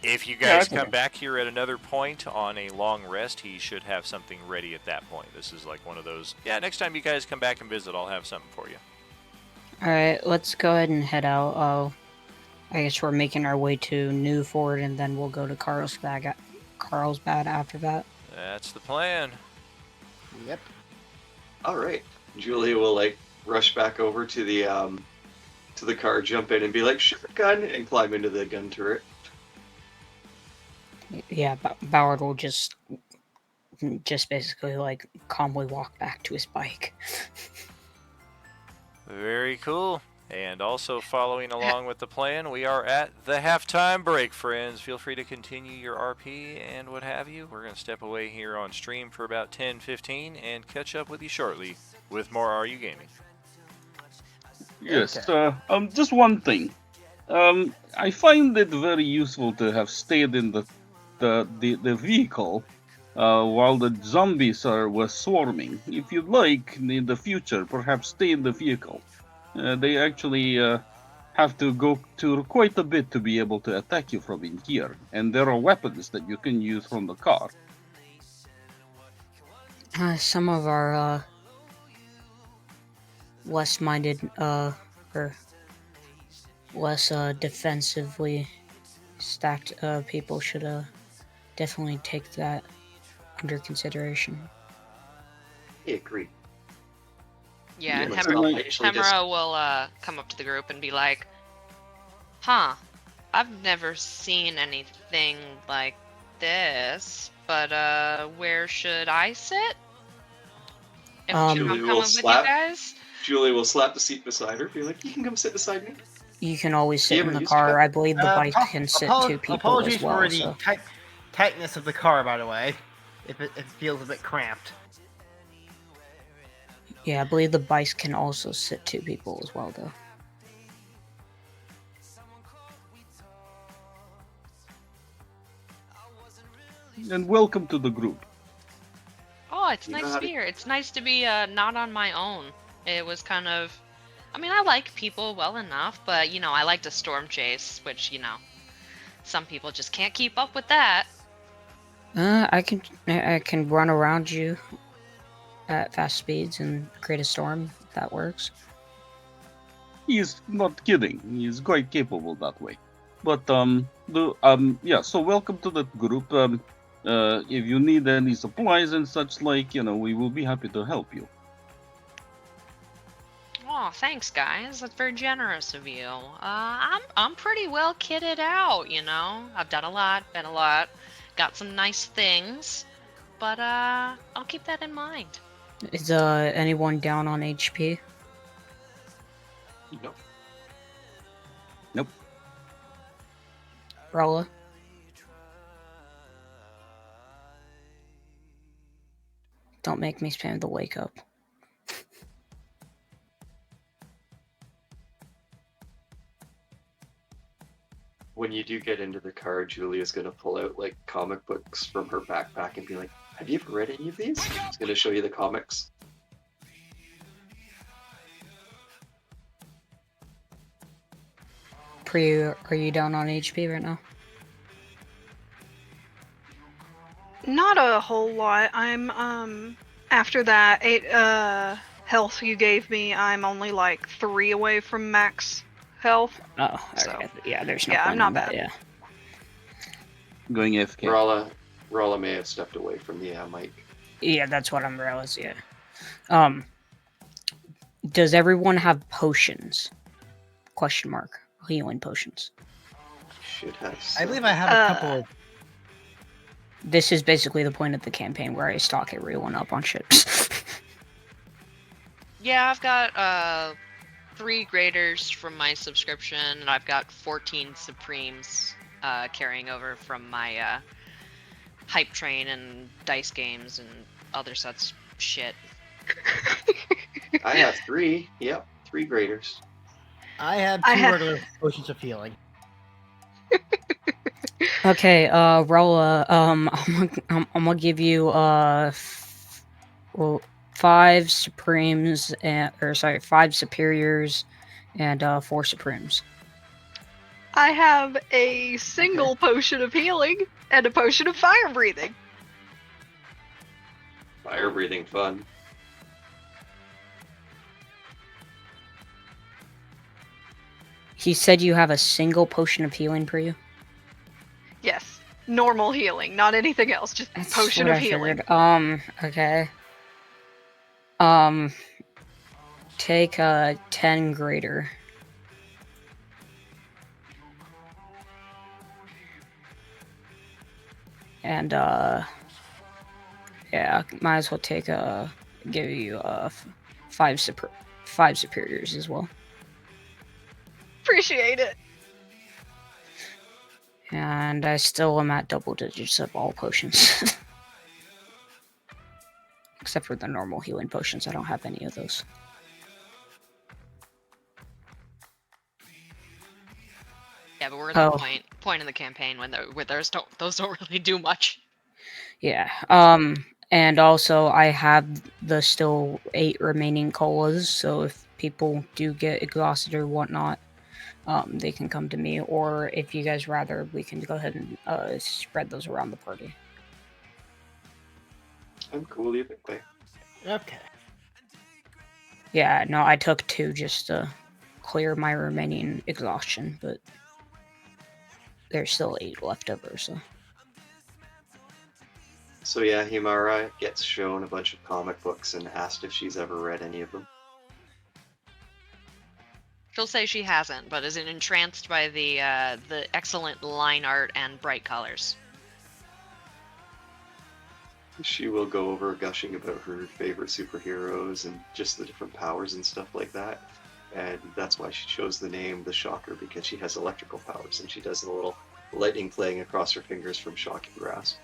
Speaker 2: if you guys
Speaker 9: Yeah,
Speaker 2: come back here at another point on a long rest, he should have something ready at that point. This is like one of those, yeah, next time you guys come back and visit, I'll have something for you.
Speaker 3: Alright, let's go ahead and head out. I guess we're making our way to Newford, and then we'll go to Carlsbad after that.
Speaker 2: That's the plan.
Speaker 7: Yep.
Speaker 5: All right. Julia will like rush back over to the car, jump in, and be like, "Shotgun!" and climb into the gun turret.
Speaker 3: Yeah, Ballard will just basically like calmly walk back to his bike.
Speaker 2: Very cool. And also following along with the plan, we are at the halftime break, friends. Feel free to continue your RP and what have you. We're going to step away here on stream for about 10-15 and catch up with you shortly with more Are You Gaming.
Speaker 9: Yes.
Speaker 7: Okay.
Speaker 9: Just one thing. I find it very useful to have stayed in the vehicle while the zombies were swarming. If you'd like, in the future, perhaps stay in the vehicle. They actually have to go to quite a bit to be able to attack you from in here, and there are weapons that you can use from the car.
Speaker 3: Some of our less minded, or less defensively stacked people should definitely take that under consideration.
Speaker 5: I agree.
Speaker 4: Yeah,
Speaker 9: Yeah,
Speaker 5: Myself, I usually just
Speaker 4: Hemera will come up to the group and be like, "Huh, I've never seen anything like this, but where should I sit? If
Speaker 5: Julie
Speaker 4: I'm
Speaker 5: will
Speaker 4: coming with you
Speaker 5: slap.
Speaker 4: guys."
Speaker 5: Julie will slap the seat beside her, be like, "You can come sit beside me."
Speaker 3: You can always
Speaker 5: Do you
Speaker 3: sit in
Speaker 5: ever
Speaker 3: the
Speaker 5: use
Speaker 3: car.
Speaker 5: that?
Speaker 3: I believe the bike can sit two people
Speaker 7: Apologies
Speaker 3: as well.
Speaker 7: for the
Speaker 3: So
Speaker 7: tightness of the car, by the way. If it feels a bit cramped.
Speaker 3: yeah, I believe the bikes can also sit two people as well, though.
Speaker 9: And welcome to the group.
Speaker 4: Oh, it's
Speaker 5: You know
Speaker 4: nice
Speaker 5: how
Speaker 4: to be
Speaker 5: to-
Speaker 4: here. It's nice to be not on my own. It was kind of, I mean, I like people well enough, but I like to storm chase, which some people just can't keep up with that.
Speaker 3: I can run around you at fast speeds and create a storm if that works.
Speaker 9: He's not kidding. He's quite capable that way. But yeah. So welcome to the group. If you need any supplies and such, like, we will be happy to help you.
Speaker 4: Oh, thanks, guys. That's very generous of you. I'm pretty well kitted out. I've done a lot, been a lot, got some nice things, but I'll keep that in mind.
Speaker 3: Is anyone down on HP?
Speaker 5: No.
Speaker 9: Nope.
Speaker 3: Rolla? Don't make me spam the wake up.
Speaker 5: When you do get into the car, Julia's gonna pull out like comic books from her backpack and be like, "Have you ever read any of these?" She's gonna show you the comics.
Speaker 3: Are you down on HP right now?
Speaker 8: Not a whole lot. I'm after that 8 health you gave me, I'm only like 3 away from max health.
Speaker 3: Oh,
Speaker 8: So,
Speaker 3: okay. Yeah, there's no
Speaker 8: yeah,
Speaker 3: point
Speaker 8: I'm not
Speaker 3: in that,
Speaker 8: bad.
Speaker 3: yeah.
Speaker 9: Going AFK.
Speaker 5: Rolla may have stepped away from the mic.
Speaker 3: Yeah, that's what I'm realizing, yeah. Does everyone have potions? Question mark. Healing potions.
Speaker 5: Should have.
Speaker 7: I believe I have a couple of.
Speaker 3: This is basically the point of the campaign where I stock everyone up on ships.
Speaker 4: Yeah, I've got 3 graders from my subscription, and I've got 14 supremes carrying over from my hype train and dice games and other such shit.
Speaker 5: I have 3. Yep, 3 graders.
Speaker 7: I have
Speaker 8: I
Speaker 7: 2
Speaker 8: have-
Speaker 7: regular potions of healing.
Speaker 3: Okay, Rolla, I'm gonna give you 5 supremes and 5 superiors and 4 supremes.
Speaker 8: I have a single potion of healing and a potion of fire breathing.
Speaker 5: Fire breathing fun.
Speaker 3: He said you have a single potion of healing for you?
Speaker 8: Yes, normal healing, not anything else, just
Speaker 3: That's
Speaker 8: potion
Speaker 3: what
Speaker 8: of
Speaker 3: I
Speaker 8: healing.
Speaker 3: figured. Okay. Take a 10 greater. And, yeah, might as well give you, 5 superiors as well.
Speaker 8: Appreciate it.
Speaker 3: And I still am at double digits of all potions. Except for the normal healing potions, I don't have any of those.
Speaker 4: Yeah, but we're at the point in the campaign where those don't really do much.
Speaker 3: Yeah. And also I have the still 8 remaining colas, so if people do get exhausted or whatnot, they can come to me, or if you guys rather, we can go ahead and spread those around the party.
Speaker 5: I'm cool either way.
Speaker 7: Okay.
Speaker 3: Yeah, no, I took 2 just to clear my remaining exhaustion, but there's still 8 left over, so.
Speaker 5: So yeah, Himara gets shown a bunch of comic books and asked if she's ever read any of them.
Speaker 4: She'll say she hasn't, but is entranced by the excellent line art and bright colors.
Speaker 5: She will go over gushing about her favorite superheroes and just the different powers and stuff like that. And that's why she chose the name the Shocker, because she has electrical powers and she does a little lightning playing across her fingers from shocking grasp.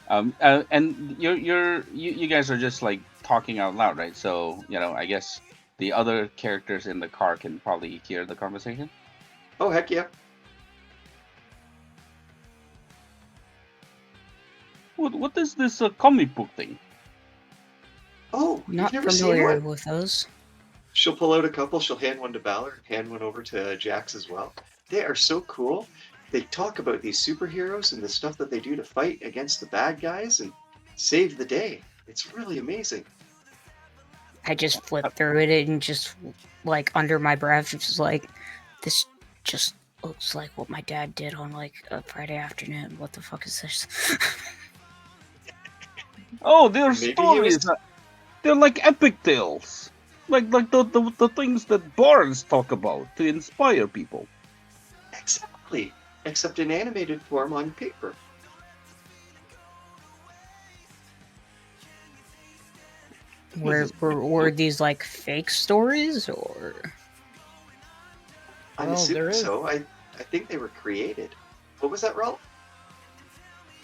Speaker 9: And you guys are just like talking out loud, right? So I guess the other characters in the car can probably hear the conversation.
Speaker 5: Oh heck yeah!
Speaker 9: What is this comic book thing?
Speaker 5: Oh, you've
Speaker 3: Not
Speaker 5: never seen
Speaker 3: familiar
Speaker 5: one?
Speaker 3: with those.
Speaker 5: She'll pull out a couple. She'll hand one to Ballard, hand one over to Jax as well. They are so cool. They talk about these superheroes and the stuff that they do to fight against the bad guys and save the day. It's really amazing.
Speaker 3: I just flipped through it and just, like, under my breath, just like, this just looks like what my dad did on, like, a Friday afternoon. What the fuck is this?
Speaker 9: Oh, they're
Speaker 5: Maybe he
Speaker 9: stories.
Speaker 5: was-
Speaker 9: They're like epic tales, like the things that bards talk about to inspire people.
Speaker 5: Exactly. Except in animated form on paper.
Speaker 3: Were these, like, fake stories, or?
Speaker 5: I'm
Speaker 7: Well,
Speaker 5: assuming
Speaker 7: there is-
Speaker 5: so. I think they were created. What was that, Ralph?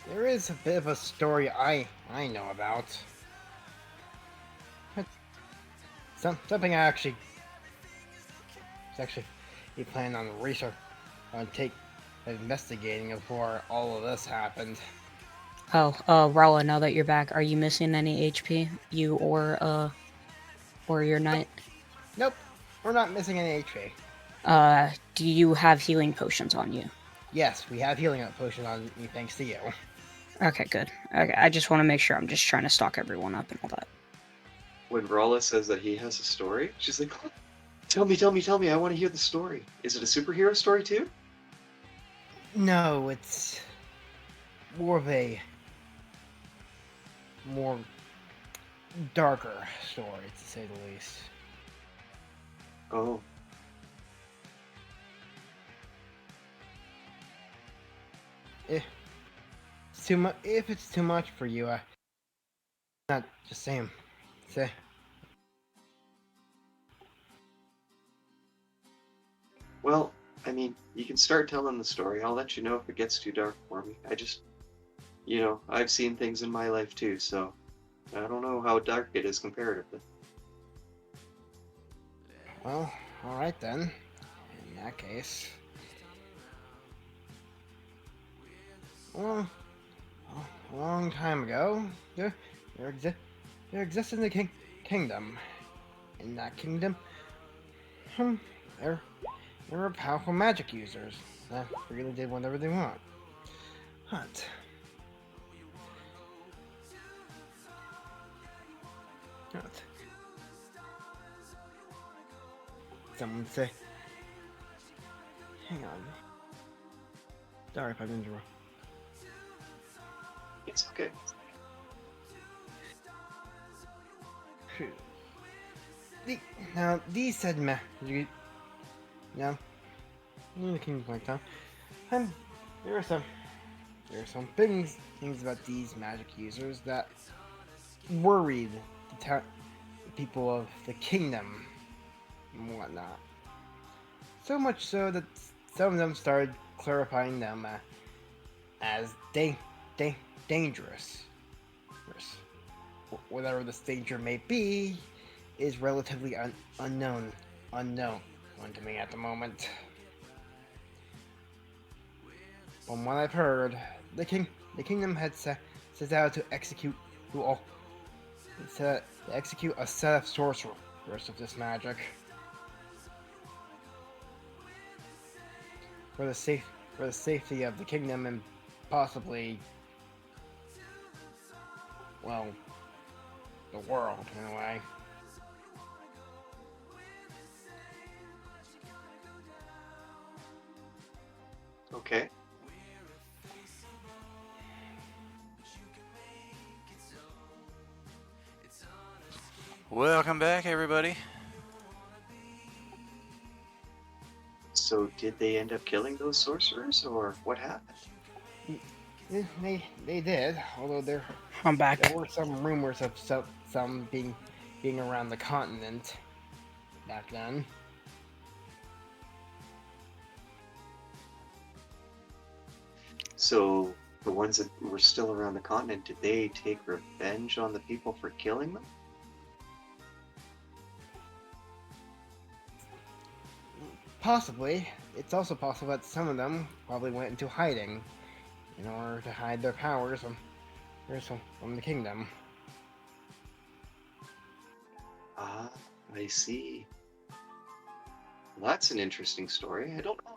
Speaker 7: There is a bit of a story I know about. Something I actually he planned on research on investigating before all of this happened.
Speaker 3: Oh, Rala, now that you're back, are you missing any HP? You or your knight?
Speaker 7: Nope, we're not missing any HP.
Speaker 3: Do you have healing potions on you?
Speaker 7: Yes, we have healing potion on me thanks to you.
Speaker 3: Okay, good. Okay, I just want to make sure. I'm just trying to stock everyone up and all that.
Speaker 5: When Rala says that he has a story, she's like, tell me, I want to hear the story. Is it a superhero story too?
Speaker 7: No, it's more of a more darker story, to say the least.
Speaker 5: Oh.
Speaker 7: If it's too much for you, not just say.
Speaker 5: Well, I mean, you can start telling the story. I'll let you know if it gets too dark for me. I just, I've seen things in my life too, so I don't know how dark it is comparatively.
Speaker 7: Well, all right then. In that case, well, a long time ago, there existed a kingdom. In that kingdom, there were powerful magic users that really did whatever they want. But someone say, hang on. Sorry if I'm interrupting.
Speaker 5: It's okay.
Speaker 7: Now, these said magic, in the kingdom like that, and there are some things about these magic users that worried the people of the kingdom and whatnot. So much so that some of them started clarifying them as dangerous. Whatever this danger may be is relatively unknown to me at the moment. From what I've heard, the kingdom had set out to execute a set of sorcerers of this magic for the safety of the kingdom and possibly well, the world in a way.
Speaker 5: Okay.
Speaker 2: Welcome back, everybody.
Speaker 5: So did they end up killing those sorcerers, or what happened?
Speaker 7: They did, although there
Speaker 3: I'm back.
Speaker 7: were some rumors of some being around the continent back then.
Speaker 5: So the ones that were still around the continent, did they take revenge on the people for killing them?
Speaker 7: Possibly. It's also possible that some of them probably went into hiding in order to hide their powers from the kingdom.
Speaker 5: Ah, I see. Well, that's an interesting story. I don't know.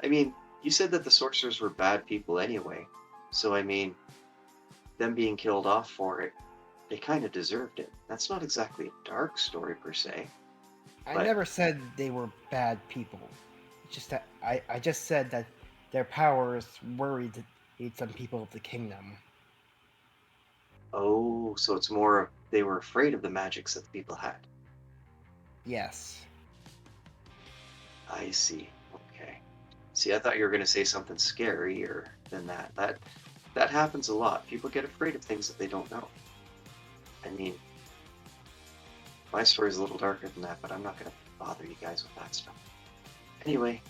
Speaker 5: I mean, you said that the sorcerers were bad people anyway. So, I mean, them being killed off for it, they kind of deserved it. That's not exactly a dark story per se.
Speaker 7: I
Speaker 5: But-
Speaker 7: never said they were bad people. It's just that I just said that their powers worried some people of the kingdom.
Speaker 5: Oh, so it's more of they were afraid of the magics that the people had.
Speaker 7: Yes.
Speaker 5: I see. Okay. See, I thought you were going to say something scarier than that. That happens a lot. People get afraid of things that they don't know. I mean, my story's a little darker than that, but I'm not going to bother you guys with that stuff. Anyway,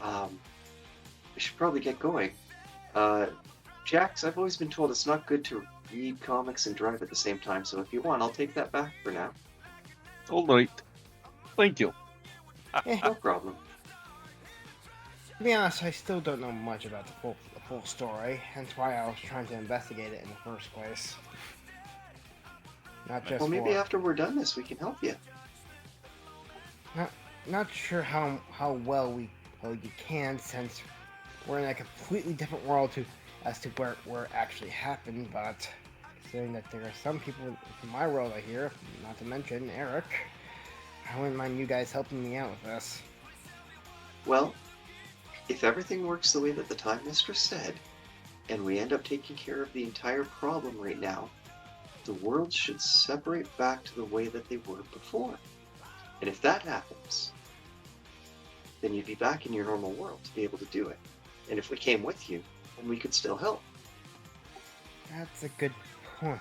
Speaker 5: we should probably get going. Jax, I've always been told it's not good to read comics and drive at the same time, so if you want, I'll take that back for now.
Speaker 9: All right. Thank you.
Speaker 5: No problem.
Speaker 7: To be honest, I still don't know much about the full story, hence why I was trying to investigate it in the first place. Not just
Speaker 5: Well, maybe
Speaker 7: for,
Speaker 5: after we're done this, we can help you.
Speaker 7: not sure how well you can, since we're in a completely different world as to where it actually happened, but considering that there are some people in my world I hear, not to mention Eric, I wouldn't mind you guys helping me out with this.
Speaker 5: Well, if everything works the way that the Time Mistress said, and we end up taking care of the entire problem right now, the worlds should separate back to the way that they were before. And if that happens, then you'd be back in your normal world to be able to do it. And if we came with you, then we could still help.
Speaker 7: That's a good point.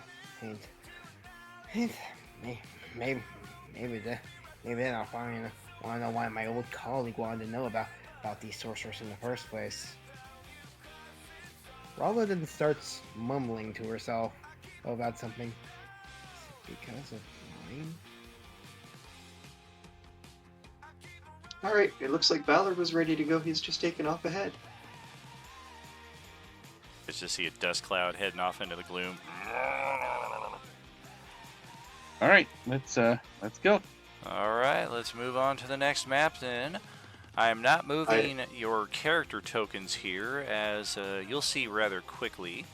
Speaker 7: Maybe then I'll finally want to know why my old colleague wanted to know about these sorcerers in the first place. Rather than starts mumbling to herself about something, is it because of mine?
Speaker 5: Alright, it looks like Ballard was ready to go. He's just taken off ahead.
Speaker 2: Let's just see a dust cloud heading off into the gloom.
Speaker 9: All right, let's go.
Speaker 2: All right, let's move on to the next map then. I am not moving your character tokens here, as you'll see rather quickly.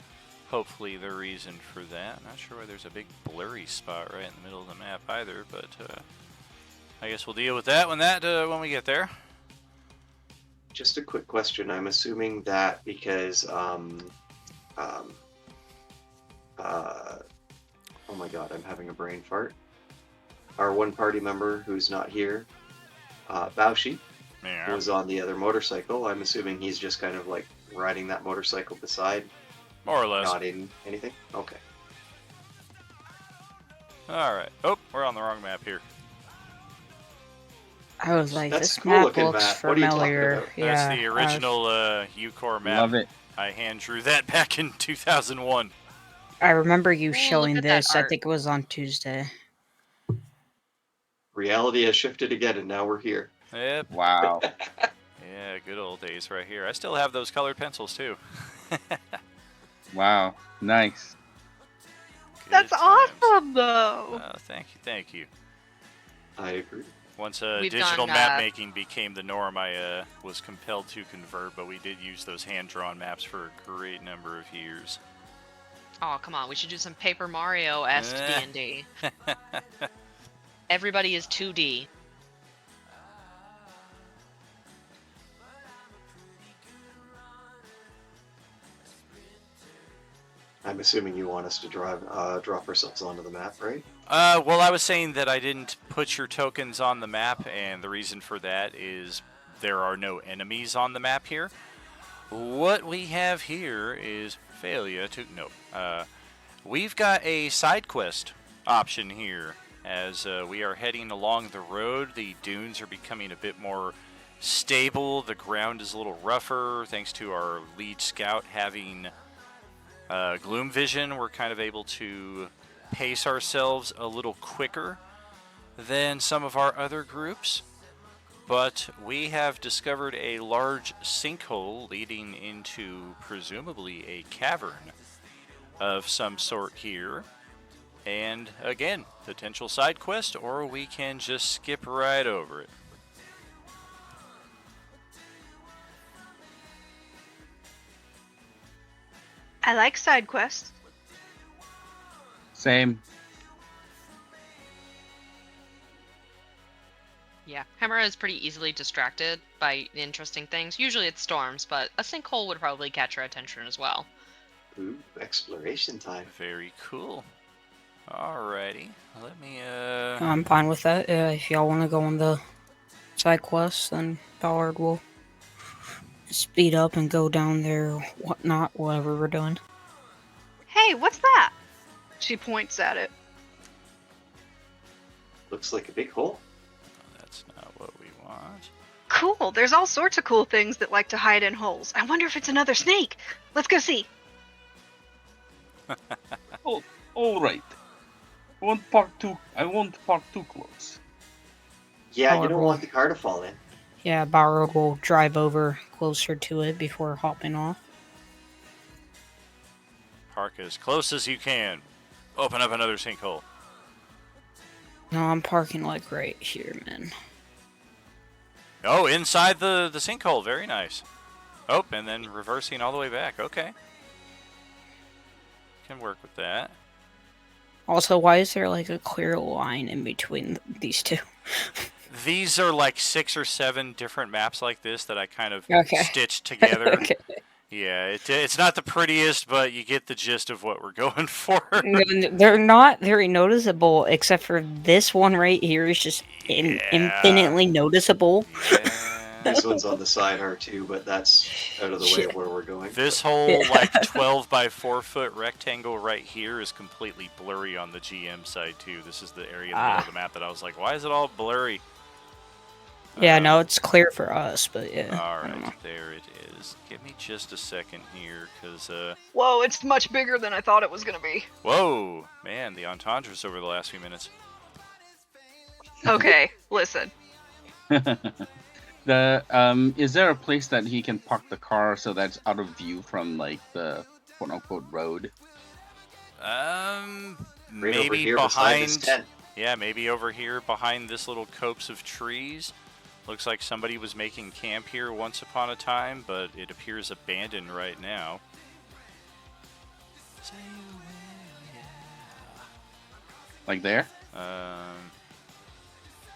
Speaker 2: Hopefully the reason for that. Not sure why there's a big blurry spot right in the middle of the map either, but I guess we'll deal with that when we get there.
Speaker 5: Just a quick question. I'm assuming that because, oh my god, I'm having a brain fart. Our one party member who's not here, Baushi,
Speaker 2: Yeah.
Speaker 5: was on the other motorcycle. I'm assuming he's just kind of like riding that motorcycle beside,
Speaker 2: More or less.
Speaker 5: not in anything? Okay.
Speaker 2: Alright. Oh, we're on the wrong map here.
Speaker 3: I was like,
Speaker 5: That's a
Speaker 3: this
Speaker 5: cool
Speaker 3: map
Speaker 5: looking
Speaker 3: looks
Speaker 5: map. What are you talking
Speaker 3: familiar.
Speaker 5: about?
Speaker 3: Yeah,
Speaker 2: That's the original UCore map.
Speaker 9: Love it.
Speaker 2: I hand drew that back in 2001.
Speaker 3: I remember you
Speaker 4: Ooh,
Speaker 3: showing
Speaker 4: look at that
Speaker 3: this. I
Speaker 4: art.
Speaker 3: think it was on Tuesday.
Speaker 5: Reality has shifted again, and now we're here.
Speaker 2: Yep.
Speaker 9: Wow.
Speaker 2: Yeah, good old days right here. I still have those colored pencils too.
Speaker 9: Wow. Nice.
Speaker 8: That's
Speaker 2: Good times.
Speaker 8: awesome, though.
Speaker 2: Oh, thank you.
Speaker 5: I agree.
Speaker 2: Once
Speaker 4: We've
Speaker 2: digital
Speaker 4: done,
Speaker 2: map making became the norm, I was compelled to convert, but we did use those hand-drawn maps for a great number of years.
Speaker 4: Oh, come on. We should do some Paper Mario-esque D&D. Everybody is 2D.
Speaker 5: I'm assuming you want us to drop ourselves onto the map, right?
Speaker 2: Well, I was saying that I didn't put your tokens on the map, and the reason for that is there are no enemies on the map here. What we have here is failure to... No. We've got a side quest option here. As we are heading along the road, the dunes are becoming a bit more stable. The ground is a little rougher, thanks to our lead scout having gloom vision. We're kind of able to pace ourselves a little quicker than some of our other groups. But we have discovered a large sinkhole leading into presumably a cavern of some sort here. And again, potential side quest, or we can just skip right over it.
Speaker 8: I like side quests.
Speaker 9: Same.
Speaker 4: Yeah, Hemera is pretty easily distracted by interesting things. Usually it's storms, but a sinkhole would probably catch her attention as well.
Speaker 5: Ooh, exploration time.
Speaker 2: Very cool. Alrighty, let me
Speaker 3: I'm fine with that. If y'all want to go on the side quest, then Ballard will speed up and go down there, whatnot, whatever we're doing.
Speaker 8: Hey, what's that? She points at it.
Speaker 5: Looks like a big hole.
Speaker 2: That's not what we want.
Speaker 8: Cool. There's all sorts of cool things that like to hide in holes. I wonder if it's another snake. Let's go see.
Speaker 9: Oh, all right. I won't park too close.
Speaker 5: Yeah, you don't want the car to fall in.
Speaker 3: Yeah, Ballard will drive over closer to it before hopping off.
Speaker 2: Park as close as you can. Open up another sinkhole.
Speaker 3: No, I'm parking like right here, man.
Speaker 2: Oh, inside the sinkhole. Very nice. Oh, and then reversing all the way back. Okay. Can work with that.
Speaker 3: Also, why is there like a clear line in between these two?
Speaker 2: These are like 6 or 7 different maps like this that I kind of
Speaker 3: Okay.
Speaker 2: stitched together.
Speaker 3: Okay.
Speaker 2: Yeah, it's not the prettiest, but you get the gist of what we're going for.
Speaker 3: They're not very noticeable, except for this one right here is just infinitely noticeable.
Speaker 2: Yeah.
Speaker 5: These ones on the side are too, but that's out of the way
Speaker 3: Yeah.
Speaker 5: of where we're going.
Speaker 2: This whole like 12 by 4 foot rectangle right here is completely blurry on the GM side too. This is the area in the middle of the map that I was like, why is it all blurry?
Speaker 3: Yeah, no, it's clear for us, but yeah.
Speaker 2: All
Speaker 3: I don't know.
Speaker 2: right, there it is. Give me just a second here, because,
Speaker 8: Whoa, it's much bigger than I thought it was gonna be.
Speaker 2: whoa, man, the entendres over the last few minutes.
Speaker 8: Okay, listen.
Speaker 9: Is there a place that he can park the car so that's out of view from like the quote unquote road?
Speaker 5: Right over
Speaker 2: Maybe
Speaker 5: here beside this
Speaker 2: behind,
Speaker 5: tent.
Speaker 2: yeah, maybe over here behind this little copse of trees. Looks like somebody was making camp here once upon a time, but it appears abandoned right now.
Speaker 9: Like there?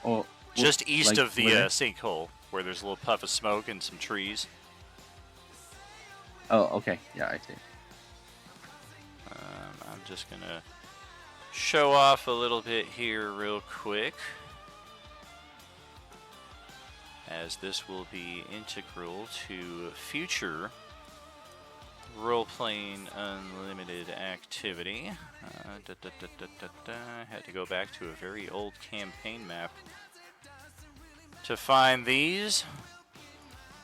Speaker 9: Oh,
Speaker 2: Just east
Speaker 9: like
Speaker 2: of the
Speaker 9: where?
Speaker 2: sinkhole, where there's a little puff of smoke and some trees.
Speaker 9: Oh, okay. Yeah, I see.
Speaker 2: I'm just gonna show off a little bit here real quick, as this will be integral to future role-playing unlimited activity. I had to go back to a very old campaign map to find these,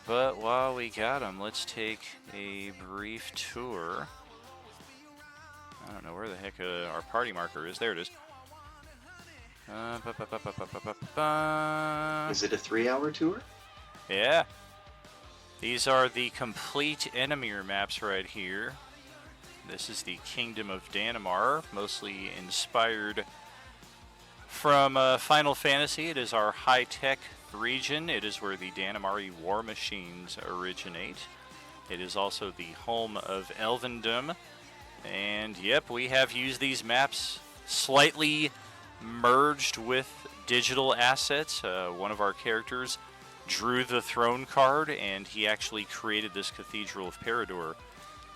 Speaker 2: but while we got them, let's take a brief tour. I don't know where the heck our party marker is. There it is.
Speaker 5: Is it a 3-hour tour?
Speaker 2: Yeah. These are the complete Enemir maps right here. This is the Kingdom of Danamar, mostly inspired from Final Fantasy. It is our high-tech region. It is where the Danamari war machines originate. It is also the home of Elvendom, And yep, we have used these maps slightly merged with digital assets. One of our characters drew the throne card, and he actually created this Cathedral of Parador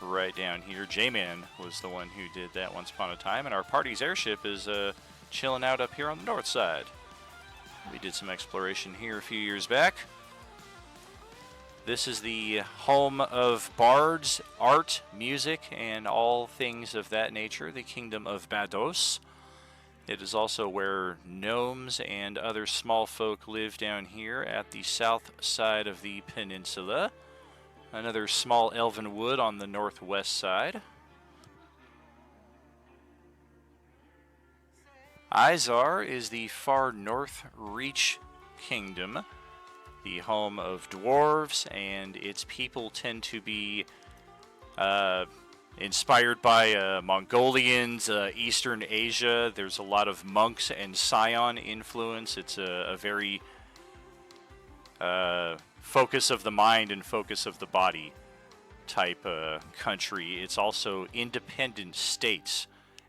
Speaker 2: right down here. J-Man was the one who did that once upon a time, and our party's airship is chilling out up here on the north side. We did some exploration here a few years back. This is the home of bards, art, music, and all things of that nature, the Kingdom of Bados. It is also where gnomes and other small folk live down here at the south side of the peninsula. Another small elven wood on the northwest side. Izar is the far north reach kingdom, the home of dwarves, and its people tend to be inspired by Mongolians, Eastern Asia. There's a lot of monks and scion influence. It's a very focus of the mind and focus of the body type country. It's also independent states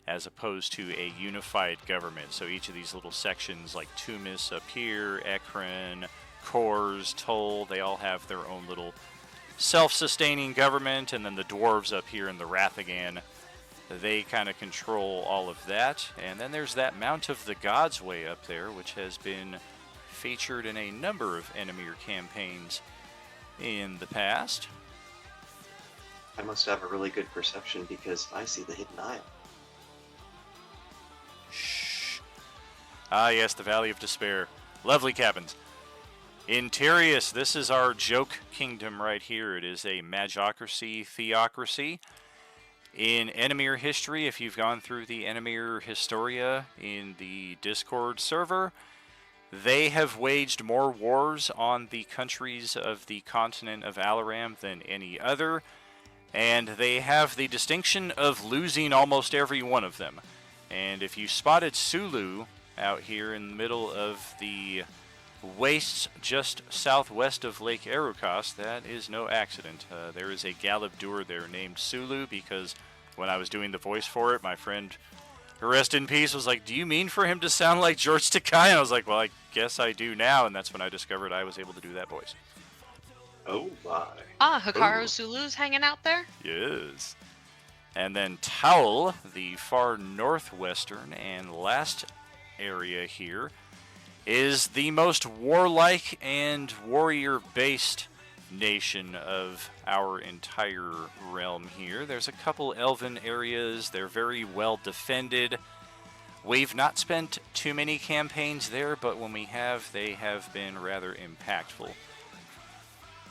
Speaker 2: as opposed to a unified government. So each of these little sections, like Tumis up here, Ekron, Kors, Toll, they all have their own little self-sustaining government, and then the dwarves up here in the Rathagan, they kind of control all of that. And then there's that Mount of the Gods way up there, which has been featured in a number of Enemir campaigns in the past.
Speaker 5: I must have a really good perception because I see the hidden isle.
Speaker 2: Shh. Ah, yes, the Valley of Despair. Lovely cabins. Interius, this is our joke kingdom right here. It is a magocracy, theocracy. In Enemir history, if you've gone through the Enemir Historia in the Discord server, they have waged more wars on the countries of the continent of Alaram than any other, and they have the distinction of losing almost every one of them. And if you spotted Sulu out here in the middle of the wastes just southwest of Lake Erukas, that is no accident. There is a Galabdur there named Sulu because when I was doing the voice for it, my friend, rest in peace, was like, do you mean for him to sound like George Takei? And I was like, well, I guess I do now, and that's when I discovered I was able to do that voice.
Speaker 5: Oh my.
Speaker 4: Ah, Hikaru
Speaker 5: Ooh.
Speaker 4: Sulu's hanging out there?
Speaker 2: Yes. And then Taul, the far northwestern and last area here, is the most warlike and warrior-based nation of our entire realm here. There's a couple elven areas. They're very well defended. We've not spent too many campaigns there, but when we have, they have been rather impactful.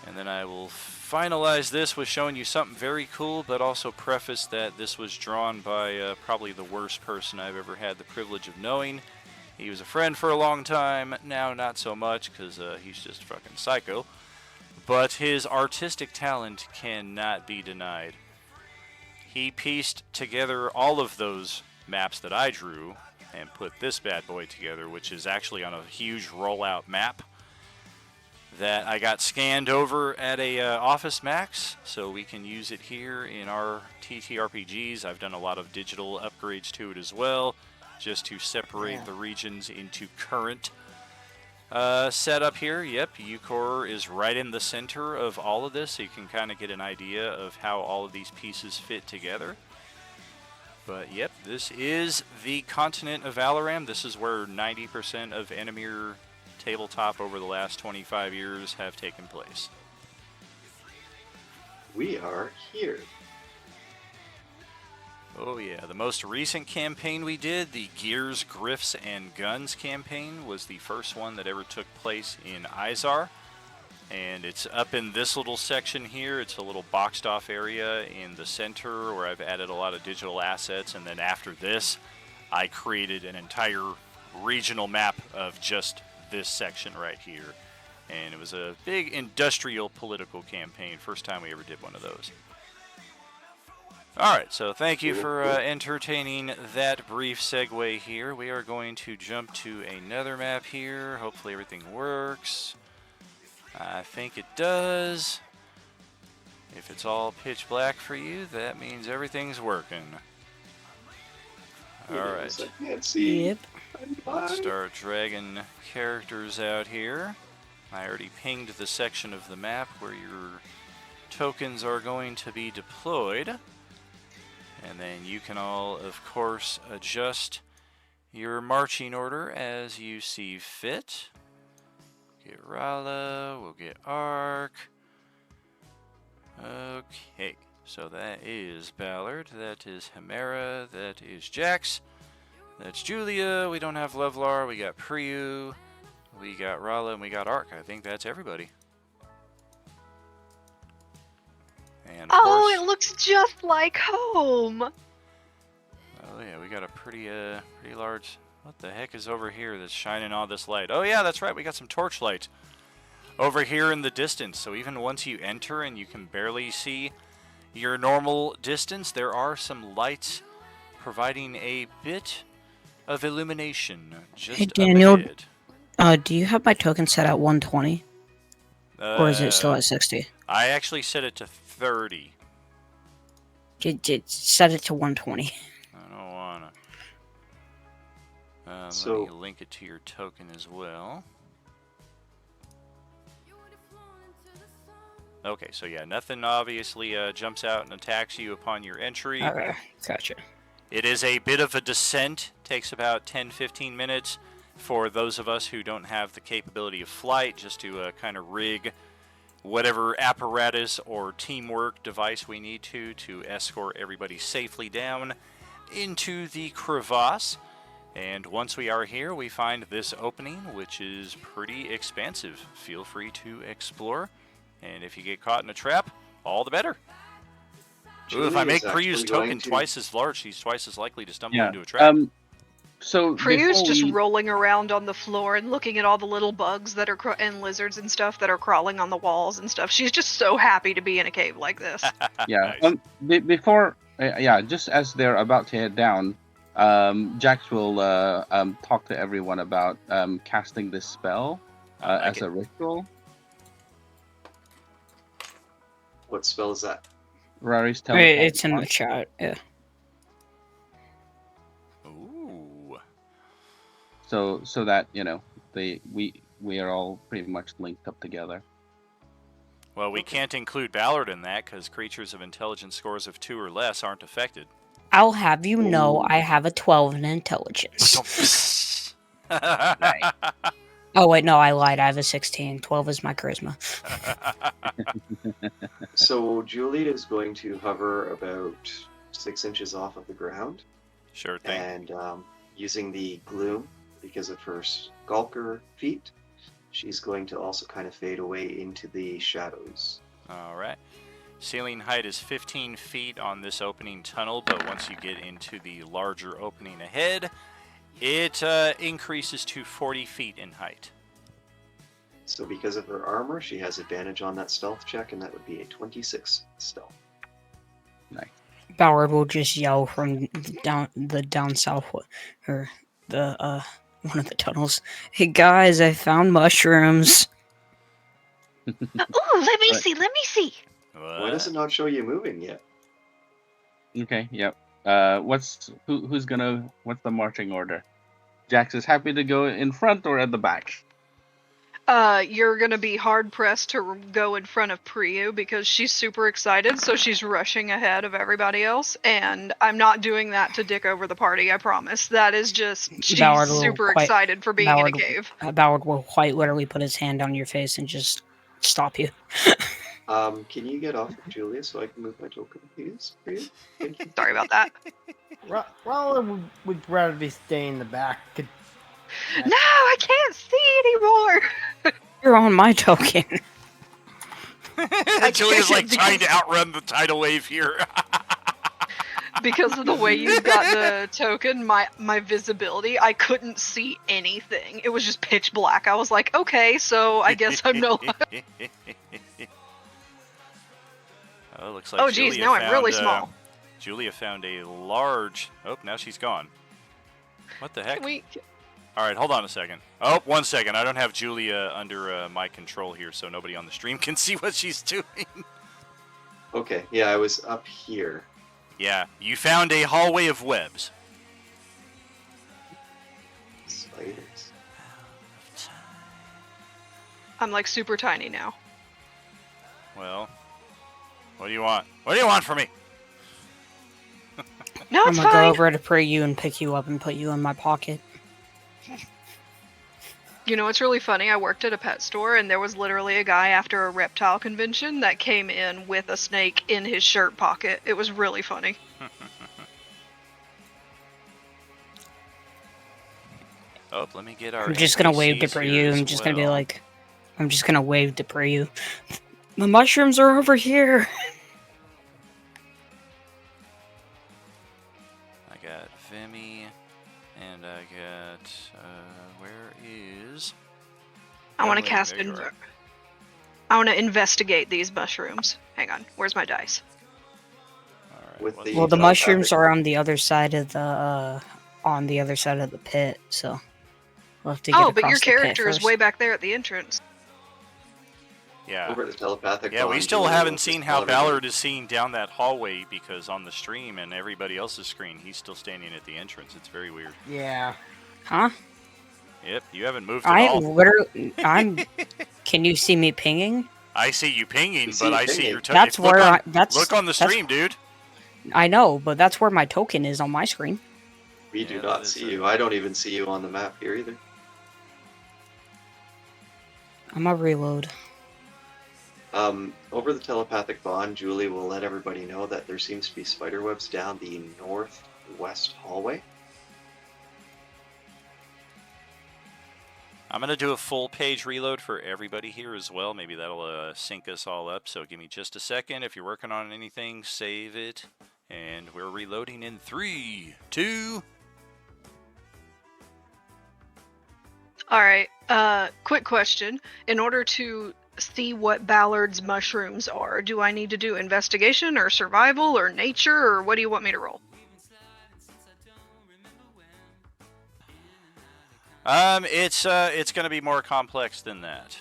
Speaker 2: And then I will finalize this with showing you something very cool, but also preface that this was drawn by probably the worst person I've ever had the privilege of knowing. He was a friend for a long time, now not so much, because he's just fucking psycho. But his artistic talent cannot be denied. He pieced together all of those maps that I drew and put this bad boy together, which is actually on a huge rollout map that I got scanned over at a Office Max, so we can use it here in our TTRPGs. I've done a lot of digital upgrades to it as well, just to separate the regions into current setup here. Yep, Eucor is right in the center of all of this, so you can kind of get an idea of how all of these pieces fit together. But yep, this is the continent of Alaram. This is where 90% of Enemir tabletop over the last 25 years have taken place.
Speaker 5: We are here.
Speaker 2: Oh yeah, the most recent campaign we did, the Gears, Griffs, and Guns campaign, was the first one that ever took place in Izar. And it's up in this little section here. It's a little boxed off area in the center where I've added a lot of digital assets. And then after this, I created an entire regional map of just this section right here. And it was a big industrial political campaign. First time we ever did one of those. Alright, so thank you for entertaining that brief segue here. We are going to jump to another map here. Hopefully everything works. I think it does. If If it's all pitch black for you, that means everything's working. Alright.
Speaker 5: I can't see.
Speaker 3: Yep.
Speaker 5: I'm
Speaker 2: Let's
Speaker 5: blind.
Speaker 2: start dragging characters out here. I already pinged the section of the map where your tokens are going to be deployed. And then you can all, of course, adjust your marching order as you see fit. Get Rala, we'll get Ark. Okay, so that is Ballard, that is Hemera, that is Jax, that's Julia, we don't have Levlar, we got Priyu, we got Rala, and we got Ark. I think that's everybody. And of
Speaker 8: Oh,
Speaker 2: course,
Speaker 8: it looks just like home.
Speaker 2: oh yeah, we got a pretty large, what the heck is over here that's shining all this light? Oh yeah, that's right, we got some torchlight over here in the distance. So even once you enter and you can barely see your normal distance, there are some lights providing a bit of illumination. Just
Speaker 3: Hey, Daniel.
Speaker 2: up ahead.
Speaker 3: Do you have my token set at 120? Or is it still at 60?
Speaker 2: I actually set it to 30.
Speaker 3: Set it to 120.
Speaker 2: I don't wanna.
Speaker 5: So-
Speaker 2: let me link it to your token as well. Okay, so yeah, nothing obviously jumps out and attacks you upon your entry.
Speaker 3: Okay, gotcha.
Speaker 2: It is a bit of a descent, takes about 10-15 minutes for those of us who don't have the capability of flight, just to kind of rig whatever apparatus or teamwork device we need to escort everybody safely down into the crevasse. And once we are here, we find this opening, which is pretty expansive. Feel free to explore. And if you get caught in a trap, all the better. Ooh, if I make Priyu's token twice as large, she's twice as likely to stumble into a trap.
Speaker 9: So
Speaker 8: Priyu's
Speaker 9: before
Speaker 8: just
Speaker 9: we-
Speaker 8: rolling around on the floor and looking at all the little bugs that are and lizards and stuff that are crawling on the walls and stuff. She's just so happy to be in a cave like this.
Speaker 9: Yeah.
Speaker 2: Nice.
Speaker 9: Before, just as they're about to head down, Jax will talk to everyone about casting this spell as a ritual.
Speaker 5: What spell is that?
Speaker 9: Rari's
Speaker 3: It's in the chat, yeah.
Speaker 2: Ooh.
Speaker 9: So that we are all pretty much linked up together.
Speaker 2: Well, we can't include Ballard in that because creatures of intelligence scores of 2 or less aren't affected.
Speaker 3: I'll have you know I have a 12 in intelligence.
Speaker 9: Nice.
Speaker 3: Oh, wait, no, I lied. I have a 16. 12 is my charisma.
Speaker 5: So Julia is going to hover about 6 inches off of the ground,
Speaker 2: Sure thing.
Speaker 5: and using the gloom because of her skulker feet, she's going to also kind of fade away into the shadows.
Speaker 2: All right. Ceiling height is 15 feet on this opening tunnel, but once you get into the larger opening ahead, it increases to 40 feet in height.
Speaker 5: So because of her armor, she has advantage on that stealth check, and that would be a 26 stealth.
Speaker 3: Ballard will just yell from down south, or the one of the tunnels. Hey guys, I found mushrooms.
Speaker 8: Oh, let me
Speaker 9: Right.
Speaker 8: see, let me see.
Speaker 5: Why does it not show you moving yet?
Speaker 9: Okay. Yep. What's the marching order? Jax is happy to go in front or at the back.
Speaker 8: You're gonna be hard pressed to go in front of Priyu because she's super excited, so she's rushing ahead of everybody else. And I'm not doing that to dick over the party, I promise. That is just she's
Speaker 3: Ballard will
Speaker 8: super
Speaker 3: quite-
Speaker 8: excited for being
Speaker 3: Ballard-
Speaker 8: in a cave.
Speaker 3: Ballard will quite literally put his hand on your face and just stop you.
Speaker 5: Can you get off of Julia so I can move my token, please? Please? Thank you.
Speaker 8: Sorry about that.
Speaker 7: Well, we'd rather be staying in the back.
Speaker 8: No, I can't see anymore.
Speaker 3: You're on my token.
Speaker 2: Julia's like
Speaker 8: because-
Speaker 2: trying to outrun the tidal wave here.
Speaker 8: Because of the way you got the token, my visibility, I couldn't see anything. It was just pitch black. I was like, okay, so I guess I'm no.
Speaker 2: Oh, looks like
Speaker 8: Oh, geez,
Speaker 2: Julia
Speaker 8: now I'm really
Speaker 2: found,
Speaker 8: small.
Speaker 2: Julia found a large. Oh, now she's gone. What the heck?
Speaker 8: We
Speaker 2: All right, hold on a second. Oh, 1 second. I don't have Julia under my control here, so nobody on the stream can see what she's doing.
Speaker 5: Okay, yeah, I was up here.
Speaker 2: Yeah, you found a hallway of webs.
Speaker 5: Spiders.
Speaker 8: I'm like super tiny now.
Speaker 2: Well, what do you want? What do you want from me?
Speaker 8: No,
Speaker 3: I'm
Speaker 8: it's
Speaker 3: gonna go
Speaker 8: fine.
Speaker 3: over to pray you and pick you up and put you in my pocket.
Speaker 8: You know, it's really funny. I worked at a pet store, and there was literally a guy after a reptile convention that came in with a snake in his shirt pocket. It was really funny.
Speaker 2: Oh, let me get our.
Speaker 3: I'm just gonna wave to
Speaker 2: NPCs
Speaker 3: pray
Speaker 2: here
Speaker 3: you.
Speaker 2: as
Speaker 3: I'm just gonna be
Speaker 2: well.
Speaker 3: like, I'm just gonna wave to pray you. The mushrooms are over here.
Speaker 2: I got Vimy, and I got. Where is?
Speaker 8: I want to
Speaker 2: Wait,
Speaker 8: cast.
Speaker 2: there you are.
Speaker 8: I want to investigate these mushrooms. Hang on. Where's my dice?
Speaker 2: All right,
Speaker 5: With
Speaker 2: what's
Speaker 5: the
Speaker 3: Well, the
Speaker 5: telepathic-
Speaker 3: mushrooms are on the other side of the pit. So we'll have to get
Speaker 8: Oh, but your
Speaker 3: across the pit
Speaker 8: character is
Speaker 3: first.
Speaker 8: way back there at the entrance.
Speaker 2: Yeah.
Speaker 5: Over the telepathic
Speaker 2: Yeah, we
Speaker 5: bond,
Speaker 2: still
Speaker 5: Julia
Speaker 2: haven't
Speaker 5: will
Speaker 2: seen
Speaker 5: just
Speaker 2: how
Speaker 5: tell everybody-
Speaker 2: Ballard is seen down that hallway because on the stream and everybody else's screen, he's still standing at the entrance. It's very weird.
Speaker 7: Yeah.
Speaker 3: Huh?
Speaker 2: Yep, you haven't moved at
Speaker 3: I'm
Speaker 2: all.
Speaker 3: literally. Can you see me pinging?
Speaker 2: I see you pinging,
Speaker 5: You see
Speaker 2: but
Speaker 5: you
Speaker 2: I see
Speaker 5: pinging.
Speaker 2: your token.
Speaker 3: That's where I. That's
Speaker 2: Look on the
Speaker 3: that's-
Speaker 2: stream, dude.
Speaker 3: I know, but that's where my token is on my screen.
Speaker 5: We
Speaker 2: Yeah,
Speaker 5: do
Speaker 2: that
Speaker 5: not
Speaker 2: is
Speaker 5: see
Speaker 2: it.
Speaker 5: you. I don't even see you on the map here either.
Speaker 3: I'm gonna reload.
Speaker 5: Over the telepathic bond, Julie will let everybody know that there seems to be spider webs down the northwest hallway.
Speaker 2: I'm going to do a full page reload for everybody here as well. Maybe that'll sync us all up. So give me just a second. If you're working on anything, save it. And we're reloading in 3, 2.
Speaker 8: All right. Quick question. In order to see what Ballard's mushrooms are, do I need to do investigation or survival or nature, or what do you want me to roll?
Speaker 2: It's going to be more complex than that.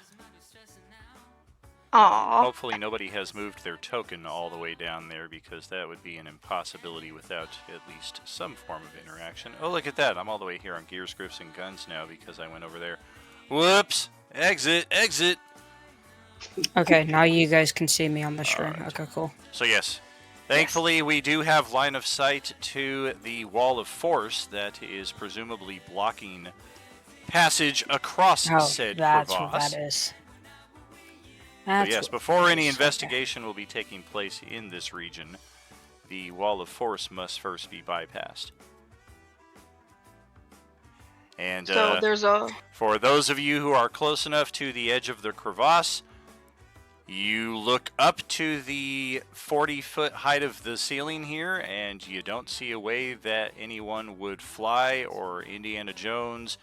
Speaker 8: Aw.
Speaker 2: Hopefully nobody has moved their token all the way down there because that would be an impossibility without at least some form of interaction. Oh, look at that. I'm all the way here on Gears, Griffs, and Guns now because I went over there. Whoops. Exit. Exit.
Speaker 3: Okay, now you guys can see me on the stream.
Speaker 2: Alright.
Speaker 3: Okay, cool.
Speaker 2: So yes. Thankfully, we do have line of sight to the wall of force that is presumably blocking passage across
Speaker 3: Oh,
Speaker 2: said
Speaker 3: that's what
Speaker 2: crevasse.
Speaker 3: that is.
Speaker 2: So
Speaker 3: That's
Speaker 2: yes,
Speaker 3: what
Speaker 2: before
Speaker 3: that
Speaker 2: any
Speaker 3: is. Okay.
Speaker 2: investigation will be taking place in this region, the wall of force must first be bypassed. And
Speaker 8: So there's a.
Speaker 2: for those of you who are close enough to the edge of the crevasse, you look up to the 40-foot height of the ceiling here, and you don't see a way that anyone would fly or Indiana Jones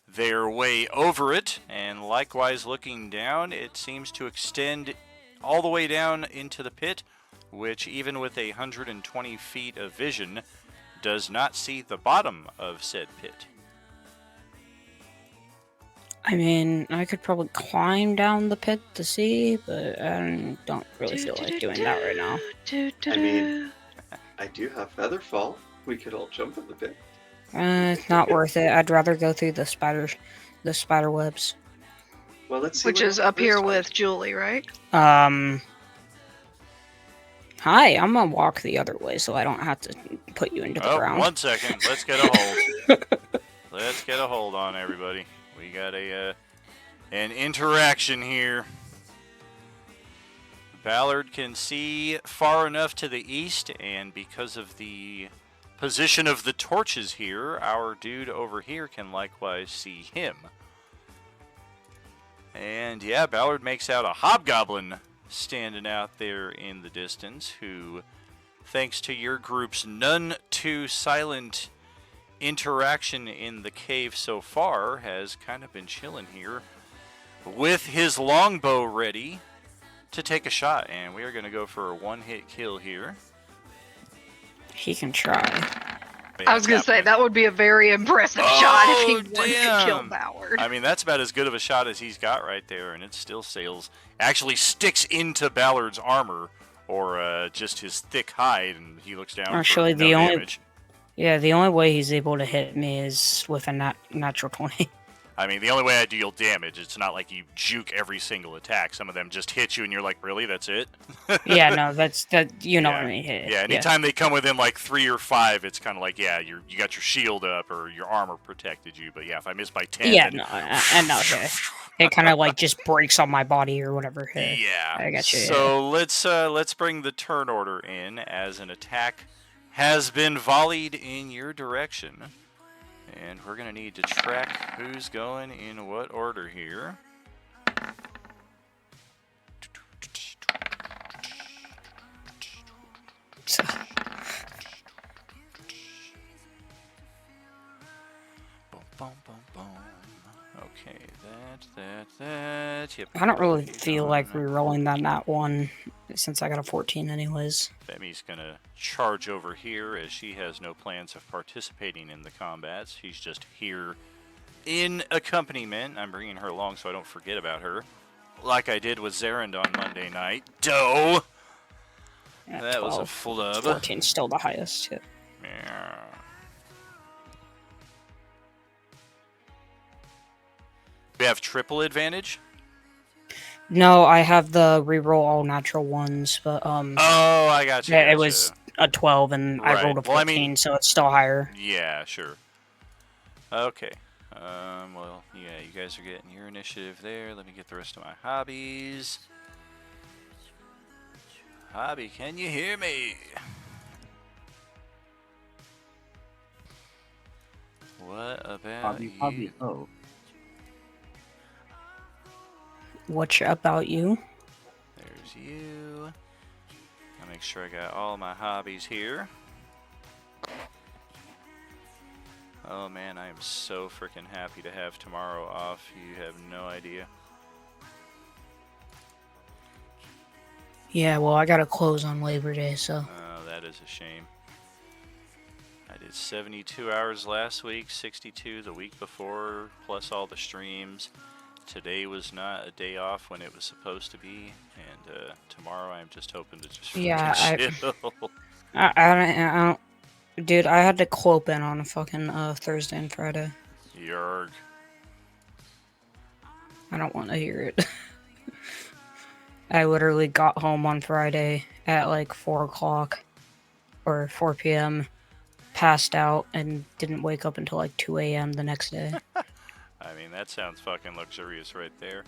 Speaker 2: their way over it. And likewise, looking down, it seems to extend all the way down into the pit, which even with 120 feet of vision, does not see the bottom of said pit.
Speaker 3: I mean, I could probably climb down the pit to see, but I don't really feel like doing that right now.
Speaker 5: I mean, I do have Featherfall. We could all jump in the pit.
Speaker 3: It's not worth it. I'd rather go through the spider webs.
Speaker 5: Well, let's see.
Speaker 8: Which
Speaker 5: what
Speaker 8: is
Speaker 5: happens
Speaker 8: up here
Speaker 5: this one.
Speaker 8: with Julie, right?
Speaker 3: Hi, I'm gonna walk the other way so I don't have to put you into the
Speaker 2: Oh,
Speaker 3: ground.
Speaker 2: 1 second. Let's get a hold. Let's get a hold on everybody. We got an interaction here. Ballard can see far enough to the east, and because of the position of the torches here, our dude over here can likewise see him. And yeah, Ballard makes out a hobgoblin standing out there in the distance who, thanks to your group's none too silent interaction in the cave so far, has kind of been chilling here with his longbow ready to take a shot. And we are going to go for a one-hit kill here.
Speaker 3: He can try.
Speaker 8: I was gonna say that would be a very impressive shot if he
Speaker 2: Oh,
Speaker 8: wanted to kill
Speaker 2: damn.
Speaker 8: Ballard.
Speaker 2: I mean, that's about as good of a shot as he's got right there, and it still sails. Actually sticks into Ballard's armor or just his thick hide, and he looks down
Speaker 3: Actually,
Speaker 2: for no damage.
Speaker 3: the only way he's able to hit me is with a natural 20.
Speaker 2: I mean, the only way I deal damage, it's not like you juke every single attack. Some of them just hit you, and you're like, really? That's it?
Speaker 3: Yeah, no, you know
Speaker 2: Yeah.
Speaker 3: what I mean.
Speaker 2: Yeah, anytime they come within like 3 or 5, it's kind of like, yeah, you got your shield up or your armor protected you. But yeah, if I miss by 10,
Speaker 3: Yeah,
Speaker 2: then
Speaker 3: no, and no, it kind of like just breaks on my body or whatever.
Speaker 2: yeah.
Speaker 3: I got you.
Speaker 2: So let's bring the turn order in as an attack has been volleyed in your direction. And we're going to need to track who's going in what order here. Boom, boom, boom, boom. Okay, that. Yep.
Speaker 3: I don't really feel like re-rolling that nat 1 since I got a 14 anyways.
Speaker 2: Femi's gonna charge over here as she has no plans of participating in the combats. She's just here in accompaniment. I'm bringing her along so I don't forget about her, like I did with Zarand on Monday night. Doe!
Speaker 3: Yeah,
Speaker 2: That
Speaker 3: 12.
Speaker 2: was a flub.
Speaker 3: 14 still the highest. Yeah.
Speaker 2: Yeah. We have triple advantage?
Speaker 3: No, I have the re-roll all natural ones, but
Speaker 2: Oh, I got you.
Speaker 3: yeah, it was a 12 and I
Speaker 2: Right.
Speaker 3: rolled a 14,
Speaker 2: Well, I mean-
Speaker 3: so it's still higher.
Speaker 2: Yeah, sure. Okay. Well, yeah, you guys are getting your initiative there. Let me get the rest of my hobbies. Hobby, can you hear me? What about you?
Speaker 9: Hobby, oh.
Speaker 3: What's about you?
Speaker 2: There's you. I'll make sure I got all my hobbies here. Oh man, I am so freaking happy to have tomorrow off. You have no idea.
Speaker 3: Yeah, well, I gotta close on Labor Day, so.
Speaker 2: Oh, that is a shame. I did 72 hours last week, 62 the week before, plus all the streams. Today was not a day off when it was supposed to be, and tomorrow I'm just hoping to just
Speaker 3: Yeah,
Speaker 2: chill.
Speaker 3: I don't. Dude, I had to clope in on a fucking Thursday and Friday.
Speaker 2: Yarg.
Speaker 3: I don't want to hear it. I literally got home on Friday at like 4 o'clock or 4 p.m., passed out, and didn't wake up until like 2 a.m. the next day.
Speaker 2: I mean, that sounds fucking luxurious right there.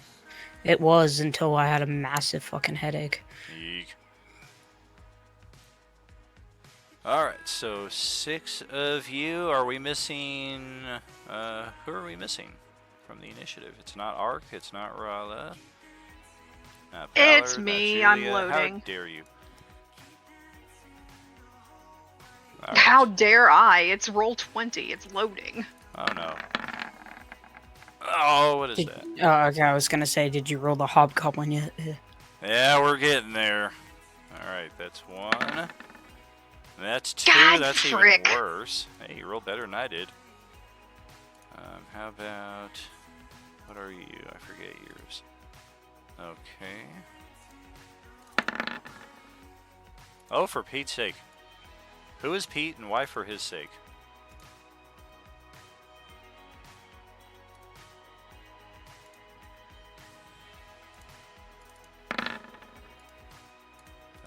Speaker 3: It was until I had a massive fucking headache.
Speaker 2: Yeek. Alright, so 6 of you. Are we missing... who are we missing from the initiative? It's not Ark, it's not Rala. Not
Speaker 8: It's
Speaker 2: Ballard,
Speaker 8: me,
Speaker 2: not
Speaker 8: I'm
Speaker 2: Julia.
Speaker 8: loading.
Speaker 2: How dare you? Alright.
Speaker 8: How dare I? It's roll 20. It's loading.
Speaker 2: Oh no. Oh, what is that?
Speaker 3: Okay, I was gonna say, did you roll the hobgoblin yet?
Speaker 2: Yeah, we're getting there. Alright, that's 1. That's 2.
Speaker 8: God,
Speaker 2: That's
Speaker 8: frick.
Speaker 2: even worse. Hey, you rolled better than I did. How about... What are you? I forget yours. Okay. Oh, for Pete's sake. Who is Pete and why for his sake?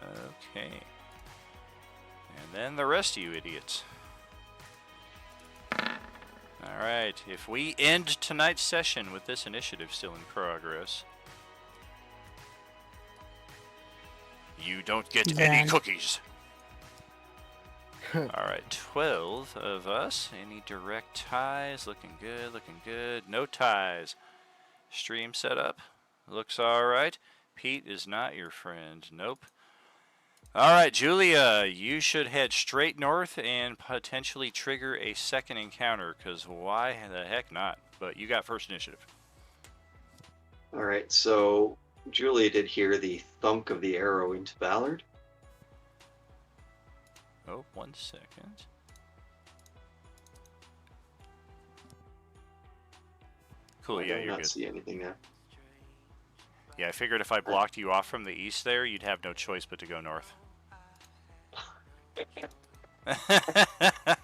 Speaker 2: Okay. And then the rest of you idiots. Alright, if we end tonight's session with this initiative still in progress, you don't get any
Speaker 3: Then-
Speaker 2: cookies. Alright, 12 of us. Any direct ties? Looking good, looking good. No ties. Stream setup. Looks alright. Pete is not your friend. Nope. Alright, Julia, you should head straight north and potentially trigger a second encounter, because why the heck not? But you got first initiative.
Speaker 5: All right, so Julia did hear the thunk of the arrow into Ballard.
Speaker 2: Oh, 1 second. Cool,
Speaker 5: I
Speaker 2: yeah,
Speaker 5: do
Speaker 2: you're
Speaker 5: not
Speaker 2: good.
Speaker 5: see anything there.
Speaker 2: Yeah, I figured if I blocked you off from the east there, you'd have no choice but to go north.
Speaker 5: I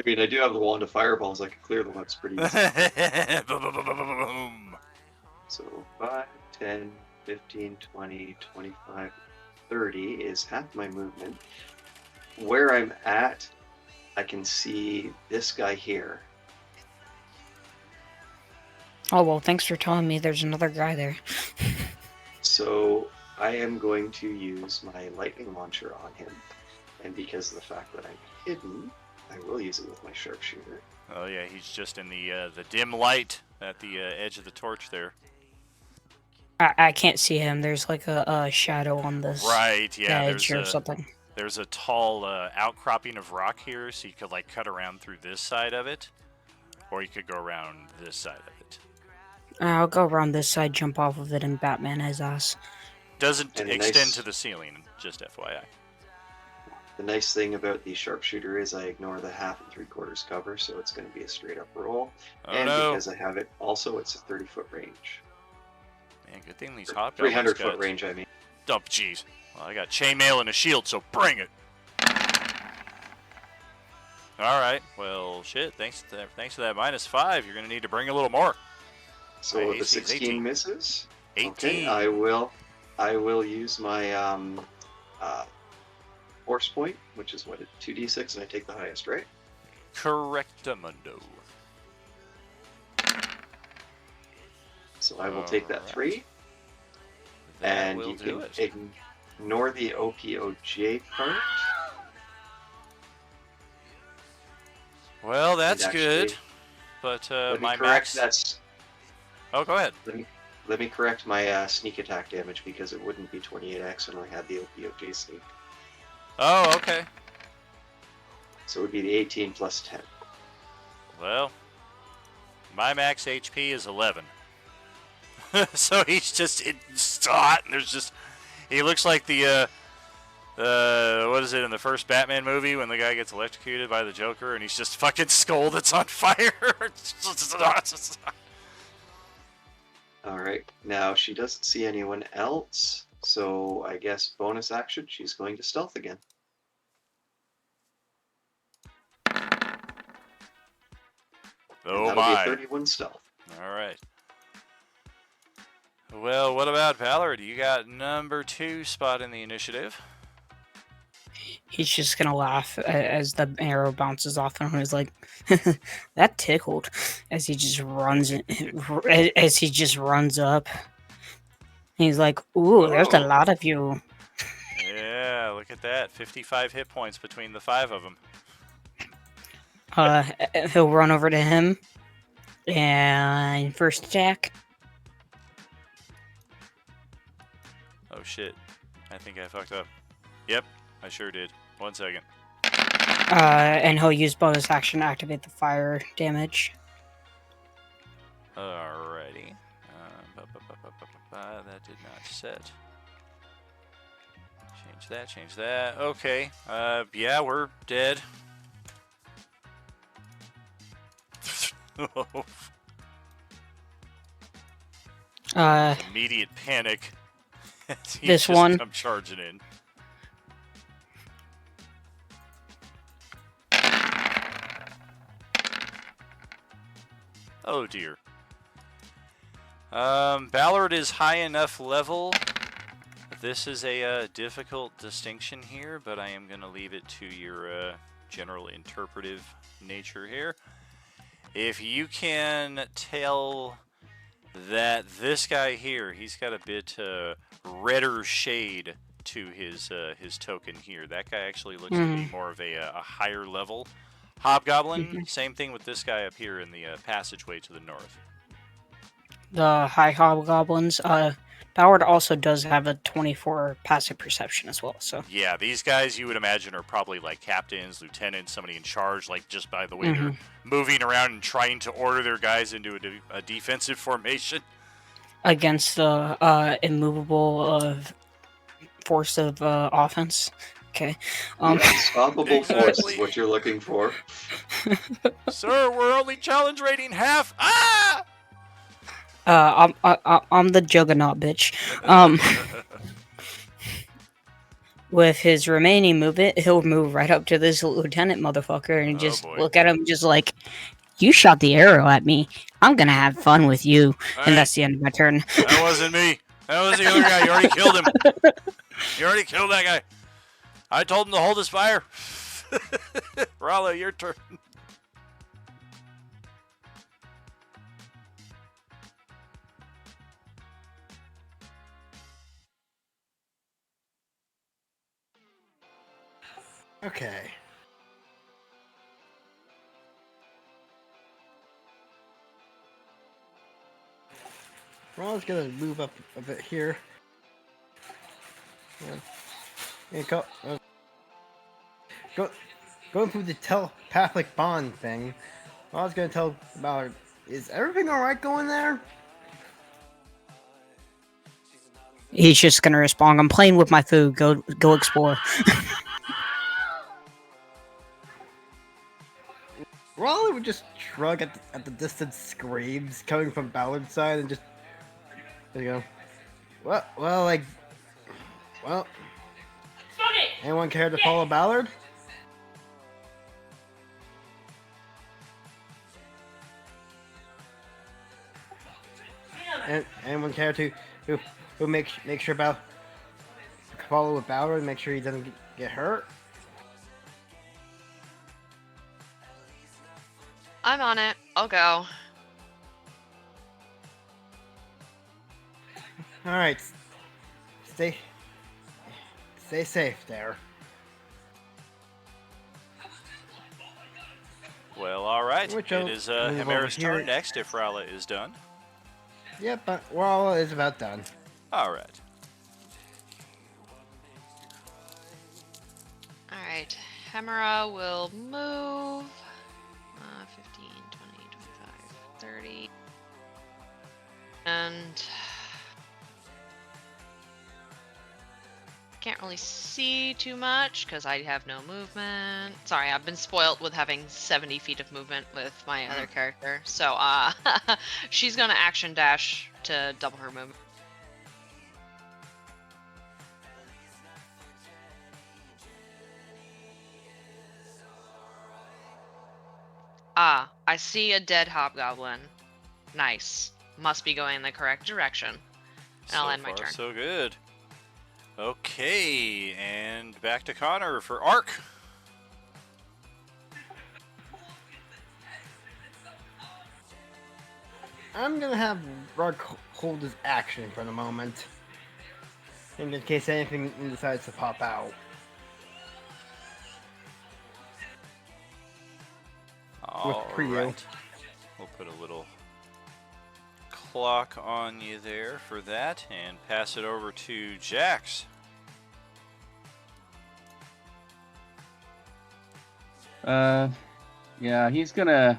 Speaker 5: mean, I do have the wand of fireballs. I can clear the webs pretty easy.
Speaker 2: Boom.
Speaker 5: So 5, 10, 15, 20, 25, 30 is half my movement. Where I'm at, I can see this guy here.
Speaker 3: Oh, well, thanks for telling me there's another guy there.
Speaker 5: So I am going to use my lightning launcher on him. And because of the fact that I'm hidden, I will use it with my sharpshooter.
Speaker 2: Oh yeah, he's just in the dim light at the edge of the torch there.
Speaker 3: I can't see him. There's like a shadow on this
Speaker 2: Right, yeah,
Speaker 3: edge or something.
Speaker 2: there's a tall outcropping of rock here, so you could like cut around through this side of it, or you could go around this side of it.
Speaker 3: I'll go around this side, jump off of it, and Batman his ass.
Speaker 2: Doesn't
Speaker 5: And a
Speaker 2: extend
Speaker 5: nice-
Speaker 2: to the ceiling, just FYI.
Speaker 5: The nice thing about the sharpshooter is I ignore the 1/2 and 3/4 cover, so it's going to be a straight up roll.
Speaker 2: Oh
Speaker 5: and
Speaker 2: no!
Speaker 5: because I have it, also it's a 30-foot range.
Speaker 2: Man, good thing these hobgoblins
Speaker 5: 300-foot
Speaker 2: got...
Speaker 5: range, I mean.
Speaker 2: Oh, jeez. Well, I got chainmail and a shield, so bring it. All right. Well, shit. Thanks to that -5. You're gonna need to bring a little more.
Speaker 5: So
Speaker 2: My
Speaker 5: the
Speaker 2: AC is
Speaker 5: 16
Speaker 2: 18.
Speaker 5: misses.
Speaker 2: 18.
Speaker 5: Okay, I will use my force point, which is what, 2d6, and I take the highest, right?
Speaker 2: Correctamundo.
Speaker 5: So I will take that
Speaker 2: Alright.
Speaker 5: 3,
Speaker 2: That
Speaker 5: and
Speaker 2: will
Speaker 5: you
Speaker 2: do
Speaker 5: can
Speaker 2: it.
Speaker 5: ignore the OPOJ part.
Speaker 2: Well, that's
Speaker 5: And
Speaker 2: good.
Speaker 5: actually,
Speaker 2: But
Speaker 5: let me
Speaker 2: my
Speaker 5: correct
Speaker 2: max. Oh, go ahead.
Speaker 5: Let me correct my sneak attack damage because it wouldn't be 28x when I had the OPOJ sneak.
Speaker 2: Oh, okay.
Speaker 5: So it would be the 18 plus 10.
Speaker 2: Well, my max HP is 11. So he's just it's hot, and there's just he looks like the what is it in the first Batman movie when the guy gets electrocuted by the Joker and he's just fucking skull that's on fire.
Speaker 5: Alright, now she doesn't see anyone else, so I guess bonus action, she's going to stealth again. And
Speaker 2: Oh
Speaker 5: that'll
Speaker 2: my!
Speaker 5: be a 31 stealth.
Speaker 2: All right. Well, what about Ballard? You got number 2 spot in the initiative.
Speaker 3: He's just gonna laugh as the arrow bounces off him. He's like, "That tickled." As he just runs, as he just runs up. He's like, "Ooh, there's a
Speaker 5: Oh.
Speaker 3: lot of you."
Speaker 2: Yeah, look at that. 55 hit points between the 5 of them.
Speaker 3: He'll run over to him and first attack.
Speaker 2: Oh shit. I think I fucked up. Yep, I sure did. 1 second.
Speaker 3: And he'll use bonus action to activate the fire damage.
Speaker 2: Alrighty. That did not set. Change that. Okay. Yeah, we're dead. Immediate panic. He's
Speaker 3: This
Speaker 2: just
Speaker 3: one?
Speaker 2: come charging in. Oh dear. Ballard is high enough level. This is a difficult distinction here, but I am going to leave it to your general interpretive nature here. If you can tell that this guy here, he's got a bit redder shade to his token here. That guy actually looks to be more of a higher level hobgoblin. Same thing with this guy up here in the passageway to the north.
Speaker 3: The high hobgoblins. Ballard also does have a 24 passive perception as well. So
Speaker 2: Yeah, these guys you would imagine are probably like captains, lieutenants, somebody in charge, like just by the way they're moving around and trying to order their guys into a defensive formation.
Speaker 3: against the immovable force of offense. Okay.
Speaker 5: The unstoppable force
Speaker 2: Exactly.
Speaker 5: is what you're looking for.
Speaker 2: Sir, we're only challenge rating half. Ah!
Speaker 3: I'm the juggernaut, bitch. With his remaining movement, he'll move right up to this lieutenant motherfucker and
Speaker 2: Oh,
Speaker 3: just
Speaker 2: boy.
Speaker 3: look at him, just like, you shot the arrow at me. I'm gonna have fun with you.
Speaker 2: Hey,
Speaker 3: And that's the end of my turn.
Speaker 2: that wasn't me. That was the other guy. You already killed him. You already killed that guy. I told him to hold his fire. Rollo, your turn.
Speaker 7: Okay. Ron's gonna move up a bit here. Yeah, going through the telepathic bond thing. Ron's gonna tell Ballard, is everything alright going there?
Speaker 3: He's just gonna respond, I'm playing with my food. Go explore.
Speaker 7: Raleigh would just shrug at the distant screams coming from Ballard's side and just, there you go. Well, anyone care to follow Ballard? And anyone care to who make sure follow with Ballard and make sure he doesn't get hurt?
Speaker 4: I'm on it. I'll go.
Speaker 7: All right, stay safe there.
Speaker 2: Well, all right.
Speaker 7: Which
Speaker 2: It
Speaker 7: I'll
Speaker 2: is
Speaker 7: move over
Speaker 2: Himera's
Speaker 7: here.
Speaker 2: turn next if Rala is done.
Speaker 7: Yep, but Rala is about done.
Speaker 2: All right.
Speaker 4: Alright. Hemera will move. 15, 20, 25, 30. And can't really see too much because I have no movement. Sorry, I've been spoiled with having 70 feet of movement with my other character. So she's gonna action dash to double her movement. I see a dead hobgoblin. Nice. Must be going in the correct direction. And I'll end my turn.
Speaker 2: So good. Okay, and back to Connor for Arc.
Speaker 7: I'm gonna have Rug hold his action for the moment, in case anything decides to pop out.
Speaker 2: All
Speaker 7: Prio.
Speaker 2: right. We'll put a little clock on you there for that and pass it over to Jax.
Speaker 9: Yeah, he's gonna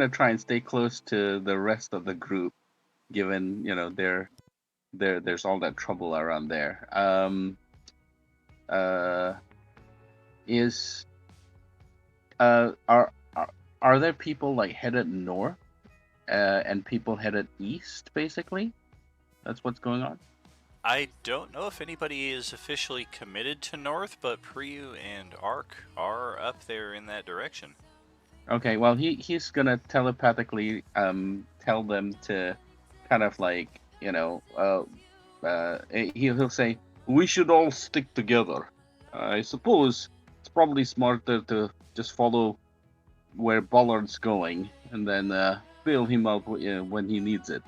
Speaker 9: try and stay close to the rest of the group, given there's all that trouble around there. Are there people like headed north, and people headed east? Basically, that's what's going on.
Speaker 2: I don't know if anybody is officially committed to North, but Priyu and Ark are up there in that direction.
Speaker 9: Okay, well he's gonna telepathically tell them to kind of like he'll say we should all stick together. I suppose it's probably smarter to just follow where Ballard's going and then bail him out when he needs it.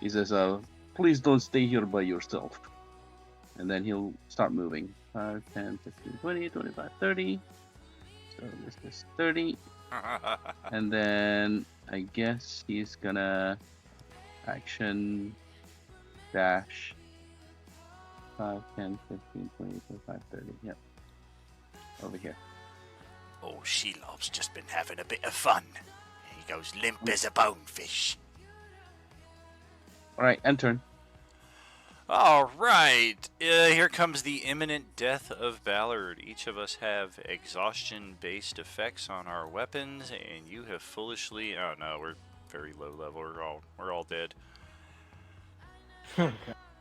Speaker 9: He says, please don't stay here by yourself. And then he'll start moving. 5, 10, 15, 20, 25, 30. So this is 30. And then I guess he's gonna action dash 5, 10, 15, 20, 25, 30. Yep. Over here.
Speaker 2: Oh, Shelob's just been having a bit of fun. He goes limp as a bonefish.
Speaker 9: Alright, end turn.
Speaker 2: All right. Here comes the imminent death of Ballard. Each of us have exhaustion-based effects on our weapons, and you have foolishly... Oh, no, we're very low level. We're all dead.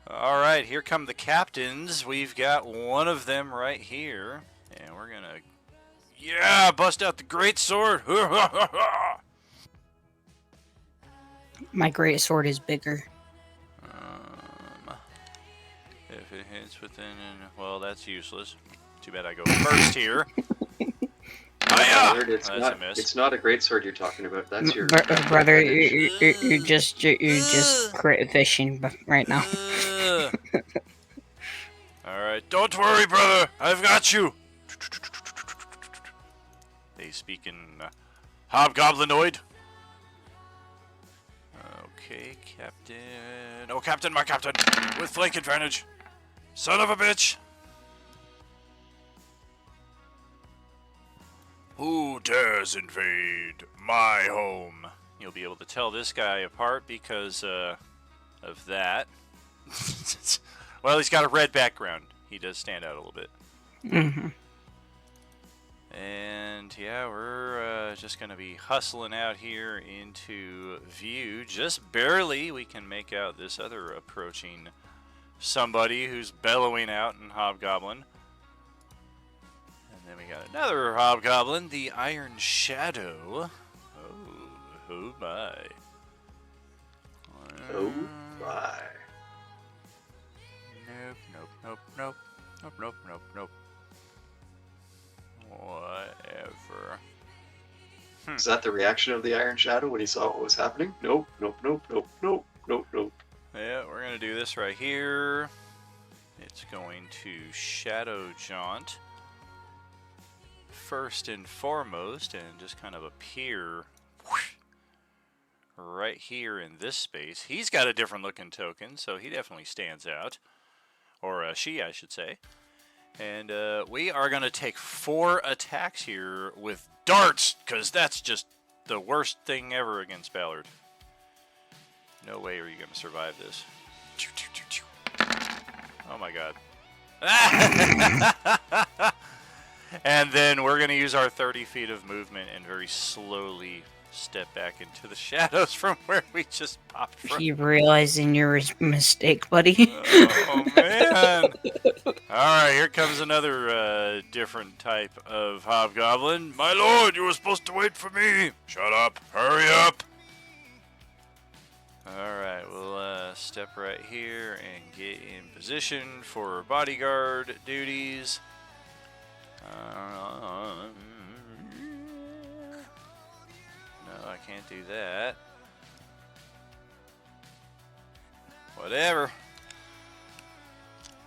Speaker 2: All right, here come the captains. We've got one of them right here, and we're gonna bust out the great sword.
Speaker 3: My great sword is bigger.
Speaker 2: If it hits within, well, that's useless. Too bad I go first here.
Speaker 5: Ballard, it's
Speaker 2: That's
Speaker 5: not.
Speaker 2: a miss.
Speaker 5: It's not a great sword you're talking about. That's your
Speaker 3: Brother,
Speaker 5: advantage.
Speaker 3: you're just crit fishing right now.
Speaker 2: All right, don't worry, brother. I've got you. They speak in hobgoblinoid. Okay, Captain. Oh, Captain, my Captain, with flank advantage. Son of a bitch. Who dares invade my home? You'll be able to tell this guy apart because of that. Well, he's got a red background. He does stand out a little bit.
Speaker 3: Mm-hmm.
Speaker 2: And yeah, we're just going to be hustling out here into view. Just barely we can make out this other approaching somebody who's bellowing out in Hobgoblin. And then we got another Hobgoblin, the Iron Shadow. Oh my.
Speaker 5: Oh my.
Speaker 2: Nope. Whatever.
Speaker 5: Is that the reaction of the Iron Shadow when he saw what was happening? Nope.
Speaker 2: Yeah, we're going to do this right here. It's going to Shadow Jaunt first and foremost and just kind of appear right here in this space. He's got a different looking token, so he definitely stands out. Or she, I should say. And we are going to take 4 attacks here with darts, because that's just the worst thing ever against Ballard. No way are you going to survive this. Oh my god. And then we're going to use our 30 feet of movement and very slowly step back into the shadows from where we just popped from.
Speaker 3: You realizing your mistake, buddy?
Speaker 2: Oh man! Alright, here comes another different type of hobgoblin. My lord, you were supposed to wait for me! Shut up! Hurry up! Alright, we'll step right here and get in position for bodyguard duties. No, I can't do that. Whatever.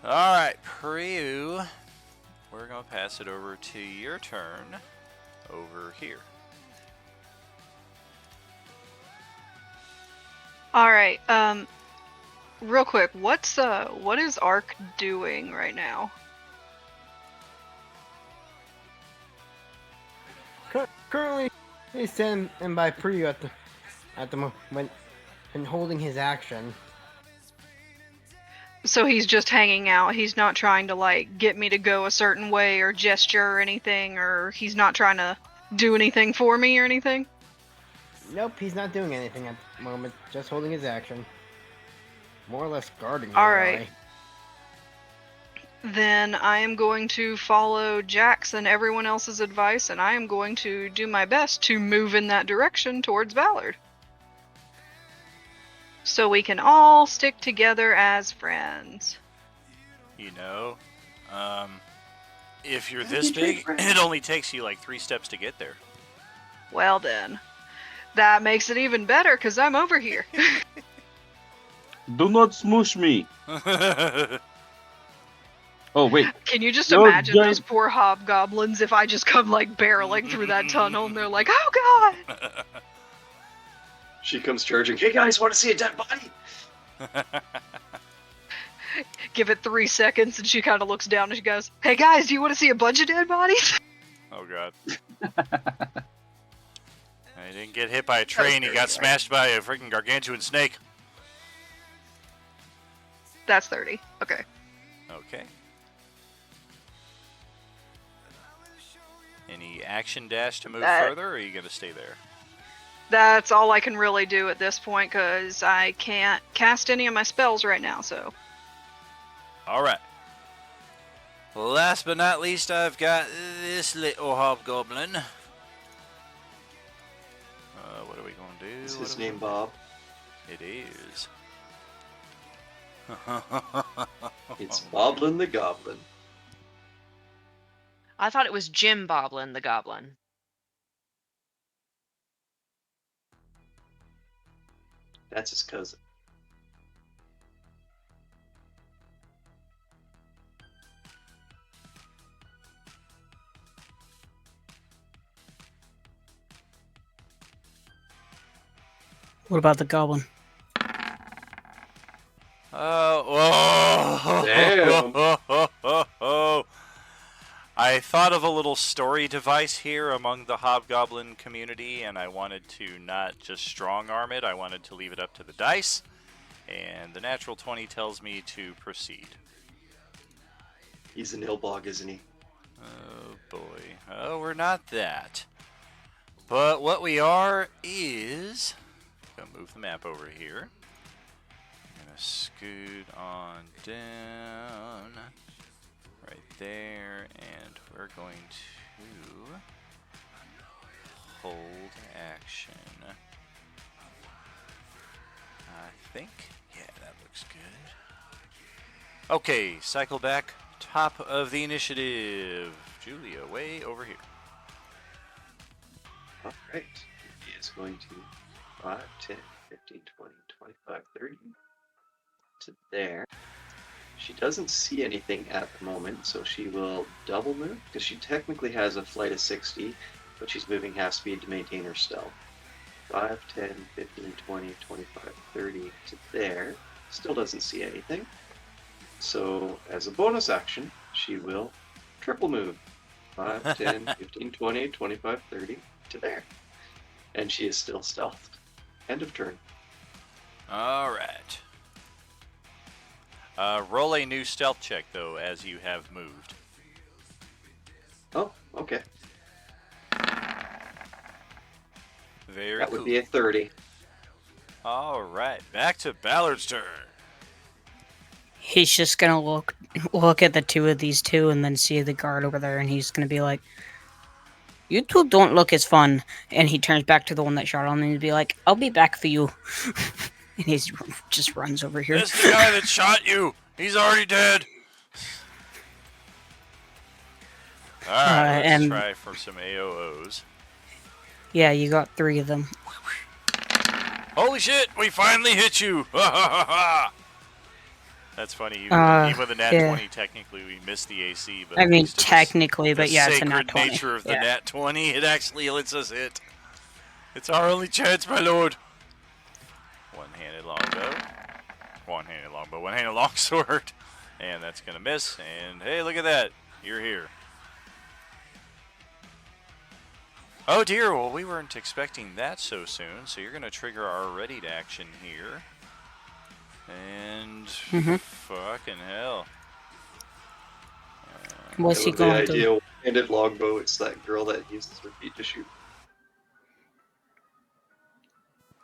Speaker 2: Alright, Priu, we're going to pass it over to your turn over here.
Speaker 8: All right. Real quick, what is Ark doing right now?
Speaker 7: Currently, he's standing by Priyu at the moment and holding his action.
Speaker 8: So he's just hanging out. He's not trying to like get me to go a certain way or gesture or anything, or he's not trying to do anything for me or anything.
Speaker 7: Nope, he's not doing anything at the moment. Just holding his action. More or less guarding me.
Speaker 8: All right. Then I am going to follow Jax and everyone else's advice, and I am going to do my best to move in that direction towards Ballard. So we can all stick together as friends.
Speaker 2: You know, if you're this big, it only takes you like 3 steps to get there.
Speaker 8: Well then. That makes it even better, because I'm over here.
Speaker 9: Do not smoosh me. Oh, wait.
Speaker 8: Can you just
Speaker 9: No,
Speaker 8: imagine
Speaker 9: Jack-
Speaker 8: those poor hobgoblins if I just come like barreling through that tunnel and they're like, oh god!
Speaker 5: She comes charging. Hey guys, want to see a dead body?
Speaker 8: Give it 3 seconds and she kind of looks down and she goes, hey guys, do you want to see a bunch of dead bodies?
Speaker 2: Oh god. He didn't get hit by a train, he got smashed by a freaking gargantuan snake.
Speaker 8: That's 30. Okay.
Speaker 2: Okay. Any action dash to move further, or are you going to stay there?
Speaker 8: That's all I can really do at this point because I can't cast any of my spells right now. So
Speaker 2: All right. Last but not least, I've got this little hobgoblin. What are we going to do?
Speaker 5: Is
Speaker 2: What
Speaker 5: his
Speaker 2: are we
Speaker 5: name
Speaker 2: gonna
Speaker 5: Bob?
Speaker 2: do? It is.
Speaker 5: It's Boblin the Goblin.
Speaker 4: I thought it was Jim Boblin the Goblin.
Speaker 5: That's his cousin.
Speaker 3: What about the goblin?
Speaker 2: Oh,
Speaker 5: Damn.
Speaker 2: I thought of a little story device here among the hobgoblin community, and I wanted to not just strong arm it, I wanted to leave it up to the dice, and the natural 20 tells me to proceed.
Speaker 5: He's an Ilbog, isn't he?
Speaker 2: Oh boy. Oh, we're not that. But what we are is... Gonna move the map over here. Gonna scoot on down right there, and we're going to hold action. I think, yeah, that looks good. Okay, cycle back, top of the initiative. Julia, way over here.
Speaker 5: All right. He is going to 5, 10, 15, 20, 25, 30 to there. She doesn't see anything at the moment, so she will double move, because she technically has a flight of 60, but she's moving half speed to maintain her stealth. 5, 10, 15, 20, 25, 30 to there. Still doesn't see anything. So, as a bonus action, she will triple move. 5, 10, 15, 20, 25, 30 to there. And she is still stealthed. End of turn.
Speaker 2: Alright. Roll a new stealth check, though, as you have moved.
Speaker 5: Oh, okay.
Speaker 2: Very
Speaker 5: That
Speaker 2: cool.
Speaker 5: would be a 30.
Speaker 2: Alright, back to Ballard's turn.
Speaker 3: He's just gonna look at the two of these two and then see the guard over there, and he's gonna be like, "You two don't look as fun." And he turns back to the one that shot him, and he'd be like, "I'll be back for you." And he just runs over here.
Speaker 2: That's the guy that shot you! He's already dead! Alright, let's
Speaker 3: and-
Speaker 2: try for some AOOs.
Speaker 3: Yeah, you got 3 of them.
Speaker 2: Holy shit, we finally hit you! Ha ha ha ha! That's funny, even with a nat
Speaker 3: yeah.
Speaker 2: 20, technically we missed the AC, but
Speaker 3: I mean,
Speaker 2: thanks to
Speaker 3: technically,
Speaker 2: the
Speaker 3: but yeah, it's a
Speaker 2: sacred
Speaker 3: nat 20.
Speaker 2: nature of the
Speaker 3: Yeah.
Speaker 2: nat 20, it actually lets us hit. It's our only chance, my lord! One-handed longbow. One-handed longbow, one-handed longsword. And that's gonna miss, and hey, look at that! You're here. Oh dear, well we weren't expecting that so soon, so you're going to trigger our ready to action here. And fucking hell.
Speaker 3: What's
Speaker 5: I
Speaker 3: he
Speaker 5: love the
Speaker 3: going to
Speaker 5: idea
Speaker 3: do?
Speaker 5: one-handed longbow. It's that girl that uses her feet to shoot.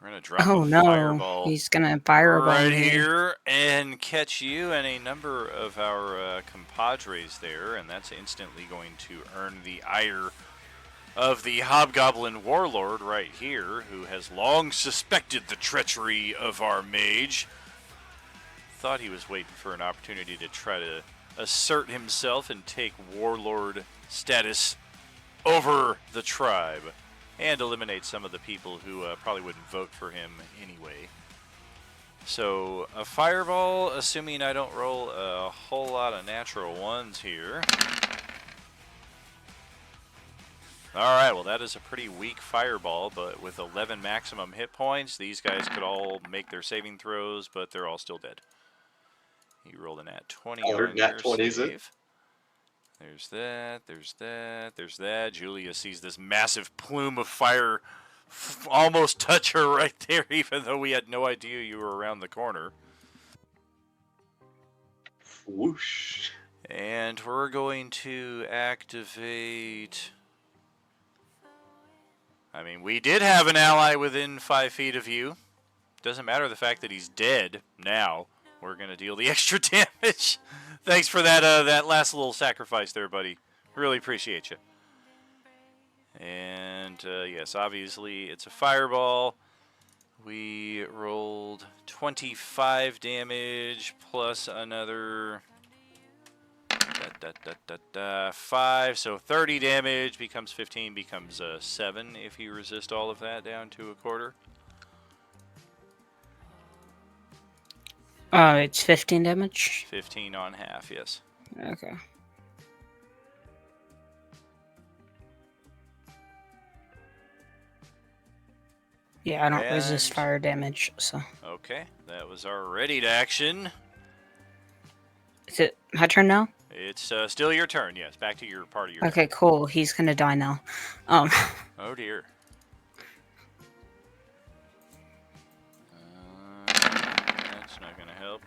Speaker 2: We're going to drop
Speaker 3: Oh
Speaker 2: a
Speaker 3: no,
Speaker 2: fireball
Speaker 3: he's gonna fireball
Speaker 2: right
Speaker 3: me.
Speaker 2: here and catch you and a number of our compadres there, and that's instantly going to earn the ire of the Hobgoblin Warlord right here, who has long suspected the treachery of our mage. Thought he was waiting for an opportunity to try to assert himself and take Warlord status over the tribe and eliminate some of the people who probably wouldn't vote for him anyway. So, a fireball, assuming I don't roll a whole lot of natural ones here. Alright, well that is a pretty weak fireball, but with 11 maximum hit points, these guys could all make their saving throws, but they're all still dead. He rolled a nat 20
Speaker 5: All her
Speaker 2: on
Speaker 5: nat
Speaker 2: your
Speaker 5: 20s it.
Speaker 2: save. There's that, there's that, there's that. Julia sees this massive plume of fire almost touch her right there, even though we had no idea you were around the corner.
Speaker 5: Whoosh.
Speaker 2: And we're going to activate... I mean, we did have an ally within 5 feet of you. Doesn't matter the fact that he's dead now. We're going to deal the extra damage. Thanks for that last little sacrifice there, buddy. Really appreciate you. And, yes, obviously it's a fireball. We rolled 25 damage plus another 5. So 30 damage becomes 15, becomes 7 if you resist all of that down to a quarter.
Speaker 3: It's 15 damage.
Speaker 2: 15 on half, yes.
Speaker 3: Okay. Yeah, I don't resist
Speaker 2: And-
Speaker 3: fire damage, so.
Speaker 2: Okay, that was our ready to action.
Speaker 3: Is it my turn now?
Speaker 2: It's still your turn, yes. Back to your part of your
Speaker 3: Okay,
Speaker 2: turn.
Speaker 3: cool. He's gonna die now.
Speaker 2: Oh dear. That's not gonna help.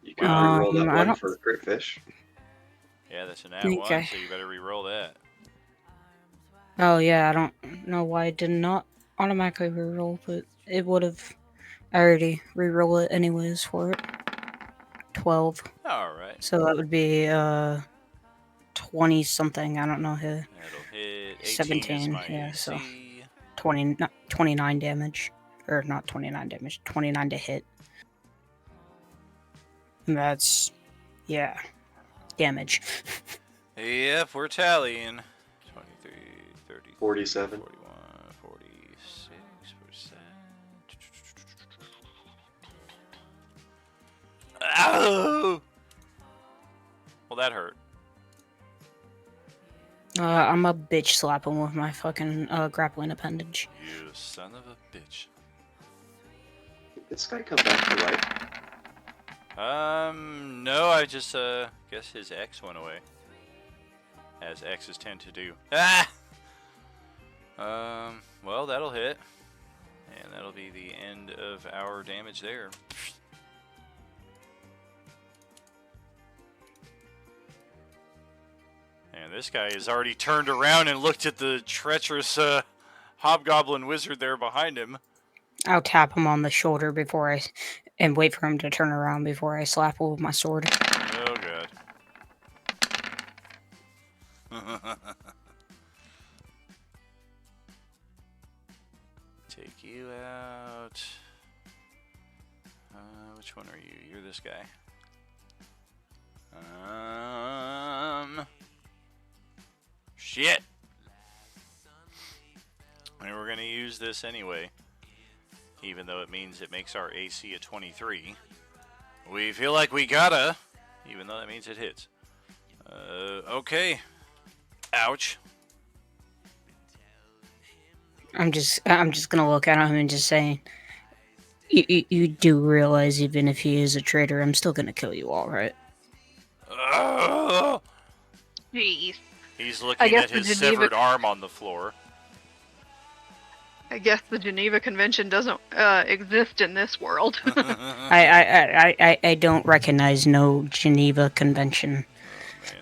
Speaker 5: You can re-roll that
Speaker 3: I
Speaker 5: one
Speaker 3: don't-
Speaker 5: for crit fish.
Speaker 2: Yeah, that's an at one,
Speaker 3: Okay.
Speaker 2: so you better re-roll that.
Speaker 3: Oh yeah, I don't know why I did not automatically reroll, but it would have. I already reroll it anyways for it. 12.
Speaker 2: Alright.
Speaker 3: So that would be 20 something. I don't know who.
Speaker 2: That'll hit. 18 is
Speaker 3: 17,
Speaker 2: my
Speaker 3: yeah,
Speaker 2: AC.
Speaker 3: so 29 damage. Or not 29 damage, 29 to hit. And that's, yeah, damage.
Speaker 2: Yep, we're tallying. 23, 30,
Speaker 5: 47.
Speaker 2: 41, 46%. Ow! Well, that hurt.
Speaker 3: I'm a bitch slap him with my fucking grappling appendage.
Speaker 2: You son of a bitch.
Speaker 5: Did this guy come back to life?
Speaker 2: No, I just, guess his X went away. As X's tend to do. Ah! Well, that'll hit. And that'll be the end of our damage there. And this guy has already turned around and looked at the treacherous, hobgoblin wizard there behind him.
Speaker 3: I'll tap him on the shoulder and wait for him to turn around before I slap him with my sword.
Speaker 2: Oh, God. Take you out. Which one are you? You're this guy. Shit! And we're gonna use this anyway. Even though it means it makes our AC a 23. We feel like we gotta, even though that means it hits. Okay. Ouch.
Speaker 3: I'm just gonna look at him and just say, you do realize even if he is a traitor, I'm still gonna kill you all, right?
Speaker 8: Jeez.
Speaker 2: He's looking
Speaker 8: guess
Speaker 2: at
Speaker 8: the
Speaker 2: his
Speaker 8: Geneva-
Speaker 2: severed arm on the floor.
Speaker 8: I guess the Geneva Convention doesn't exist in this world.
Speaker 3: I don't recognize no Geneva Convention.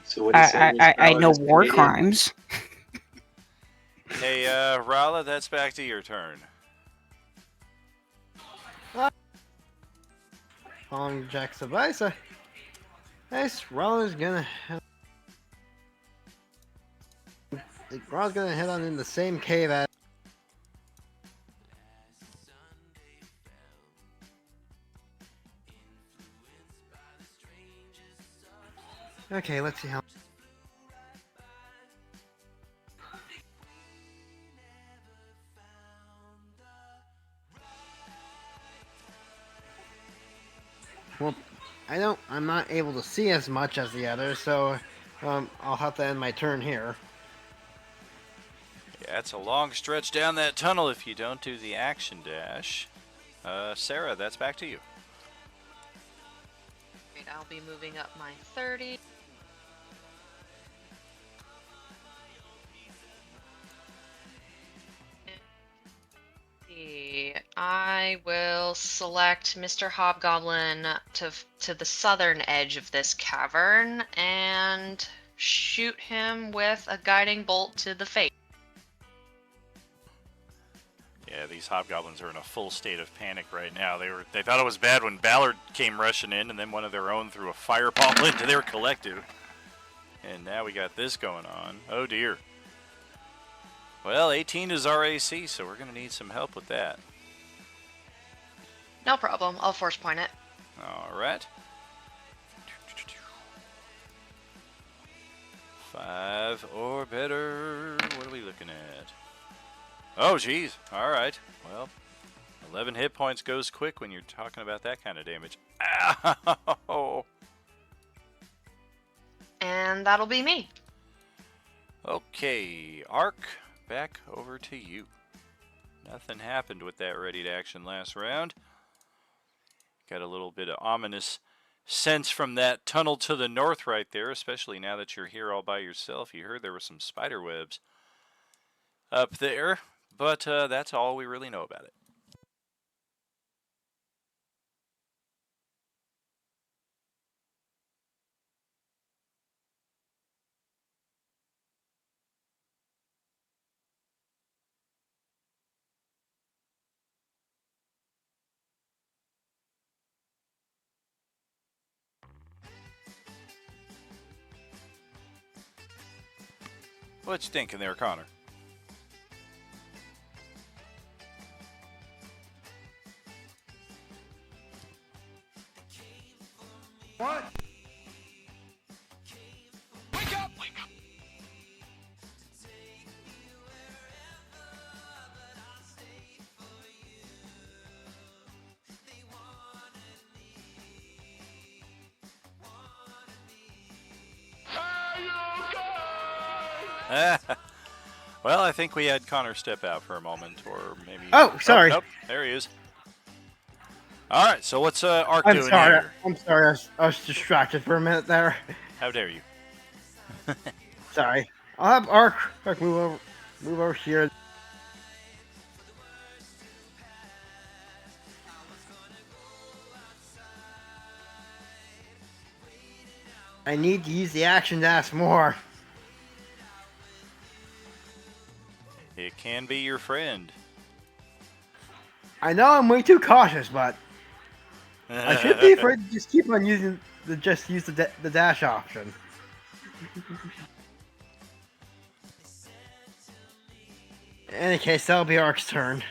Speaker 5: So what he's saying is
Speaker 3: I know
Speaker 5: Valor is
Speaker 3: war
Speaker 5: Canadian.
Speaker 3: crimes.
Speaker 2: Hey, Rala, that's back to your turn.
Speaker 7: Following Jack's advice, Rollins gonna head on in the same cave as. Okay, let's see how. Well, I'm not able to see as much as the others, so I'll have to end my turn here.
Speaker 2: Yeah, it's a long stretch down that tunnel if you don't do the action dash. Sarah, that's back to you.
Speaker 4: Right, I'll be moving up my 30. I will select Mr. Hobgoblin to the southern edge of this cavern and shoot him with a guiding bolt to the face.
Speaker 2: Yeah, these hobgoblins are in a full state of panic right now. They thought it was bad when Ballard came rushing in, and then one of their own threw a fireball into their collective. And now we got this going on. Oh dear. Well, 18 is our AC, so we're going to need some help with that.
Speaker 4: No problem. I'll force point it.
Speaker 2: All right. 5 or better. What are we looking at? Oh, geez. All right. Well, 11 hit points goes quick when you're talking about that kind of damage. Ow!
Speaker 4: And that'll be me.
Speaker 2: Okay, Ark, back over to you. Nothing happened with that ready to action last round. Got a little bit of ominous sense from that tunnel to the north right there, especially now that you're here all by yourself. You heard there were some spider webs up there, but that's all we really know about it. What you thinking there, Connor?
Speaker 7: What?
Speaker 2: Well, I think we had Connor step out for a moment, or maybe...
Speaker 7: Oh, sorry.
Speaker 2: Nope, there he is. All right, so what's Ark
Speaker 7: I'm
Speaker 2: doing
Speaker 7: sorry.
Speaker 2: here?
Speaker 7: I'm sorry. I was distracted for a minute there.
Speaker 2: How dare you?
Speaker 7: Sorry. I'll have Ark move over here. I need to use the action to ask more.
Speaker 2: It can be your friend.
Speaker 7: I know I'm way too cautious, but I should be afraid to just keep on using the dash option. In any case, that'll be Ark's turn.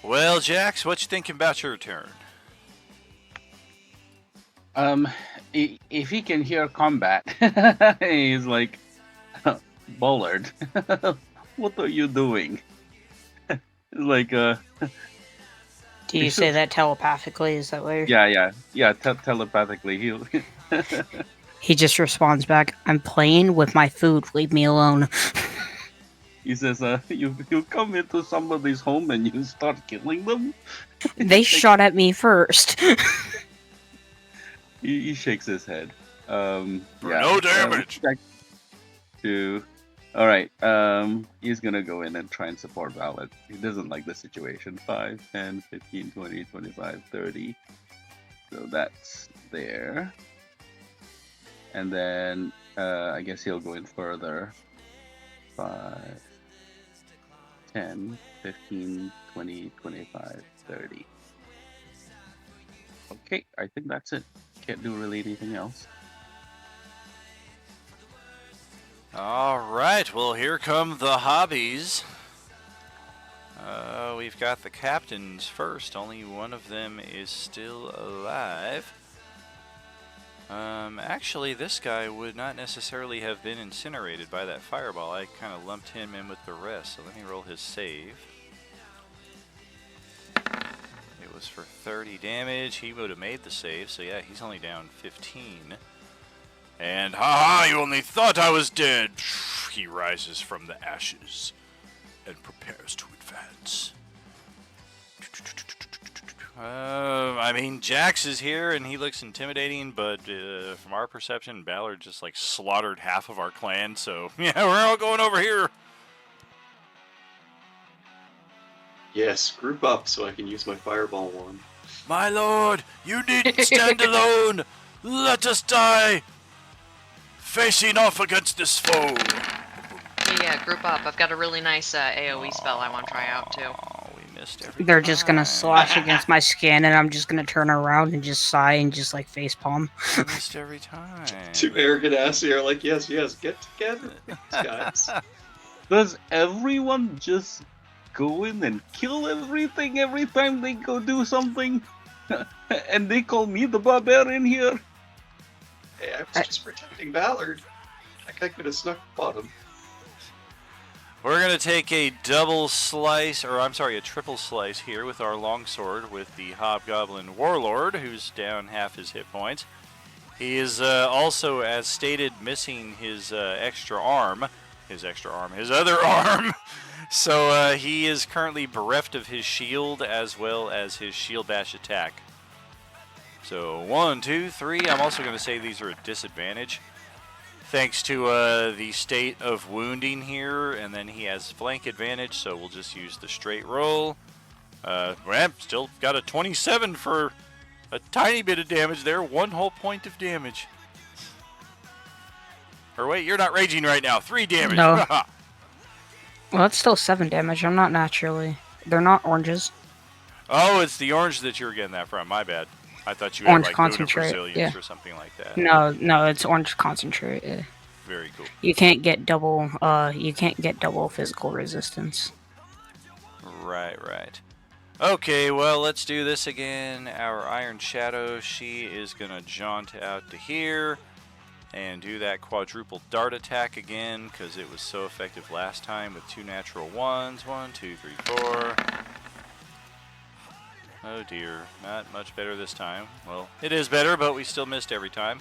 Speaker 2: Well, Jax, what you thinking about your turn?
Speaker 9: If he can hear combat, he's like, Bullard, what are you doing? Like,
Speaker 3: Do you say that telepathically? Is that what you're...
Speaker 9: yeah, telepathically,
Speaker 3: He just responds back, I'm playing with my food, leave me alone.
Speaker 9: he says, you come into somebody's home and you start killing them?
Speaker 3: They shot at me first.
Speaker 9: He shakes his head.
Speaker 6: No damage.
Speaker 9: All right. He's gonna go in and try and support Valid. He doesn't like the situation. 5, 10, 15, 20, 25, 30. So that's there. And then I guess he'll go in further. 5, 10, 15, 20, 25, 30. Okay, I think that's it. Can't do really anything else.
Speaker 2: All right, well, here come the hobbies. We've got the captains first. Only one of them is still alive. Actually, this guy would not necessarily have been incinerated by that fireball. I kind of lumped him in with the rest, so let me roll his save. It was for 30 damage. He would have made the save, so yeah, he's only down 15. And haha, you only thought I was dead. He rises from the ashes and prepares to advance. I mean, Jax is here and he looks intimidating, but from our perception, Ballard just like slaughtered half of our clan, so yeah, we're all going over here.
Speaker 5: Yes, group up so I can use my fireball one.
Speaker 2: My lord, you needn't stand alone. Let us die, facing off against this foe.
Speaker 4: Yeah, group up. I've got a really nice AoE spell I want to try out too.
Speaker 2: Oh, we missed every
Speaker 3: They're just gonna
Speaker 2: time.
Speaker 3: slash against my skin, and I'm just gonna turn around and just sigh and just like facepalm.
Speaker 2: We missed every time.
Speaker 5: Two arrogant asses are like, yes, get together, guys.
Speaker 9: Does everyone just go in and kill everything every time they go do something? And they call me the barbarian here?
Speaker 5: Hey, I was just protecting Ballard. That guy could have snuck up on him.
Speaker 2: We're going to take a double slice, or I'm sorry, a triple slice here with our longsword with the Hobgoblin Warlord, who's down half his hit points. He is also, as stated, missing his extra arm. His other arm. So he is currently bereft of his shield as well as his shield bash attack. So 1, 2, 3. I'm also going to say these are a disadvantage. Thanks to the state of wounding here, and then he has flank advantage, so we'll just use the straight roll. Well, still got a 27 for a tiny bit of damage there, 1 whole point of damage. Or wait, you're not raging right now, 3 damage.
Speaker 3: No. Well, that's still 7 damage. I'm not naturally. They're not oranges.
Speaker 2: Oh, it's the orange that you're getting that from, my bad. I thought you
Speaker 3: Orange
Speaker 2: had like
Speaker 3: concentrate,
Speaker 2: Brazilians
Speaker 3: yeah.
Speaker 2: or something like that.
Speaker 3: No, it's orange concentrate. Yeah.
Speaker 2: Very cool.
Speaker 3: You can't get double. You can't get double physical resistance.
Speaker 2: Right. Okay, well, let's do this again. Our Iron Shadow, she is going to jaunt out to here and do that quadruple dart attack again because it was so effective last time with 2 natural ones. 1, 2, 3, 4. Oh dear, not much better this time. Well, it is better, but we still missed every time.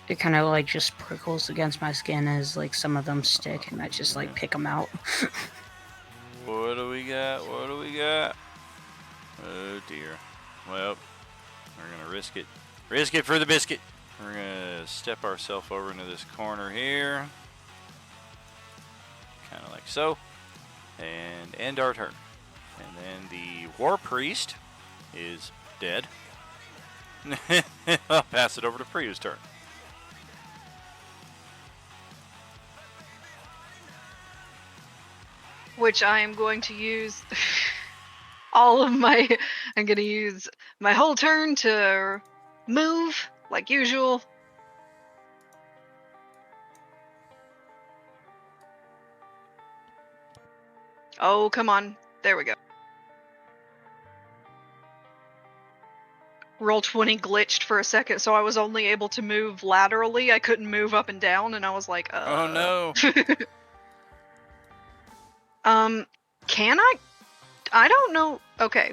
Speaker 3: It kind of like just prickles against my skin as like some of them stick, and I just like pick them out.
Speaker 2: What do we got? Oh dear. Well, we're gonna risk it. Risk it for the biscuit. We're gonna step ourselves over into this corner here. Kind of like so. And end our turn. And then the War Priest is dead. I'll pass it over to Priya's turn.
Speaker 8: Which I am going to use all of my. I'm going to use my whole turn to move like usual. Oh, come on. There we go. Roll20 glitched for a second, so I was only able to move laterally. I couldn't move up and down, and I was like,
Speaker 2: Oh no.
Speaker 8: Can I? I don't know. Okay.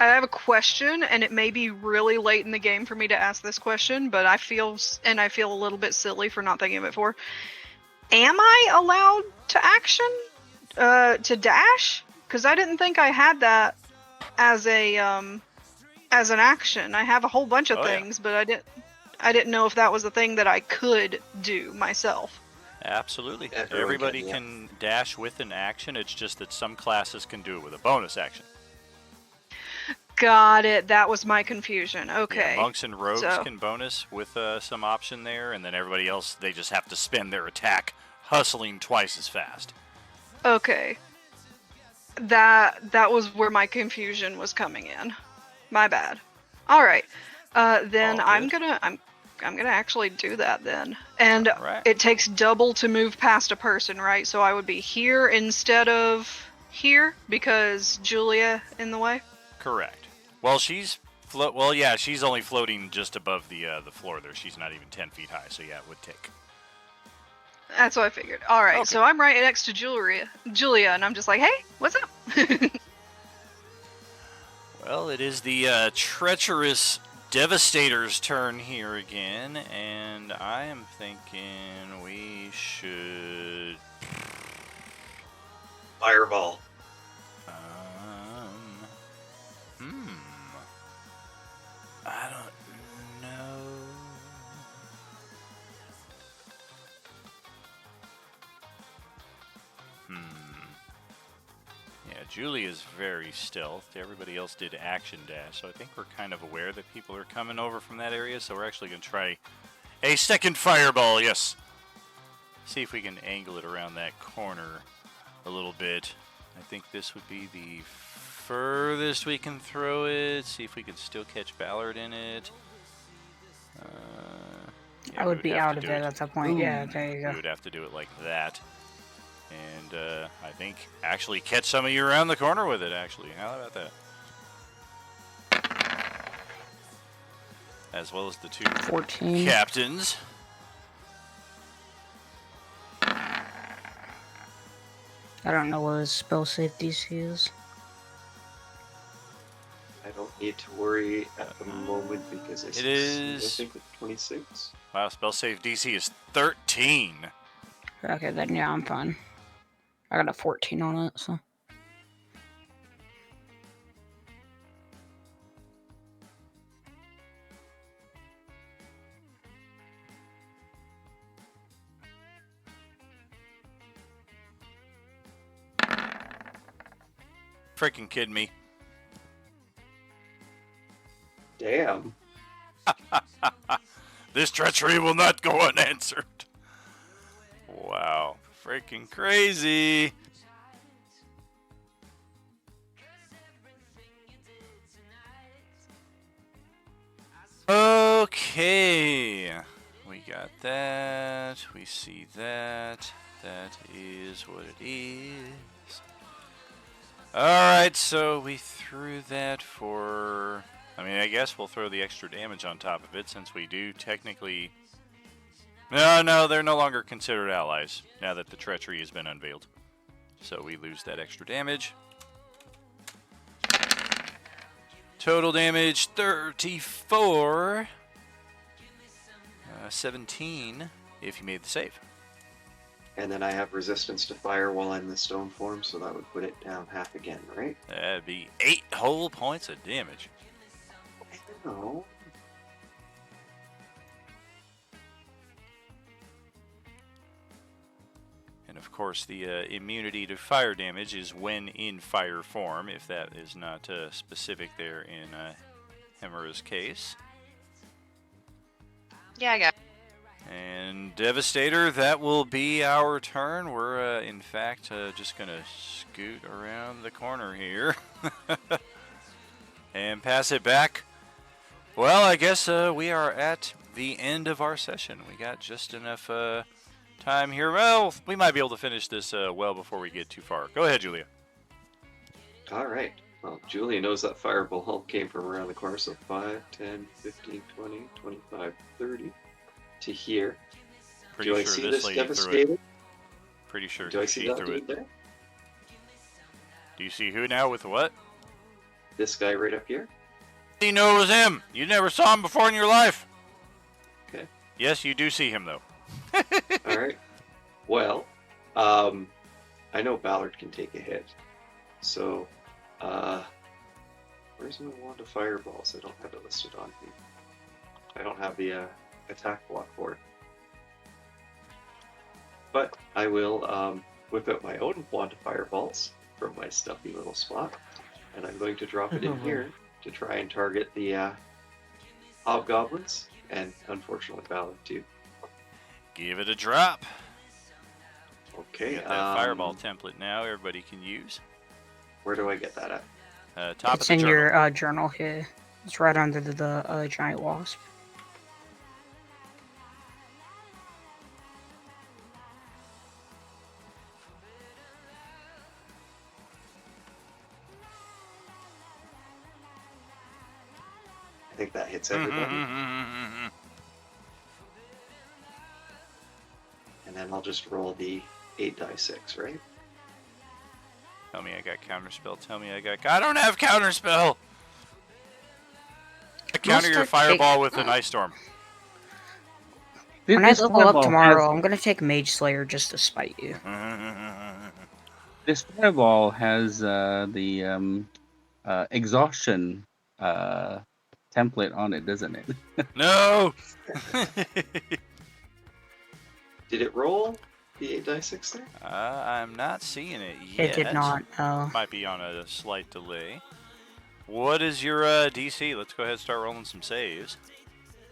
Speaker 8: I have a question, and it may be really late in the game for me to ask this question, but I feel a little bit silly for not thinking of it before. Am I allowed to action? To dash? Because I didn't think I had that as an action. I have a whole bunch of things, but I didn't know if that was a thing that I could do myself.
Speaker 2: Absolutely.
Speaker 5: Yeah,
Speaker 2: Everybody
Speaker 5: yeah.
Speaker 2: can dash with an action. It's just that some classes can do it with a bonus action.
Speaker 8: Got it. That was my confusion. Okay.
Speaker 2: Yeah, monks and rogues
Speaker 8: So-
Speaker 2: can bonus with some option there, and then everybody else, they just have to spend their attack hustling twice as fast.
Speaker 8: Okay. That was where my confusion was coming in. My bad. All right. Then
Speaker 2: All
Speaker 8: I'm
Speaker 2: good.
Speaker 8: gonna actually do that then. And
Speaker 2: All right.
Speaker 8: it takes double to move past a person, right? So I would be here instead of here because Julia in the way.
Speaker 2: Correct. Well, she's she's only floating just above the floor there. She's not even 10 feet high, so yeah, it would take.
Speaker 8: That's what I figured. All right.
Speaker 2: Okay.
Speaker 8: So I'm right next to Julia, and I'm just like, hey, what's up?
Speaker 2: Well, it is the treacherous Devastator's turn here again, and I am thinking we should.
Speaker 5: Fireball.
Speaker 2: I don't know. Yeah, Julie is very stealth. Everybody else did action dash, so I think we're kind of aware that people are coming over from that area, so we're actually going to try a second fireball, yes. See if we can angle it around that corner a little bit. I think this would be the furthest we can throw it. See if we can still catch Ballard in it. Yeah,
Speaker 3: I
Speaker 2: we
Speaker 3: would be
Speaker 2: have
Speaker 3: out
Speaker 2: to
Speaker 3: of
Speaker 2: do
Speaker 3: it at that point. Yeah, there you
Speaker 2: We
Speaker 3: go.
Speaker 2: would have to do it like that. And I think actually catch some of you around the corner with it, actually. How about that? As well as the two
Speaker 3: 14.
Speaker 2: captains.
Speaker 3: I don't know what his spell save DC is.
Speaker 5: I don't need to worry at the moment because I
Speaker 2: is-
Speaker 5: think it's 26.
Speaker 2: Wow, spell save DC is 13.
Speaker 3: Okay, then yeah, I'm fine. I got a 14 on it, so.
Speaker 2: Freaking kidding me.
Speaker 5: Damn.
Speaker 2: This treachery will not go unanswered. Wow, freaking crazy. Okay, we got that. We see that. That is what it is. Alright, so we threw that for... I mean, I guess we'll throw the extra damage on top of it since we do technically... No, they're no longer considered allies now that the treachery has been unveiled. So we lose that extra damage. Total damage 34. 17 if you made the save.
Speaker 5: And then I have resistance to fire while in the stone form, so that would put it down half again, right?
Speaker 2: That'd be 8 whole points of damage.
Speaker 5: I don't know.
Speaker 2: And of course, the immunity to fire damage is when in fire form, if that is not specific there in Hemera's case.
Speaker 4: Yeah, I got it.
Speaker 2: And Devastator, that will be our turn. We're, in fact, just going to scoot around the corner here. And pass it back. Well, I guess we are at the end of our session. We got just enough time here. Well, we might be able to finish this well before we get too far. Go ahead, Julia.
Speaker 5: All right. Well, Julia knows that fireball came from around the corner, so 5, 10, 15, 20, 25, 30 to here.
Speaker 2: Pretty
Speaker 5: Do I
Speaker 2: sure
Speaker 5: see
Speaker 2: this
Speaker 5: this
Speaker 2: lady threw it.
Speaker 5: devastated?
Speaker 2: Pretty sure
Speaker 5: Do I see
Speaker 2: she
Speaker 5: that
Speaker 2: threw
Speaker 5: dude
Speaker 2: it.
Speaker 5: there?
Speaker 2: Do you see who now with what?
Speaker 5: This guy right up here?
Speaker 2: You know it was him. You never saw him before in your life.
Speaker 5: Okay.
Speaker 2: Yes, you do see him, though.
Speaker 5: All right. Well, I know Ballard can take a hit. So, where's my wand of fireballs? I don't have it listed on me. I don't have the attack block for it. But I will whip out my own wand of fireballs from my stuffy little spot, and I'm going to drop it in here to try and target the hobgoblins, and unfortunately Ballard too.
Speaker 2: Give it a drop.
Speaker 5: Okay.
Speaker 2: You got that fireball template now. Everybody can use.
Speaker 5: Where do I get that at?
Speaker 2: Top
Speaker 3: It's
Speaker 2: of
Speaker 3: in
Speaker 2: the journal.
Speaker 3: your journal here. It's right under the giant wasp.
Speaker 5: I think that hits everybody. And then I'll just roll the 8d6, right?
Speaker 2: Tell me I got counterspell. Tell me I got. I don't have counterspell. I counter your
Speaker 3: start
Speaker 2: fireball with an ice storm.
Speaker 3: When I
Speaker 9: This
Speaker 3: level up
Speaker 9: fireball
Speaker 3: tomorrow,
Speaker 9: has-
Speaker 3: I'm gonna take Mage Slayer just to spite you.
Speaker 9: This fireball has the exhaustion template on it, doesn't it?
Speaker 2: No.
Speaker 5: Did it roll? the 8 die 6 there?
Speaker 2: I'm not seeing it yet.
Speaker 3: It did not.
Speaker 2: Might be on a slight delay. What is your DC? Let's go ahead and start rolling some saves.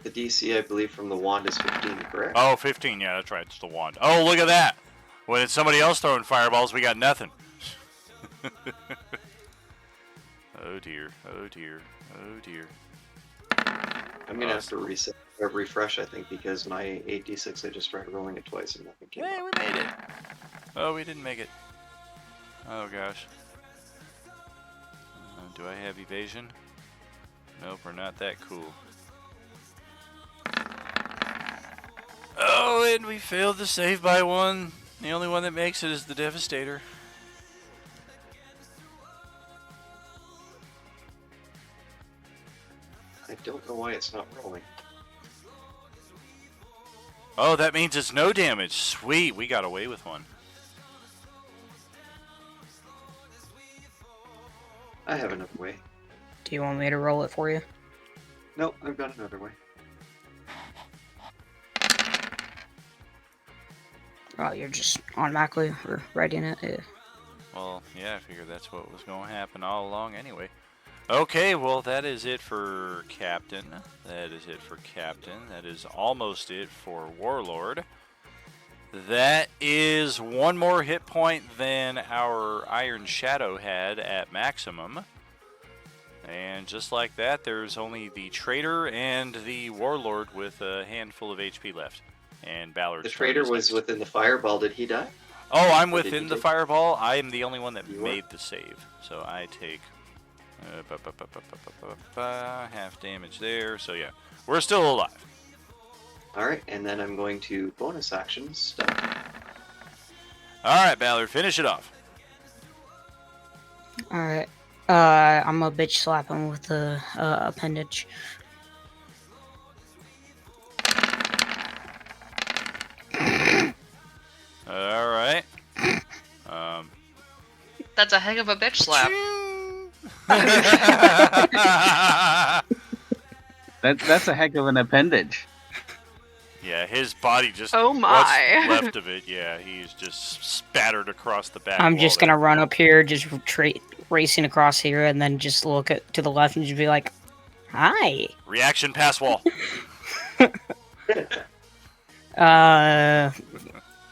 Speaker 5: The DC, I believe, from the wand is 15, correct?
Speaker 2: Oh, 15. Yeah, that's right. It's the wand. Oh, look at that. When it's somebody else throwing fireballs, we got nothing. Oh, dear. Oh, dear. Oh, dear.
Speaker 5: I'm going to have to reset or refresh, I think, because my 8d6, I just tried rolling it twice and nothing came
Speaker 2: Hey,
Speaker 5: up.
Speaker 2: we made it. Oh, we didn't make it. Oh, gosh. Do I have evasion? Nope, we're not that cool. Oh, and we failed to save by one. The only one that makes it is the Devastator.
Speaker 5: I don't know why it's not rolling.
Speaker 2: Oh, that means it's no damage. Sweet, we got away with one.
Speaker 5: I have another way.
Speaker 3: Do you want me to roll it for you?
Speaker 5: No, I've got another way.
Speaker 3: Oh, you're just automatically writing it? Yeah.
Speaker 2: Well, yeah, I figured that's what was going to happen all along anyway. Okay, well, that is it for Captain. That is it for Captain. That is almost it for Warlord. That is one more hit point than our Iron Shadow had at maximum. And just like that, there's only the Traitor and the Warlord with a handful of HP left. And Ballard.
Speaker 5: The Traitor was within the fireball. Did he die?
Speaker 2: Oh, I'm
Speaker 5: Or did
Speaker 2: within
Speaker 5: you
Speaker 2: the
Speaker 5: take-
Speaker 2: fireball. I am the only one that
Speaker 5: You are?
Speaker 2: made the save. So I take half damage there. So yeah, we're still alive.
Speaker 5: Alright, and then I'm going to bonus action stuff.
Speaker 2: All right, Ballard, finish it off.
Speaker 3: Alright. I'm gonna bitch slap him with the appendage.
Speaker 2: All right.
Speaker 4: That's a heck of a bitch slap.
Speaker 9: That's a heck of an appendage.
Speaker 2: Yeah, his body just.
Speaker 8: Oh my.
Speaker 2: What's left of it? Yeah, he's just spattered across the back.
Speaker 3: I'm
Speaker 2: wall
Speaker 3: just
Speaker 2: there.
Speaker 3: gonna run up here, just racing across here, and then just look to the left and just be like, "Hi."
Speaker 2: Reaction pass wall.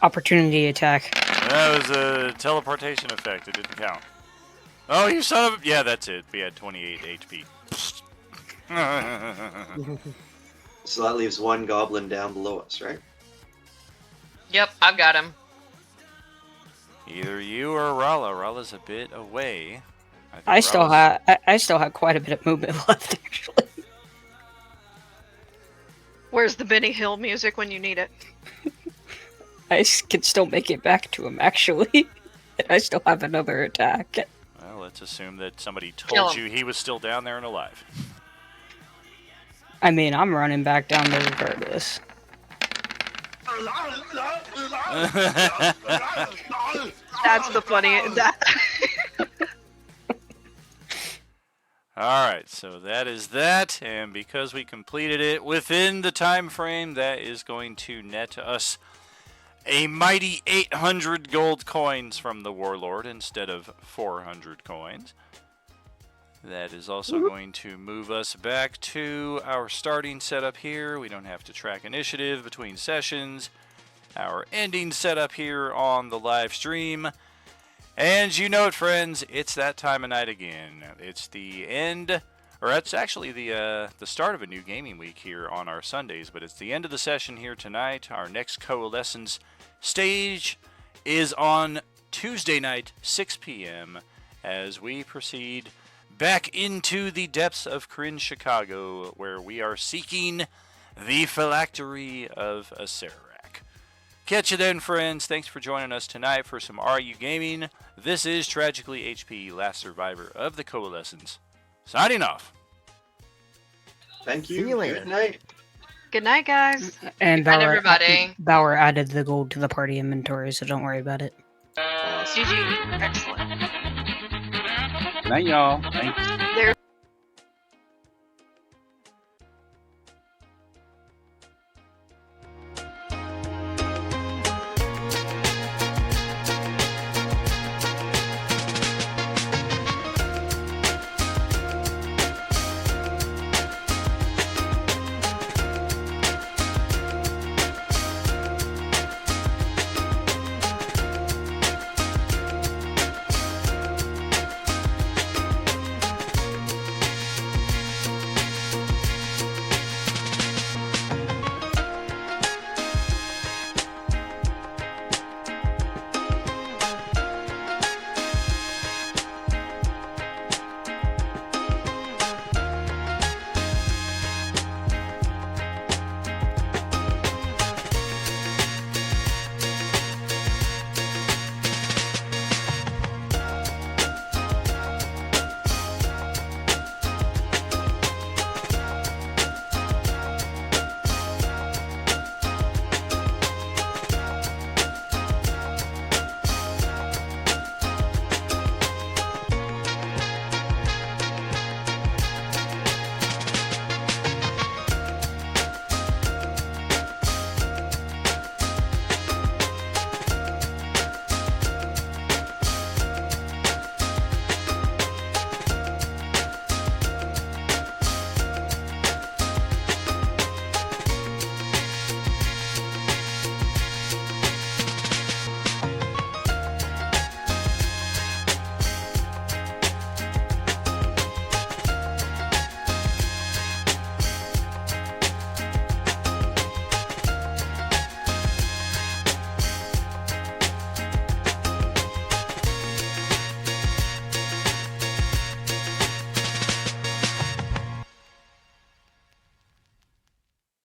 Speaker 3: Opportunity attack.
Speaker 2: That was a teleportation effect. It didn't count. Oh, you son of a... Yeah, that's it. We had 28 HP.
Speaker 5: So that leaves one goblin down below us, right?
Speaker 4: Yep, I've got him.
Speaker 2: Either you or Rala. Rala's a bit away. think
Speaker 3: I still
Speaker 2: Rala's-
Speaker 3: I still have quite a bit of movement left, actually.
Speaker 8: Where's the Benny Hill music when you need it?
Speaker 3: Can still make it back to him, actually. I still have another attack.
Speaker 2: Well, let's assume that somebody
Speaker 4: Kill
Speaker 2: told
Speaker 4: him.
Speaker 2: you he was still down there and alive.
Speaker 3: I mean, I'm running back down there regardless.
Speaker 8: That's the funny.
Speaker 2: Alright, so that is that, and because we completed it within the time frame, that is going to net us a mighty 800 gold coins from the Warlord instead of 400 coins. That is also going to move us back to our starting setup here. We don't have to track initiative between sessions. Our ending setup here on the live stream. And you know it, friends, it's that time of night again. It's the end, or it's actually the start of a new gaming week here on our Sundays, but it's the end of the session here tonight. Our next Coalescence stage is on Tuesday night, 6 p.m., as we proceed back into the depths of Cringe, Chicago, where we are seeking the phylactery of Acerak. Catch you then, friends. Thanks for joining us tonight for some RU Gaming. This is Tragically HP, last survivor of the Coalescence. Signing off.
Speaker 5: Thank
Speaker 7: See
Speaker 5: you.
Speaker 7: you later.
Speaker 5: Good night.
Speaker 8: Good night, guys.
Speaker 3: And
Speaker 4: Good night, everybody.
Speaker 3: Bauer added the gold to the party inventory, so don't worry about it.
Speaker 5: Awesome.
Speaker 4: GG. Excellent.
Speaker 9: Night, y'all. Thanks.
Speaker 8: There's